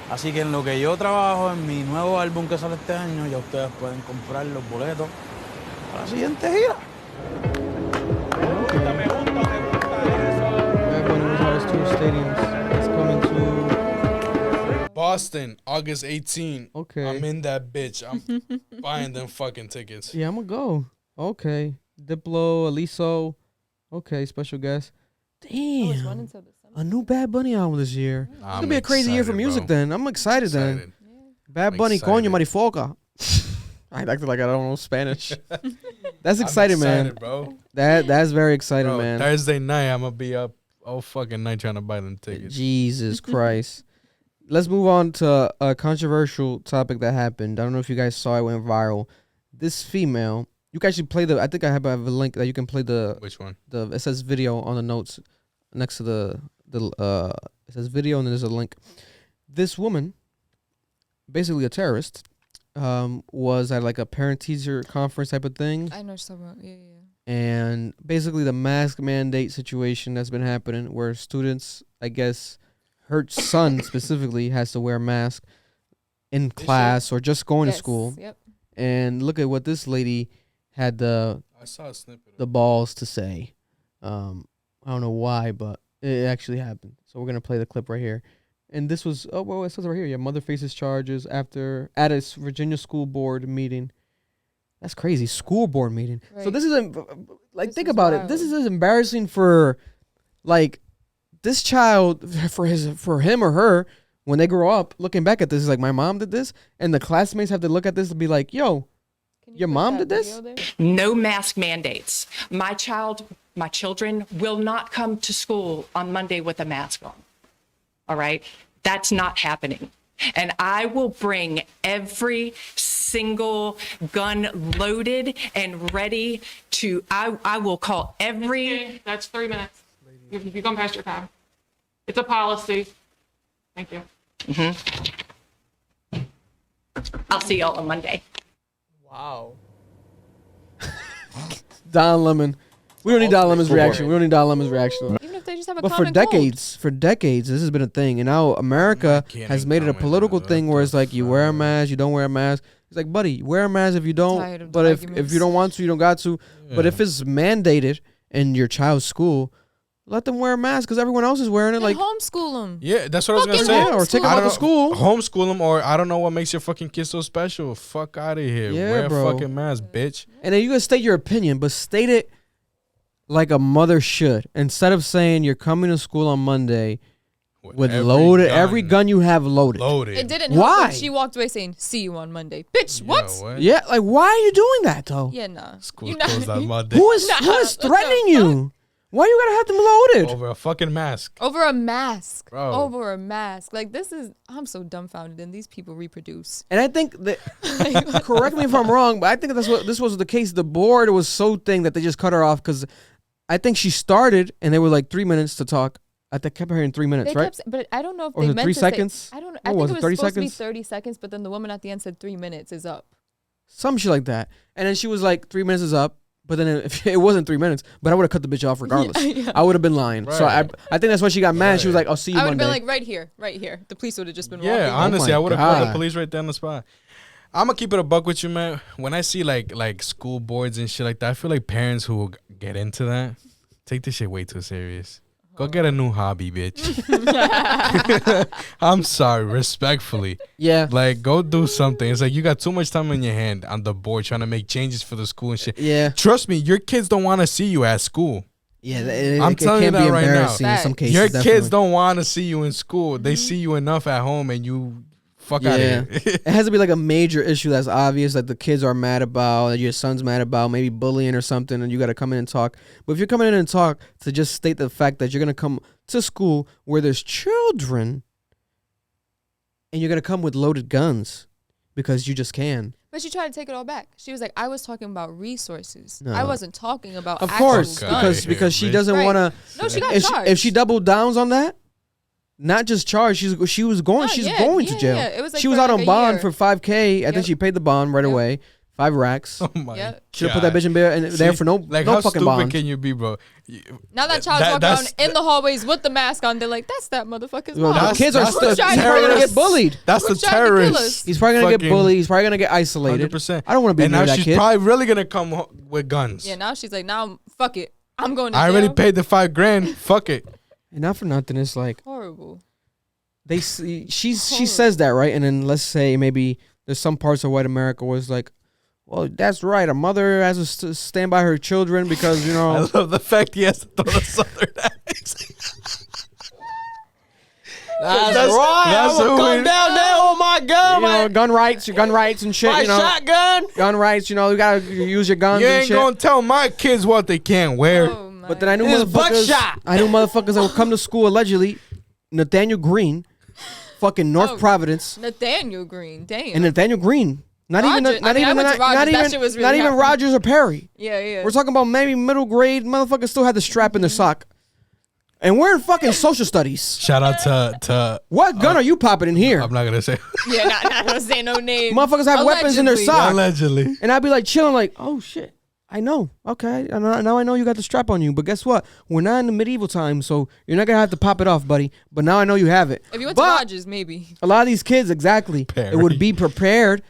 Así que en lo que yo trabajo en mi nuevo álbum que sale este año, ya ustedes pueden comprar los boletos para la siguiente gira. Bad Bunny World's Hottest Tour stadiums. It's coming to Boston, August 18. Okay. I'm in that bitch. I'm buying them fucking tickets. Yeah, I'm gonna go. Okay. Diplo, Aliso. Okay, special guest. Damn. A new Bad Bunny album this year. It's gonna be a crazy year for music then. I'm excited then. Bad Bunny, coño, marifoca. I acted like I don't know Spanish. That's exciting, man. Bro. That's very exciting, Bro, man. Thursday night, I'm gonna be up all fucking night trying to buy them tickets. Jesus Christ. Let's move on to a controversial topic that happened. I don't know if you guys saw it, went viral. This female, you can actually play I think I have a link that you can play Which one? It says video on the notes next to it says video and then there's a link. This woman, basically a terrorist, was at like a parent-teacher conference type of thing. I know something about, yeah. And basically the mask mandate situation that's been happening where students, I guess, her son specifically has to wear a mask in class or just going to school. Yep. And look at what this lady had I saw a snippet. the balls to say. I don't know why, but it actually happened. So we're going to play the clip right here. And this was, it says right here, mother faces charges at a Virginia school board meeting. That's crazy. School board meeting. Right. So this isn't, like, think about it. This is embarrassing for, like, this child, for him or her, when they grow up, looking back at this, is like, my mom did this. And the classmates have to look at this and be like, yo, your mom did this? No mask mandates. My children will not come to school on Monday with a mask on. All right? That's not happening. And I will bring every single gun loaded and ready to, I will call every... That's 3 minutes. You've gone past your time. It's a policy. Thank you. Mm-hmm. I'll see y'all on Monday. Wow. Don Lemon. We don't need Don Lemon's reaction. We don't need Don Lemon's reaction. Even if they just have a But for common decades, this has been a thing. And now America has made it a political thing where it's like you wear a mask, you don't wear a mask. It's like, buddy, wear a mask if you don't. But if you don't want to, you don't got to. Yeah. But if it's mandated in your child's school, let them wear a mask because everyone else is wearing it. Like homeschool them. Yeah, that's what I was gonna say. Yeah, or take them out to school. Homeschool them, or I don't know what makes your fucking kid so special. Fuck out of here. Yeah, wear bro. a fucking mask, bitch. And then you can state your opinion, but state it like a mother should. Instead of saying you're coming to school on Monday with every gun you have loaded. It didn't help when she walked away saying, see you on Monday. Bitch, what? Yeah, like why are you doing that though? Yeah, nah. School closed on Monday. Who is threatening you? Why you gotta have them loaded? Over a fucking mask. Over a mask. Bro. Over a mask. Like, this is, I'm so dumbfounded, and these people reproduce. And I think that, correct me if I'm wrong, but I think this was the case. The board was so thing that they just cut her off because I think she started and they were like 3 minutes to talk. I kept hearing 3 minutes, right? But I don't know if Or they was it meant 3 to seconds? Say, I don't know. What I think was it it, was 30 supposed to be seconds? 30 seconds, but then the woman at the end said 3 minutes is up. Some shit like that. And then she was like, 3 minutes is up. But then if it wasn't 3 minutes, but I would have cut the bitch off regardless. Yeah. I would have been lying. Right. So I think that's why she got mad. She was like, I'll see you I would have Monday. been like, right here. The police would have just been Yeah, walking. honestly, Oh I my would have called the God. police right there on the spot. I'm gonna keep it a buck with you, man. When I see like school boards and shit like that, I feel like parents who will get into that take this shit way too serious. Go get a new hobby, bitch. I'm sorry, respectfully. Yeah. Like, go do something. It's like you got too much time on your hand on the board trying to make changes for the school and shit. Yeah. Trust me, your kids don't want to see you at school. Yeah, I'm telling you can be that right now. embarrassing in some cases. Your definitely. kids don't want to see you in school. They see you enough at home and you fuck out of here. It has to be like a major issue that's obvious that the kids are mad about, that your son's mad about, maybe bullying or something, and you got to come in and talk. But if you're coming in and talk to just state the fact that you're going to come to school where there's children and you're going to come with loaded guns because you just can. But she tried to take it all back. She was like, I was talking about resources. No. I wasn't talking about Of actual course, guns. because she doesn't Right. want to. No, she got if charged. if she doubled downs on that, not just charged, she's going No, yeah, going to yeah, jail. yeah. It was like she was for out like on a bond year. for $5,000. I Yep. think she paid the bond right away, 5 racks. Oh my Yep. Should have put that bitch in there and there for no like no how fucking stupid bond. can you be, bro? Now that child's walking around in the hallways with the mask on, they're like, that's that motherfucker's Well, mom. the kids are Who's still trying to probably kill gonna us? get bullied. That's the Who's trying to kill terrorist. us? He's probably gonna get Fucking bullied. He's probably gonna get isolated. 100%. I don't want to be And near now that she's kid. probably really gonna come with guns. Yeah, now she's like, now fuck it. I'm going to I jail. already paid the $5,000. Fuck it. And not for nothing, it's like Horrible. she says that, right? And then let's say maybe there's some parts of white America where it's like, well, that's right. A mother has to stand by her children because I love the fact he has to throw the southern accent. That's right. That's I'm who gonna come we- down there with my gun, you know, man. gun rights and shit. My You know, shotgun. gun rights. You know, you gotta use your guns You and ain't shit. gonna tell my kids what they can't wear. Oh, my But then I knew It's motherfuckers. buckshot. I knew motherfuckers that would come to school allegedly. Nathaniel Green, fucking North Oh, Providence, Nathaniel Green. Damn. and Nathaniel Green. Not Roger- even I mean, I went to Rogers. That shit was really not even happening. Rogers or Perry. yeah. We're talking about maybe middle grade motherfuckers still had the strap in their sock. And we're in fucking social studies. Shout out to What gun are you popping in here? I'm not gonna say Yeah, not gonna say no name. Motherfuckers have weapons in their Allegedly. sock. allegedly. And I'd be like chilling like, oh shit. I know. Okay. Now I know you got the strap on you. But guess what? We're not in the medieval times, so you're not going to have to pop it off, buddy. But now I know you have it. If you went But to Rogers, maybe. a lot of these kids, exactly, it would be prepared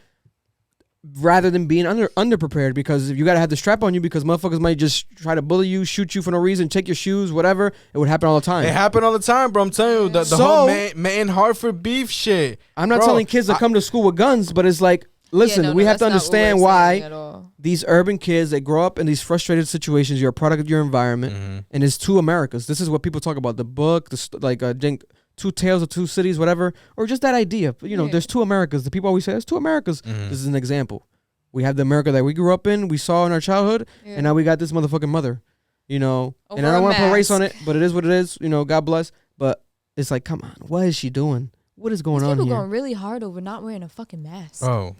rather than being underprepared, because if you got to have the strap on you because motherfuckers might just try to bully you, shoot you for no reason, take your shoes, whatever. It would happen all the time. It happen all the time, bro. I'm telling you, the So- whole man Hartford beef shit. I'm not Bro, telling kids to come to school with guns, but it's like, listen, no, we have to that's not what we're understand saying why at all. these urban kids, they grow up in these frustrated situations. You're a product of your environment, and it's two Americas. This is what people talk about. The book, I think Two Tales of Two Cities, whatever, or just that idea. You know, there's two Americas. The people always say there's two Americas. This is an example. We have the America that we grew up in, we saw in our childhood, and now we got this motherfucking mother. You know, and I don't want to put race on it, but it is what it is. You know, God bless. But it's like, come on, what is she doing? What is going on People here? going really hard over not wearing a fucking mask. Oh,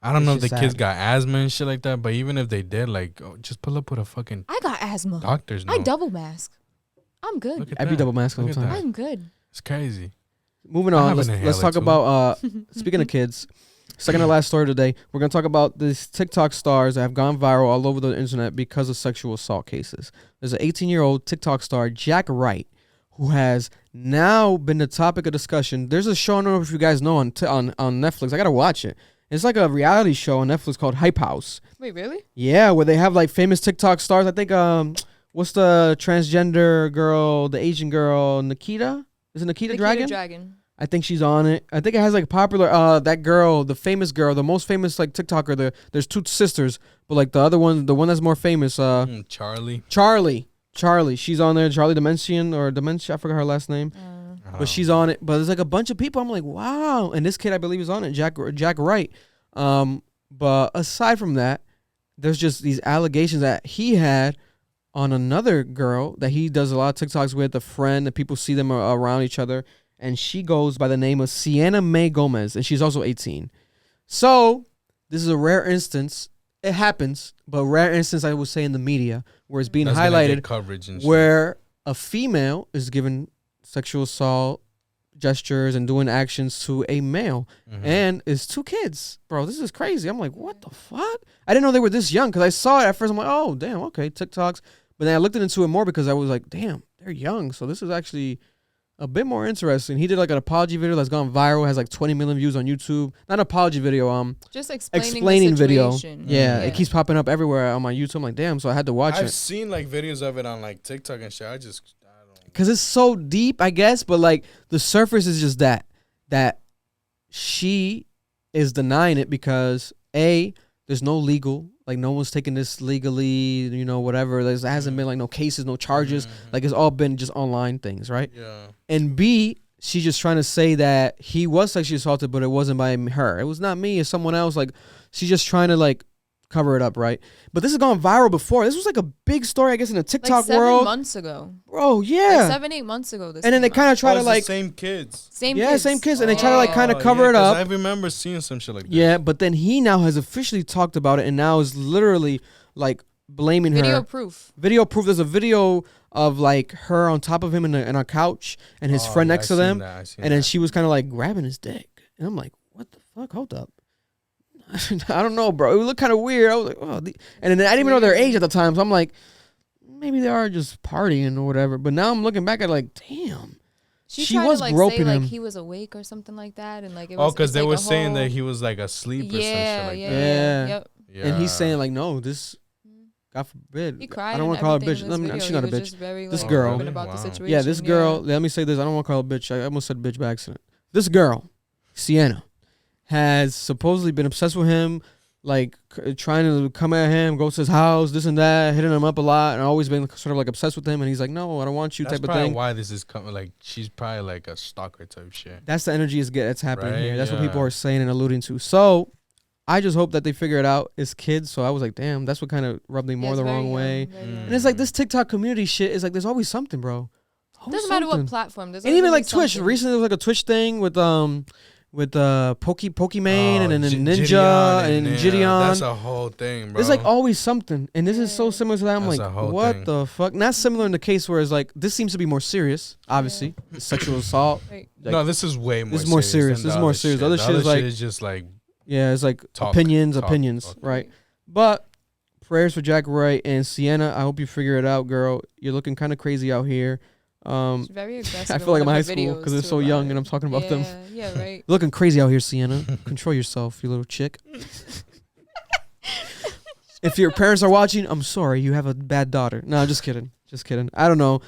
I don't It's know if the just kids sad. got asthma and shit like that, but even if they did, like, just pull up with a fucking I got asthma. doctor's note. I double mask. I'm good. Look at I be that. double mask all Look the at time. that. I'm good. It's crazy. Moving I on, have let's an talk inhaler, too. about speaking of kids. Second to last story today, we're gonna talk about these TikTok stars that have gone viral all over the internet because of sexual assault cases. There's an 18-year-old TikTok star, Jack Wright, who has now been the topic of discussion. There's a show, I don't know if you guys know, on Netflix. I gotta watch it. It's like a reality show on Netflix called Hype House. Wait, really? Yeah, where they have like famous TikTok stars. I think what's the transgender girl, the Asian girl, Nikita? Is it Nikita Dragon? I think she's on it. I think it has like popular that girl, the famous girl, the most famous like TikToker. There's two sisters, but like the other one, the one that's more famous, Charlie. Charlie. She's on there. Charlie Dementia. I forgot her last name, but she's on it. But there's like a bunch of people. I'm like, wow. And this kid, I believe, is on it. Jack Wright. But aside from that, there's just these allegations that he had on another girl that he does a lot of TikToks with, a friend, that people see them around each other, and she goes by the name of Sienna Mae Gomez, and she's also 18. So this is a rare instance. It happens, but rare instance, I would say, in the media, where it's being highlighted, coverage and where a female is given sexual assault gestures and doing actions to a male, and it's 2 kids, bro. This is crazy. I'm like, what the fuck? I didn't know they were this young, because I saw it at first. I'm like, oh damn, okay, TikToks. But then I looked into it more because I was like, damn, they're young. So this is actually a bit more interesting. He did like an apology video that's gone viral, has like 20 million views on YouTube. Not an apology video, just explaining the video. situation. Yeah, it keeps popping up everywhere on my YouTube. I'm like, damn. So I had to watch it. I've seen like videos of it on like TikTok and shit. Because it's so deep, I guess, but like the surface is just that she is denying it because there's no legal, like no one's taking this legally, you know, whatever. There hasn't been like no cases, no charges. Like it's all been just online things, right? Yeah. And B, she's just trying to say that he was sexually assaulted, but it wasn't by her. It was not me, it's someone else. Like she's just trying to like cover it up, right? But this has gone viral before. This was like a big story, I guess, in the TikTok like world. 7 months ago. Bro, yeah. Like 7-8 months ago. This and then they kind of try to like same kids. Same kids. And they try to like kind of cover it up. I remember seeing some shit like that. Yeah, but then he now has officially talked about it and now is literally like blaming her. Video proof. Video proof. There's a video of like her on top of him in a couch and his friend next to them. And then she was kind of like grabbing his dick. And I'm like, what the fuck? Hold up. I don't know, bro. It looked kind of weird. I was like, oh. And then I didn't even know their age at the time. So I'm like, maybe they are just partying or whatever. But now I'm looking back at like, damn. She was to, like, groping say, him. Like he was awake or something like that, and like it was. Because they were saying that he was like asleep or some shit like that. Yeah. Yeah. And he's saying like, no, this, God forbid. He cried. I don't want to call her a bitch. She's not a bitch. Very, this like, girl. About the situation. Yeah, this girl. Let me say this. I don't want to call her a bitch. I almost said bitch by accident. This girl, Sienna, has supposedly been obsessed with him, like trying to come at him, go to his house, this and that, hitting him up a lot, and always been sort of like obsessed with him. And he's like, no, I don't want you. That's type of thing. Why this is coming? Like she's probably like a stalker type shit. That's the energy that's happening here. That's what people are saying and alluding to. So I just hope that they figure it out as kids. So I was like, damn, that's what kind of rubbed me more the wrong way. And it's like this TikTok community shit is like, there's always something, bro. Doesn't matter what platform. There's and even like Twitch. Recently there was like a Twitch thing with Pokimane and then Ninja and Gideon. That's a whole thing, bro. There's like always something, and this is so similar to that. I'm That's like, what the fuck? Not similar in the case where it's like this seems to be more serious. Obviously, sexual assault. Right. Like, no, this is way more. This is more serious. This is more serious. The other shit is like just like it's like opinions, right? But prayers for Jack Wright and Sienna. I hope you figure it out, girl. You're looking kind of crazy out here. She's very aggressive. I feel like I'm in high school because they're so young and I'm talking about them. Yeah, right. You're looking crazy out here, Sienna. Control yourself, you little chick. If your parents are watching, I'm sorry. You have a bad daughter. No, just kidding. Just kidding. I don't know.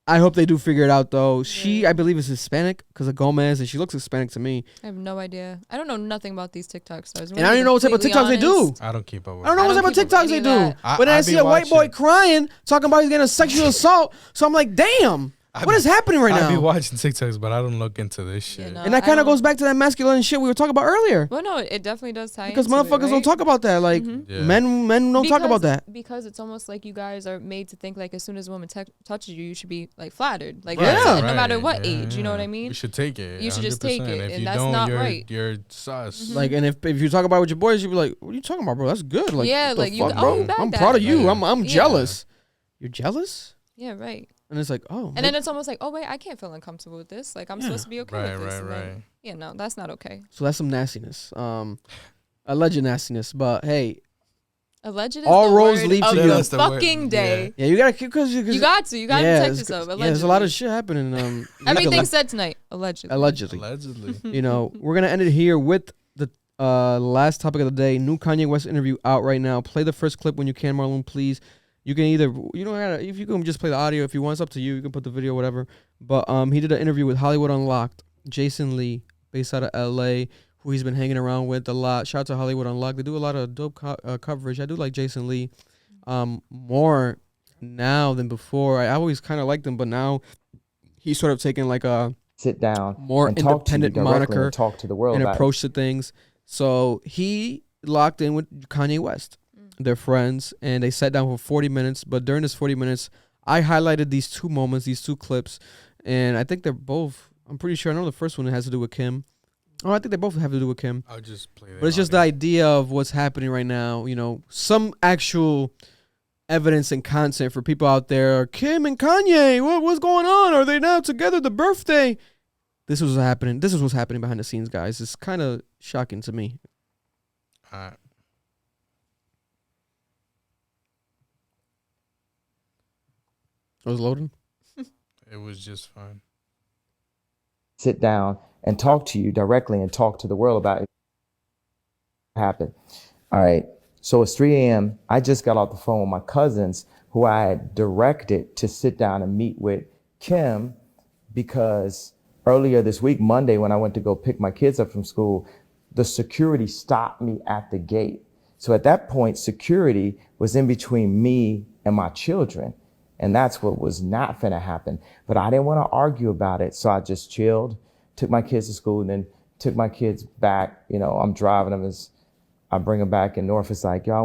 I hope they do figure it out, though. She, I believe, is Hispanic because of Gomez, and she looks Hispanic to me. I have no idea. I don't know nothing about these TikTok stars. And I don't even know what type of TikToks they do. I don't keep up with I don't know what type of TikToks they do. But then I see a white boy crying, talking about he's getting a sexual assault. So I'm like, damn. What is happening right now? I be watching TikToks, but I don't look into this shit. Yeah, no, and that kind of goes back to that masculine shit we were talking about earlier. Well, no, it definitely does tie because into motherfuckers don't talk about that. Like men don't talk about that. Because it's almost like you guys are made to think like as soon as a woman touches you, you should be like flattered. Like no matter what age, you know what I mean? You should take it. You should just take it, if and you that's don't, not right. You're sus. Like, and if you talk about it with your boys, you'd be like, "What are you talking about, bro? That's good." Like, yeah, like you, bro? I'm proud of you. I'm jealous. You're jealous? Yeah, right. And it's like, oh. And then it's almost like, oh, wait, I can't feel uncomfortable with this. Like, I'm supposed to be okay with this. Right. Yeah, no, that's not okay. So that's some nastiness. Alleged nastiness. But, hey. Alleged is all the roads word lead of to the fucking day. Yeah, you got to, because you got to protect yourself. Allegedly. Yeah, there's a lot of shit happening. Everything said tonight, allegedly. Allegedly. You know, we're going to end it here with the last topic of the day. New Kanye West interview out right now. Play the first clip when you can, Marlon, please. You can either, you don't have to, if you can just play the audio if you want, it's up to you. You can put the video, whatever. But he did an interview with Hollywood Unlocked, Jason Lee, based out of LA, who he's been hanging around with a lot. Shout out to Hollywood Unlocked. They do a lot of dope coverage. I do like Jason Lee more now than before. I always kind of liked him, but now he's sort of taking like a sit down, more and independent moniker and talk to the world and about approach to things. So he locked in with Kanye West. They're friends, and they sat down for 40 minutes. But during this 40 minutes, I highlighted these two moments, these two clips, and I think they're both. I'm pretty sure. I know the first one has to do with Kim. Oh, I think they both have to do with Kim. I'll just play that. But it's just the idea of what's happening right now. You know, some actual evidence and content for people out there. Kim and Kanye, what's going on? Are they now together? The birthday. This was happening. This is what's happening behind the scenes, guys. It's kind of shocking to me. It was loading. It was just fine. Sit down and talk to you directly and talk to the world about it. Happened. All right. So it's 3 a.m. I just got off the phone with my cousins who I had directed to sit down and meet with Kim because earlier this week, Monday, when I went to go pick my kids up from school, the security stopped me at the gate. So at that point, security was in between me and my children. And that's what was not finna happen. But I didn't want to argue about it. So I just chilled, took my kids to school, and then took my kids back. You know, I'm driving them as I bring them back, and North is like, yo,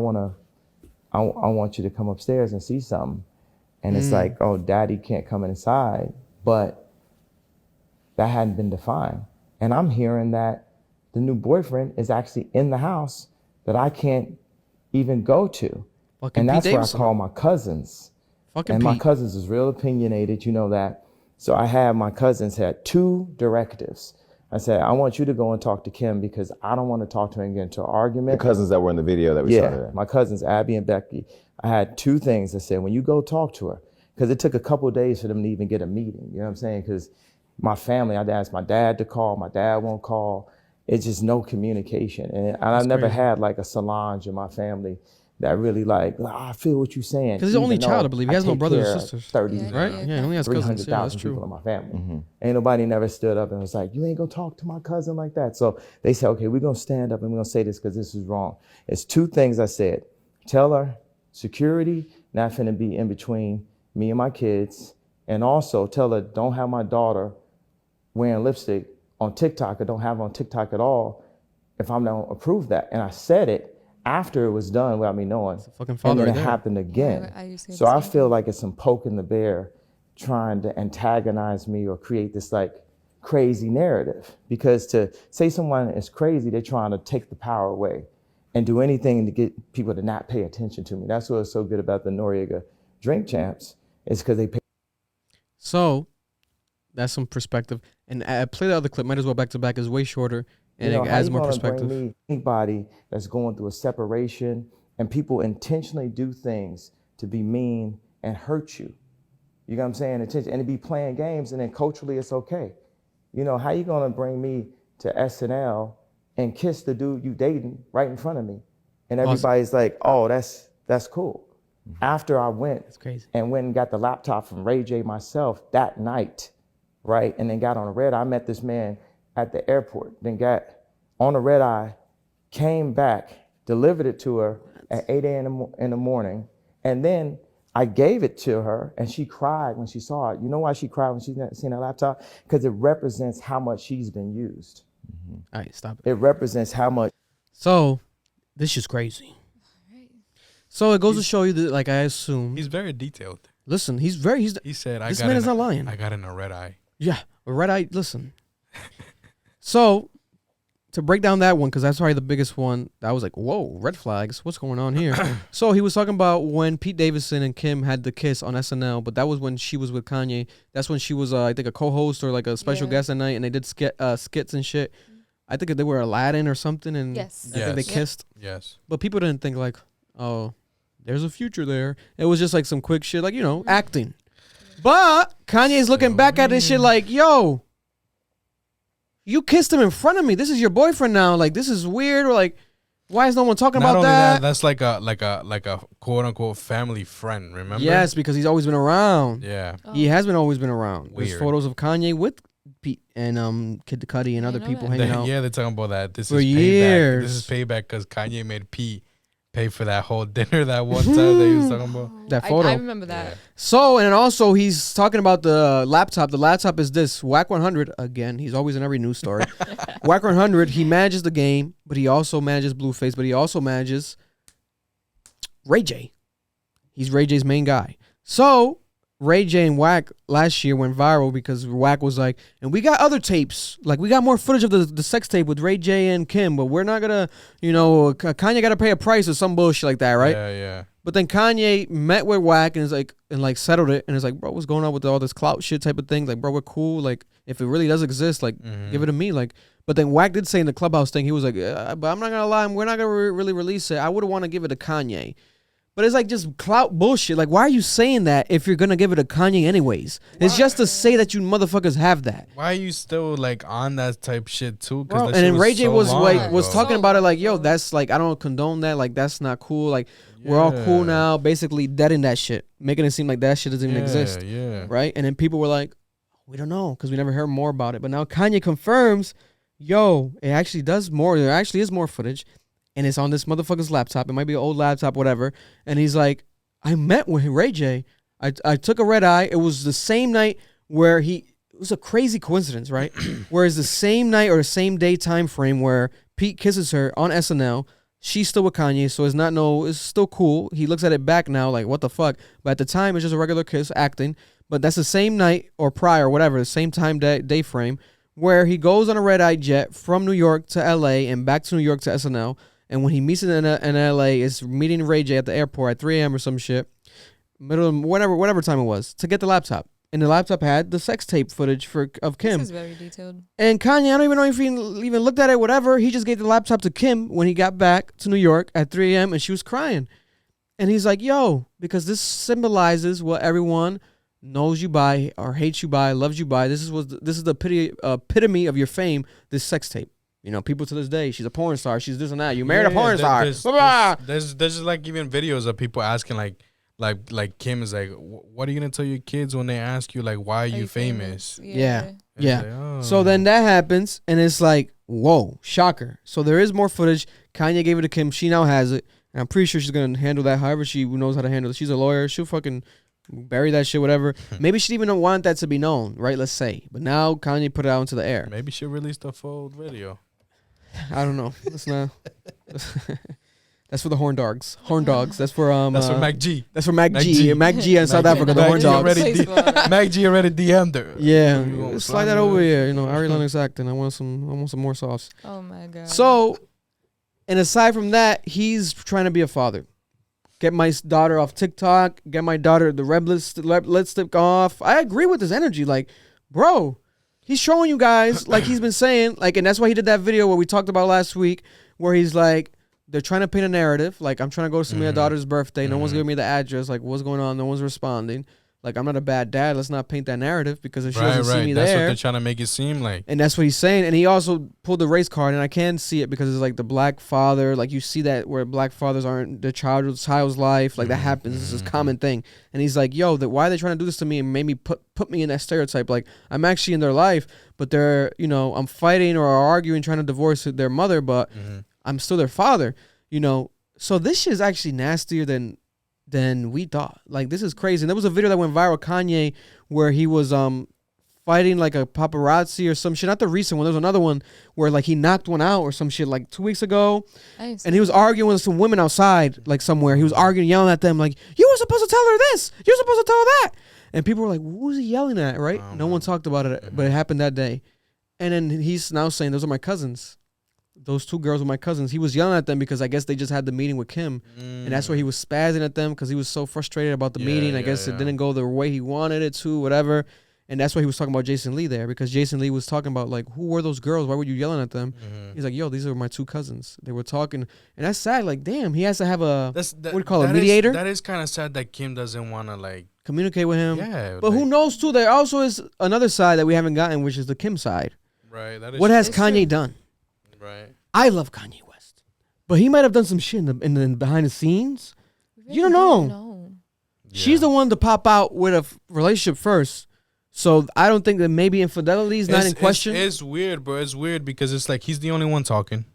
I want you to come upstairs and see something. And it's like, oh, daddy can't come inside. But that hadn't been defined. And I'm hearing that the new boyfriend is actually in the house that I can't even go to. And that's where I call my cousins. And my cousins is real opinionated, you know that. So I had my cousins had 2 directives. I said, I want you to go and talk to Kim because I don't want to talk to her and get into an argument. The cousins that were in the video that we saw today. My cousins, Abby and Becky. I had 2 things I said, when you go talk to her, because it took a couple of days for them to even get a meeting. You know what I'm saying? Because my family, I'd ask my dad to call. My dad won't call. It's just no communication. And I never had like a Solange in my family that really like, I feel what you're saying. Because he's the only child, I believe. He has no brothers or sisters. 30, right? Yeah, he only has cousins. Yeah, that's true. People in my family. Ain't nobody never stood up and was like, you ain't gonna talk to my cousin like that. So they said, okay, we're gonna stand up and we're gonna say this because this is wrong. It's 2 things I said. Tell her security not finna be in between me and my kids. And also tell her don't have my daughter wearing lipstick on TikTok or don't have her on TikTok at all if I'm not approve that. And I said it after it was done without me knowing. And then it happened again. So I feel like it's some poking the bear trying to antagonize me or create this like crazy narrative. Because to say someone is crazy, they're trying to take the power away and do anything to get people to not pay attention to me. That's what's so good about the Noriega Drink Champs is because they pay. So that's some perspective. And play the other clip. Might as well back to back. Is way shorter. And it adds more perspective. Anybody that's going through a separation and people intentionally do things to be mean and hurt you. You know what I'm saying? And to be playing games and then culturally it's okay. You know, how you gonna bring me to SNL and kiss the dude you dating right in front of me? And everybody's like, oh, that's cool. After I went and went and got the laptop from Ray J myself that night, right? And then got on a red eye, I met this man at the airport, then got on a red eye, came back, delivered it to her at 8 a.m. in the morning. And then I gave it to her and she cried when she saw it. You know why she cried when she seen that laptop? Because it represents how much she's been used. All right, stop it. It represents how much. So this is crazy. So it goes to show you that, like I assume. He's very detailed. Listen, he said, this man is not lying. I got in a red eye. Yeah, a red eye. Listen. So, to break down that one, because that's probably the biggest one, I was like, whoa, red flags. What's going on here? So, he was talking about when Pete Davidson and Kim had the kiss on SNL, but that was when she was with Kanye. That's when she was, I think, a co-host or like a special guest that night, and they did skits and shit. I think they were Aladdin or something, and I think they kissed. Yes. But people didn't think like, oh, there's a future there. It was just like some quick shit, like, you know, acting. But Kanye's looking back at this shit like, yo, you kissed him in front of me. This is your boyfriend now. Like, this is weird. Or like, why is no one talking about that? That's like a quote unquote family friend. Remember? Yes, because he's always been around. Yeah, he has always been around. Weird. There's photos of Kanye with Pete and Kid Cudi and other people hanging out. Yeah, they're talking about that. This for is years. Payback. This is payback because Kanye made Pete pay for that whole dinner that one time that he was talking about. That photo. I remember that. Yeah. So, and then also he's talking about the laptop. The laptop is this Wack 100. Again, he's always in every news story. Wack 100, he manages the game, but he also manages Blueface, but he also manages Ray J. He's Ray J's main guy. So Ray J and Wack last year went viral because Wack was like, and we got other tapes. Like, we got more footage of the sex tape with Ray J and Kim, but we're not going to, Kanye got to pay a price or some bullshit like that, right? Yeah. But then Kanye met with Wack and is like, settled it. And it's like, bro, what's going on with all this clout shit type of thing? Like, bro, we're cool. Like, if it really does exist, like, give it to me. Like, but then Wack did say in the Clubhouse thing, he was like, but I'm not going to lie, we're not going to really release it. I would want to give it to Kanye. But it's like just clout bullshit. Like, why are you saying that if you're going to give it to Kanye anyways? It's just to say that you motherfuckers have that. Why are you still like on that type shit too? Bro, and then Ray J was talking about it like, yo, that's like, I don't condone that. Like, that's not cool. Like, we're all cool now. Basically deading that shit. Making it seem like that shit doesn't even exist. Yeah. Right? And then people were like, we don't know because we never heard more about it. But now Kanye confirms, yo, it actually does more. There actually is more footage. And it's on this motherfucker's laptop. It might be an old laptop, whatever. And he's like, I met with Ray J. I took a red eye. It was the same night where it was a crazy coincidence, right? Whereas the same night or the same day time frame where Pete kisses her on SNL, she's still with Kanye, so it's still cool. He looks at it back now like, what the fuck? But at the time, it's just a regular kiss, acting. But that's the same night or prior, whatever, the same time day frame where he goes on a red eye jet from New York to LA and back to New York to SNL. And when he meets in LA, is meeting Ray J at the airport at 3 a.m. or some shit, middle of whatever time it was, to get the laptop. And the laptop had the sex tape footage of Kim. This is very detailed. And Kanye, I don't even know if he even looked at it, whatever. He just gave the laptop to Kim when he got back to New York at 3 a.m. and she was crying. And he's like, yo, because this symbolizes what everyone knows you by or hates you by, loves you by. This is the epitome of your fame, this sex tape. People to this day, she's a porn star. She's this and that. You married a porn star. There's just like even videos of people asking like Kim is like, what are you gonna tell your kids when they ask you like, why are you famous? Yeah. Like, oh. So then that happens, and it's like, whoa, shocker. So there is more footage. Kanye gave it to Kim. She now has it, and I'm pretty sure she's gonna handle that however she knows how to handle it. She's a lawyer. She'll fucking bury that shit, whatever. Maybe she didn't even want that to be known, right? Let's say, but now Kanye put it out into the air. Maybe she'll release the full video. I don't know. That's not. That's for the horn dogs. Horn dogs. That's for That's for Mac G. That's for Mac G. Mac G in South Africa. The horn dogs. Mac G already DM'd her. Yeah, slide that over here. Ari Lennox acting. I want some more sauce. Oh my god. So, and aside from that, he's trying to be a father. Get my daughter off TikTok. Get my daughter the red lipstick off. I agree with his energy. Like, bro. He's showing you guys, like he's been saying, like, and that's why he did that video where we talked about last week, where he's like, they're trying to paint a narrative. Like, I'm trying to go to my daughter's birthday. No one's giving me the address. Like, what's going on? No one's responding. Like, I'm not a bad dad. Let's not paint that narrative because if she doesn't see me that's there. That's what they're trying to make it seem like. And that's what he's saying. And he also pulled the race card, and I can see it because it's like the black father. Like, you see that where black fathers aren't the child's life. Like, that happens. It's a common thing. And he's like, yo, why are they trying to do this to me and made me put me in that stereotype? Like, I'm actually in their life, but they're, I'm fighting or arguing, trying to divorce their mother, but I'm still their father, So this shit is actually nastier than we thought. Like, this is crazy. And there was a video that went viral, Kanye, where he was fighting like a paparazzi or some shit. Not the recent one. There was another one where like he knocked one out or some shit like 2 weeks ago. And he was arguing with some women outside, like somewhere. He was arguing, yelling at them like, you were supposed to tell her this. You're supposed to tell her that. And people were like, who's he yelling at, right? No one talked about it, but it happened that day. And then he's now saying, those are my cousins. Those two girls were my cousins. He was yelling at them because I guess they just had the meeting with Kim. And that's where he was spazzing at them because he was so frustrated about the meeting. I guess it didn't go the way he wanted it to, whatever. And that's why he was talking about Jason Lee there because Jason Lee was talking about, like, who were those girls? Why were you yelling at them? He's like, yo, these are my two cousins. They were talking. And that's sad. Like, damn, he has to have a, what do you call it, mediator? That is kind of sad that Kim doesn't want to, like, communicate with him. Yeah. But who knows, too? There also is another side that we haven't gotten, which is the Kim side. Right. That is what has Kanye done? Right. I love Kanye West. But he might have done some shit in the behind the scenes. You don't know. She's the one to pop out with a relationship first. So I don't think that maybe infidelity is not in question. It's weird, bro. It's weird because it's like he's the only one talking,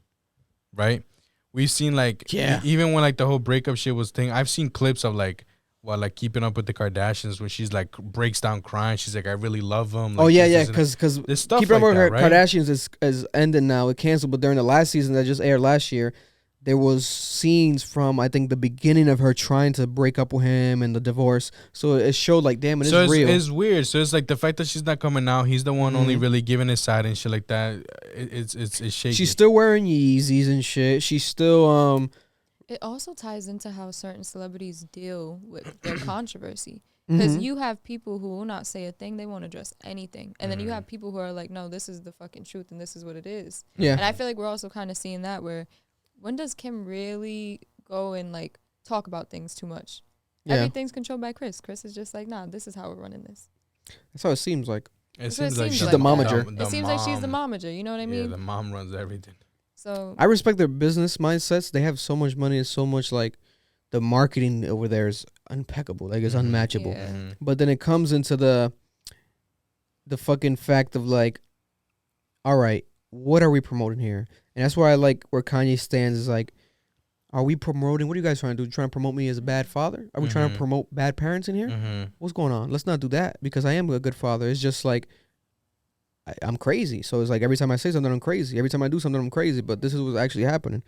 right? We've seen like even when like the whole breakup shit was thing. I've seen clips of like Keeping Up with the Kardashians when she's like breaks down crying. She's like, I really love him. Like, because Keeping Up with the Kardashians is ended now. It canceled, but during the last season that just aired last year, there was scenes from I think the beginning of her trying to break up with him and the divorce. So it showed like, damn, it is real. It's weird. So it's like the fact that she's not coming out. He's the one only really giving his side and shit like that. It's shaky. She's still wearing Yeezys and shit. She's still It also ties into how certain celebrities deal with their controversy. Because you have people who will not say a thing, they won't address anything. And then you have people who are like, no, this is the fucking truth and this is what it is. Yeah. And I feel like we're also kind of seeing that where when does Kim really go and like talk about things too much? Yeah. Everything's controlled by Chris. Chris is just like, nah, this is how we're running this. That's how it seems like. It seems like she's the momager. It seems like she's the momager. You know what I mean? Yeah, the mom runs everything. So I respect their business mindsets. They have so much money and so much like the marketing over there is impeccable. Like it's unmatchable. Yeah. But then it comes into the fucking fact of like, all right, what are we promoting here? And that's where I like where Kanye stands is like, are we promoting? What are you guys trying to do? Trying to promote me as a bad father? Are we trying to promote bad parents in here? What's going on? Let's not do that because I am a good father. It's just like I'm crazy. So it's like every time I say something, I'm crazy. Every time I do something, I'm crazy. But this is what's actually happening.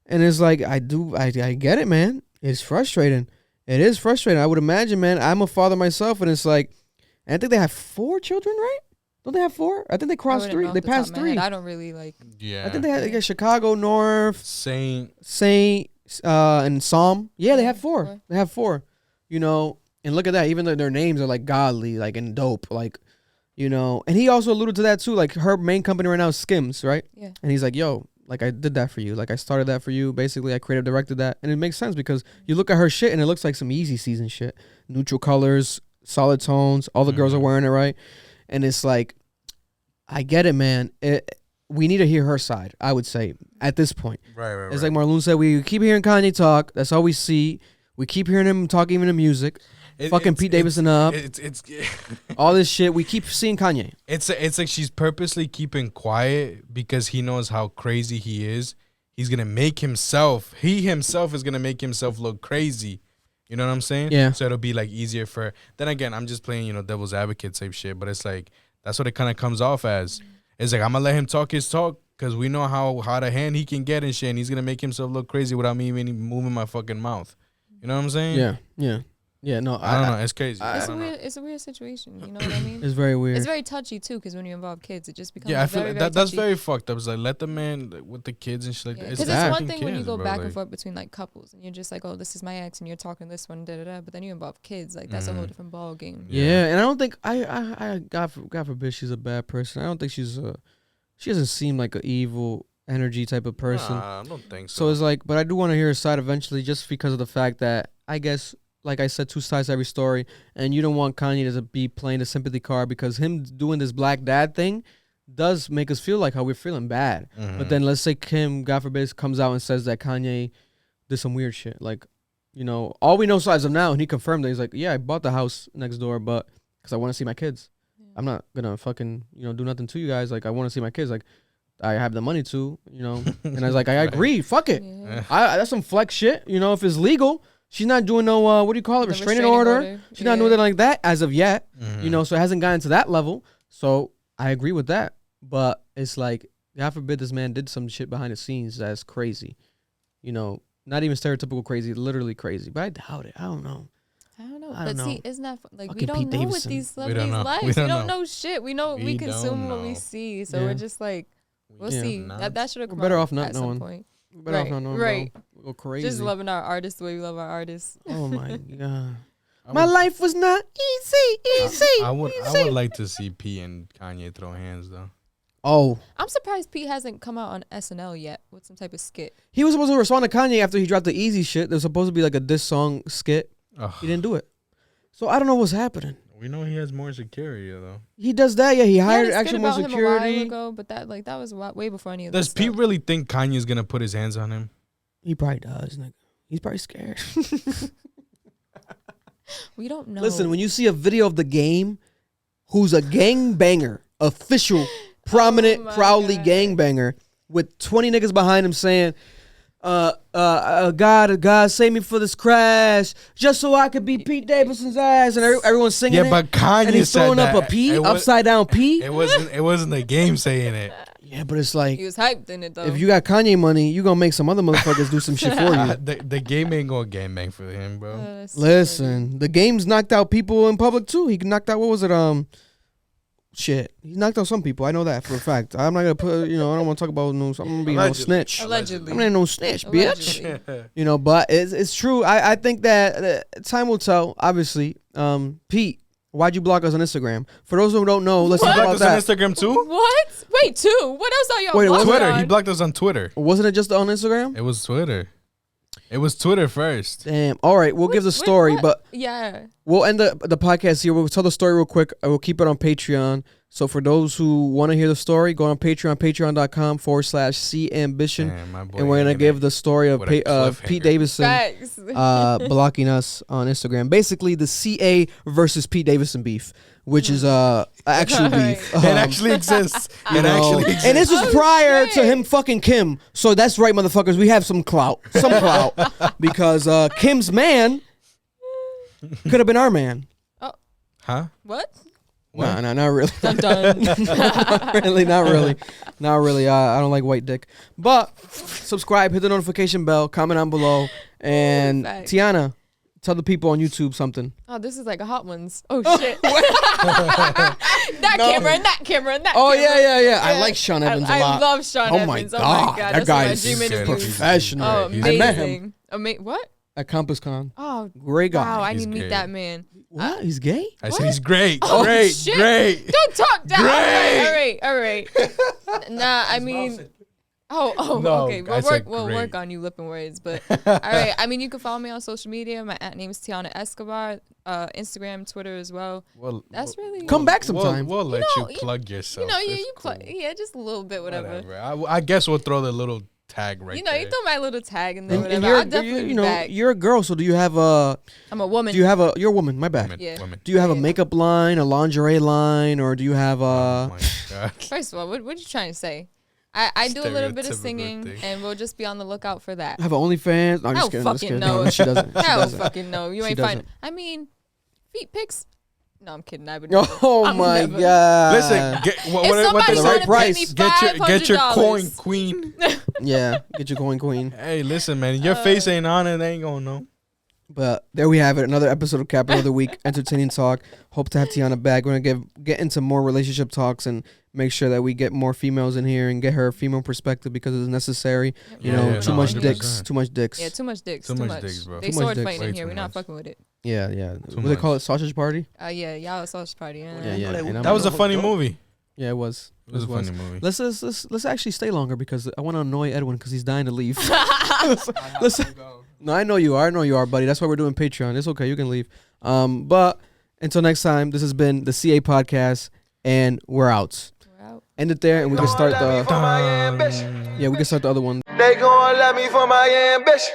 And it's like I get it, man. It's frustrating. It is frustrating. I would imagine, man. I'm a father myself, and it's like, and I think they have 4 children, right? Don't they have 4? I think they crossed 3. They passed 3. I don't really like. Yeah. I think they got Chicago, North, Saint, and Psalm. Yeah, they have 4. They have 4. You know, and look at that. Even though their names are like godly, like and dope, like, you know. And he also alluded to that too. Like her main company right now is Skims, right? Yeah. And he's like, yo, like I did that for you. Like I started that for you. Basically, I creative directed that, and it makes sense because you look at her shit and it looks like some Easy Season shit. Neutral colors, solid tones. All the girls are wearing it right, and it's like, I get it, man. We need to hear her side. I would say at this point, right. It's like Marlon said. We keep hearing Kanye talk. That's all we see. We keep hearing him talk even in music. Fucking Pete Davidson up. It's all this shit. We keep seeing Kanye. It's like she's purposely keeping quiet because he knows how crazy he is. He's gonna make himself. He himself is gonna make himself look crazy. You know what I'm saying? Yeah. So it'll be like easier for. Then again, I'm just playing devil's advocate type shit. But it's like that's what it kind of comes off as. It's like I'm gonna let him talk his talk because we know how hot a hand he can get and shit. And he's gonna make himself look crazy without me even moving my fucking mouth. You know what I'm saying? Yeah, no, I don't know. It's crazy. It's a weird situation. You know what I mean? It's very weird. It's very touchy too, because when you involve kids, it just becomes I feel very, like that's touchy. very fucked up. It's like let the man with the kids and shit like that. Because it's one thing when you go back and forth between like couples, and you're just like, oh, this is my ex, and you're talking this one, da da da. But then you involve kids, like that's a whole different ball game. Yeah, and I don't think I God forbid she's a bad person. I don't think she doesn't seem like an evil energy type of person. Nah, I don't think so. So it's like, but I do want to hear her side eventually, just because of the fact that I guess, like I said, 2 sides to every story, and you don't want Kanye to be playing the sympathy card because him doing this black dad thing does make us feel like how we're feeling bad. But then let's say Kim, God forbid, comes out and says that Kanye did some weird shit. Like, you know, all we know sides of now, and he confirmed that he's like, yeah, I bought the house next door, but because I want to see my kids. I'm not gonna fucking do nothing to you guys. Like I want to see my kids. Like I have the money to, and I was like, I agree. Fuck it. Yeah. That's some flex shit. If it's legal. She's not doing no, what do you call it, restraining order. She's not doing it like that as of yet, so it hasn't gotten to that level. So I agree with that. But it's like, God forbid this man did some shit behind the scenes that's crazy. Not even stereotypical crazy, literally crazy. But I doubt it. I don't know. But see, isn't that like Fucking we don't Pete know Davidson. what these celebrities' lives. We don't know shit. We know we consume what we see. So we're just like, we'll see. That should have come better out off not at knowing. some point. Better off not knowing. Right. We'll go crazy. Just loving our artists the way we love our artists. Oh my God. My life was not easy. I would like to see P and Kanye throw hands though. Oh. I'm surprised Pete hasn't come out on SNL yet with some type of skit. He was supposed to respond to Kanye after he dropped the Easy shit. There was supposed to be like a diss song skit. Ugh. He didn't do it. So I don't know what's happening. We know he has more security though. He does that, yeah. He hired actual more about security. him a while ago, but that was way before any of Does this Pete stuff. really think Kanye's gonna put his hands on him? He probably does, nigga. He's probably scared. We don't know. Listen, when you see a video of the game, who's a gangbanger, official, prominent, proudly gangbanger, with 20 niggas behind him saying, God save me for this crash, just so I could beat Pete Davidson's ass, and everyone's singing it. Yeah, but Kanye and he's throwing said up that. a P, upside down P. It wasn't the game saying it. Yeah, but it's like He was hyped in it though. if you got Kanye money, you gonna make some other motherfuckers do some shit for you. The game ain't gonna game bang for him, bro. Listen, the game's knocked out people in public too. He knocked out, what was it? Shit. He knocked out some people. I know that for a fact. I'm not gonna put, I don't want to talk about no. I'm gonna be no snitch. Allegedly. I'm not no snitch, bitch. But it's true. I think that time will tell. Obviously, Pete. Why'd you block us on Instagram? For those who don't know, let's talk about that. On Instagram too? What? Wait, 2? What else are y'all blocking Twitter. on? He blocked us on Twitter. Wasn't it just on Instagram? It was Twitter. It was Twitter first. Damn. All right, we'll give the story, but yeah, we'll end the podcast here. We'll tell the story real quick. I will keep it on Patreon. So for those who want to hear the story, go on Patreon, patreon.com/CAmbition. And we're going to give the story of Pete Davidson blocking us on Instagram. Basically, the CA versus Pete Davidson beef, which is actual beef. It actually exists. It actually exists. And this was prior to him fucking Kim. So that's right, motherfuckers. We have some clout. Because Kim's man could have been our man. Oh. Huh? What? No, not really. Dun, dun. Not really. I don't like white dick. But subscribe, hit the notification bell, comment down below, and Tiana, tell the people on YouTube something. Oh, this is like a Hot Ones. Oh shit! That camera and that camera and that. Oh camera. yeah. I like Sean Evans a lot. I love Sean Evans. My Oh my god, that guy is is professional. Oh, I met him What? at CampusCon. Oh, great guy. Wow, I need to meet that man. What? He's gay? I said he's great. Oh, great. shit. Great. Don't talk down. Great. All right. Nah, I mean. No, Okay. I said We'll great. work on you lipping words, but all right. I mean, you can follow me on social media. My name is Tiana Escobar. Instagram, Twitter as well. That's really come back sometime. We'll let you plug yourself. You plug. Yeah, just a little bit, whatever. I guess we'll throw the little tag right there. You throw my little tag in there, And whatever. I'll definitely be back. you're a girl, so do you have a? I'm a woman. Do you have a? You're a woman. My bad. Woman. Do you have a makeup line, a lingerie line, or do you have a? Oh my God. First of all, what are you trying to say? I do a little bit of singing, and we'll just be on the lookout for that. Have an OnlyFans? No, I'm just kidding. I'm just kidding. No, she doesn't. Hell fucking no. You She ain't fine. doesn't. I mean, feet pics. No, I'm kidding. I would. Oh my God! Listen, what somebody the wanna right pay price? me Get your $500. coin, queen. Yeah, get your coin, queen. Hey, listen, man, your face ain't on it. They ain't gonna know. But there we have it. Another episode of Capital of the Week, entertaining talk. Hope to have Tiana back. We're gonna get into more relationship talks and make sure that we get more females in here and get her female perspective because it's necessary. Too much dicks. Too much dicks. Yeah, too much dicks. Too much dicks, bro. They Too much sword dicks. fighting in Way here. too We're not much. fucking with it. Yeah. What do they call it? Sausage party? Yeah, y'all a sausage party. Yeah. That was a funny movie. Yeah, it was. It was a funny movie. Let's actually stay longer because I want to annoy Edwin because he's dying to leave. Listen. No, I know you are, buddy. That's why we're doing Patreon. It's okay. You can leave. But until next time, this has been the CA podcast, and we're out. End it there, and we can start the. We can start the other one. They gon' love me for my ambition.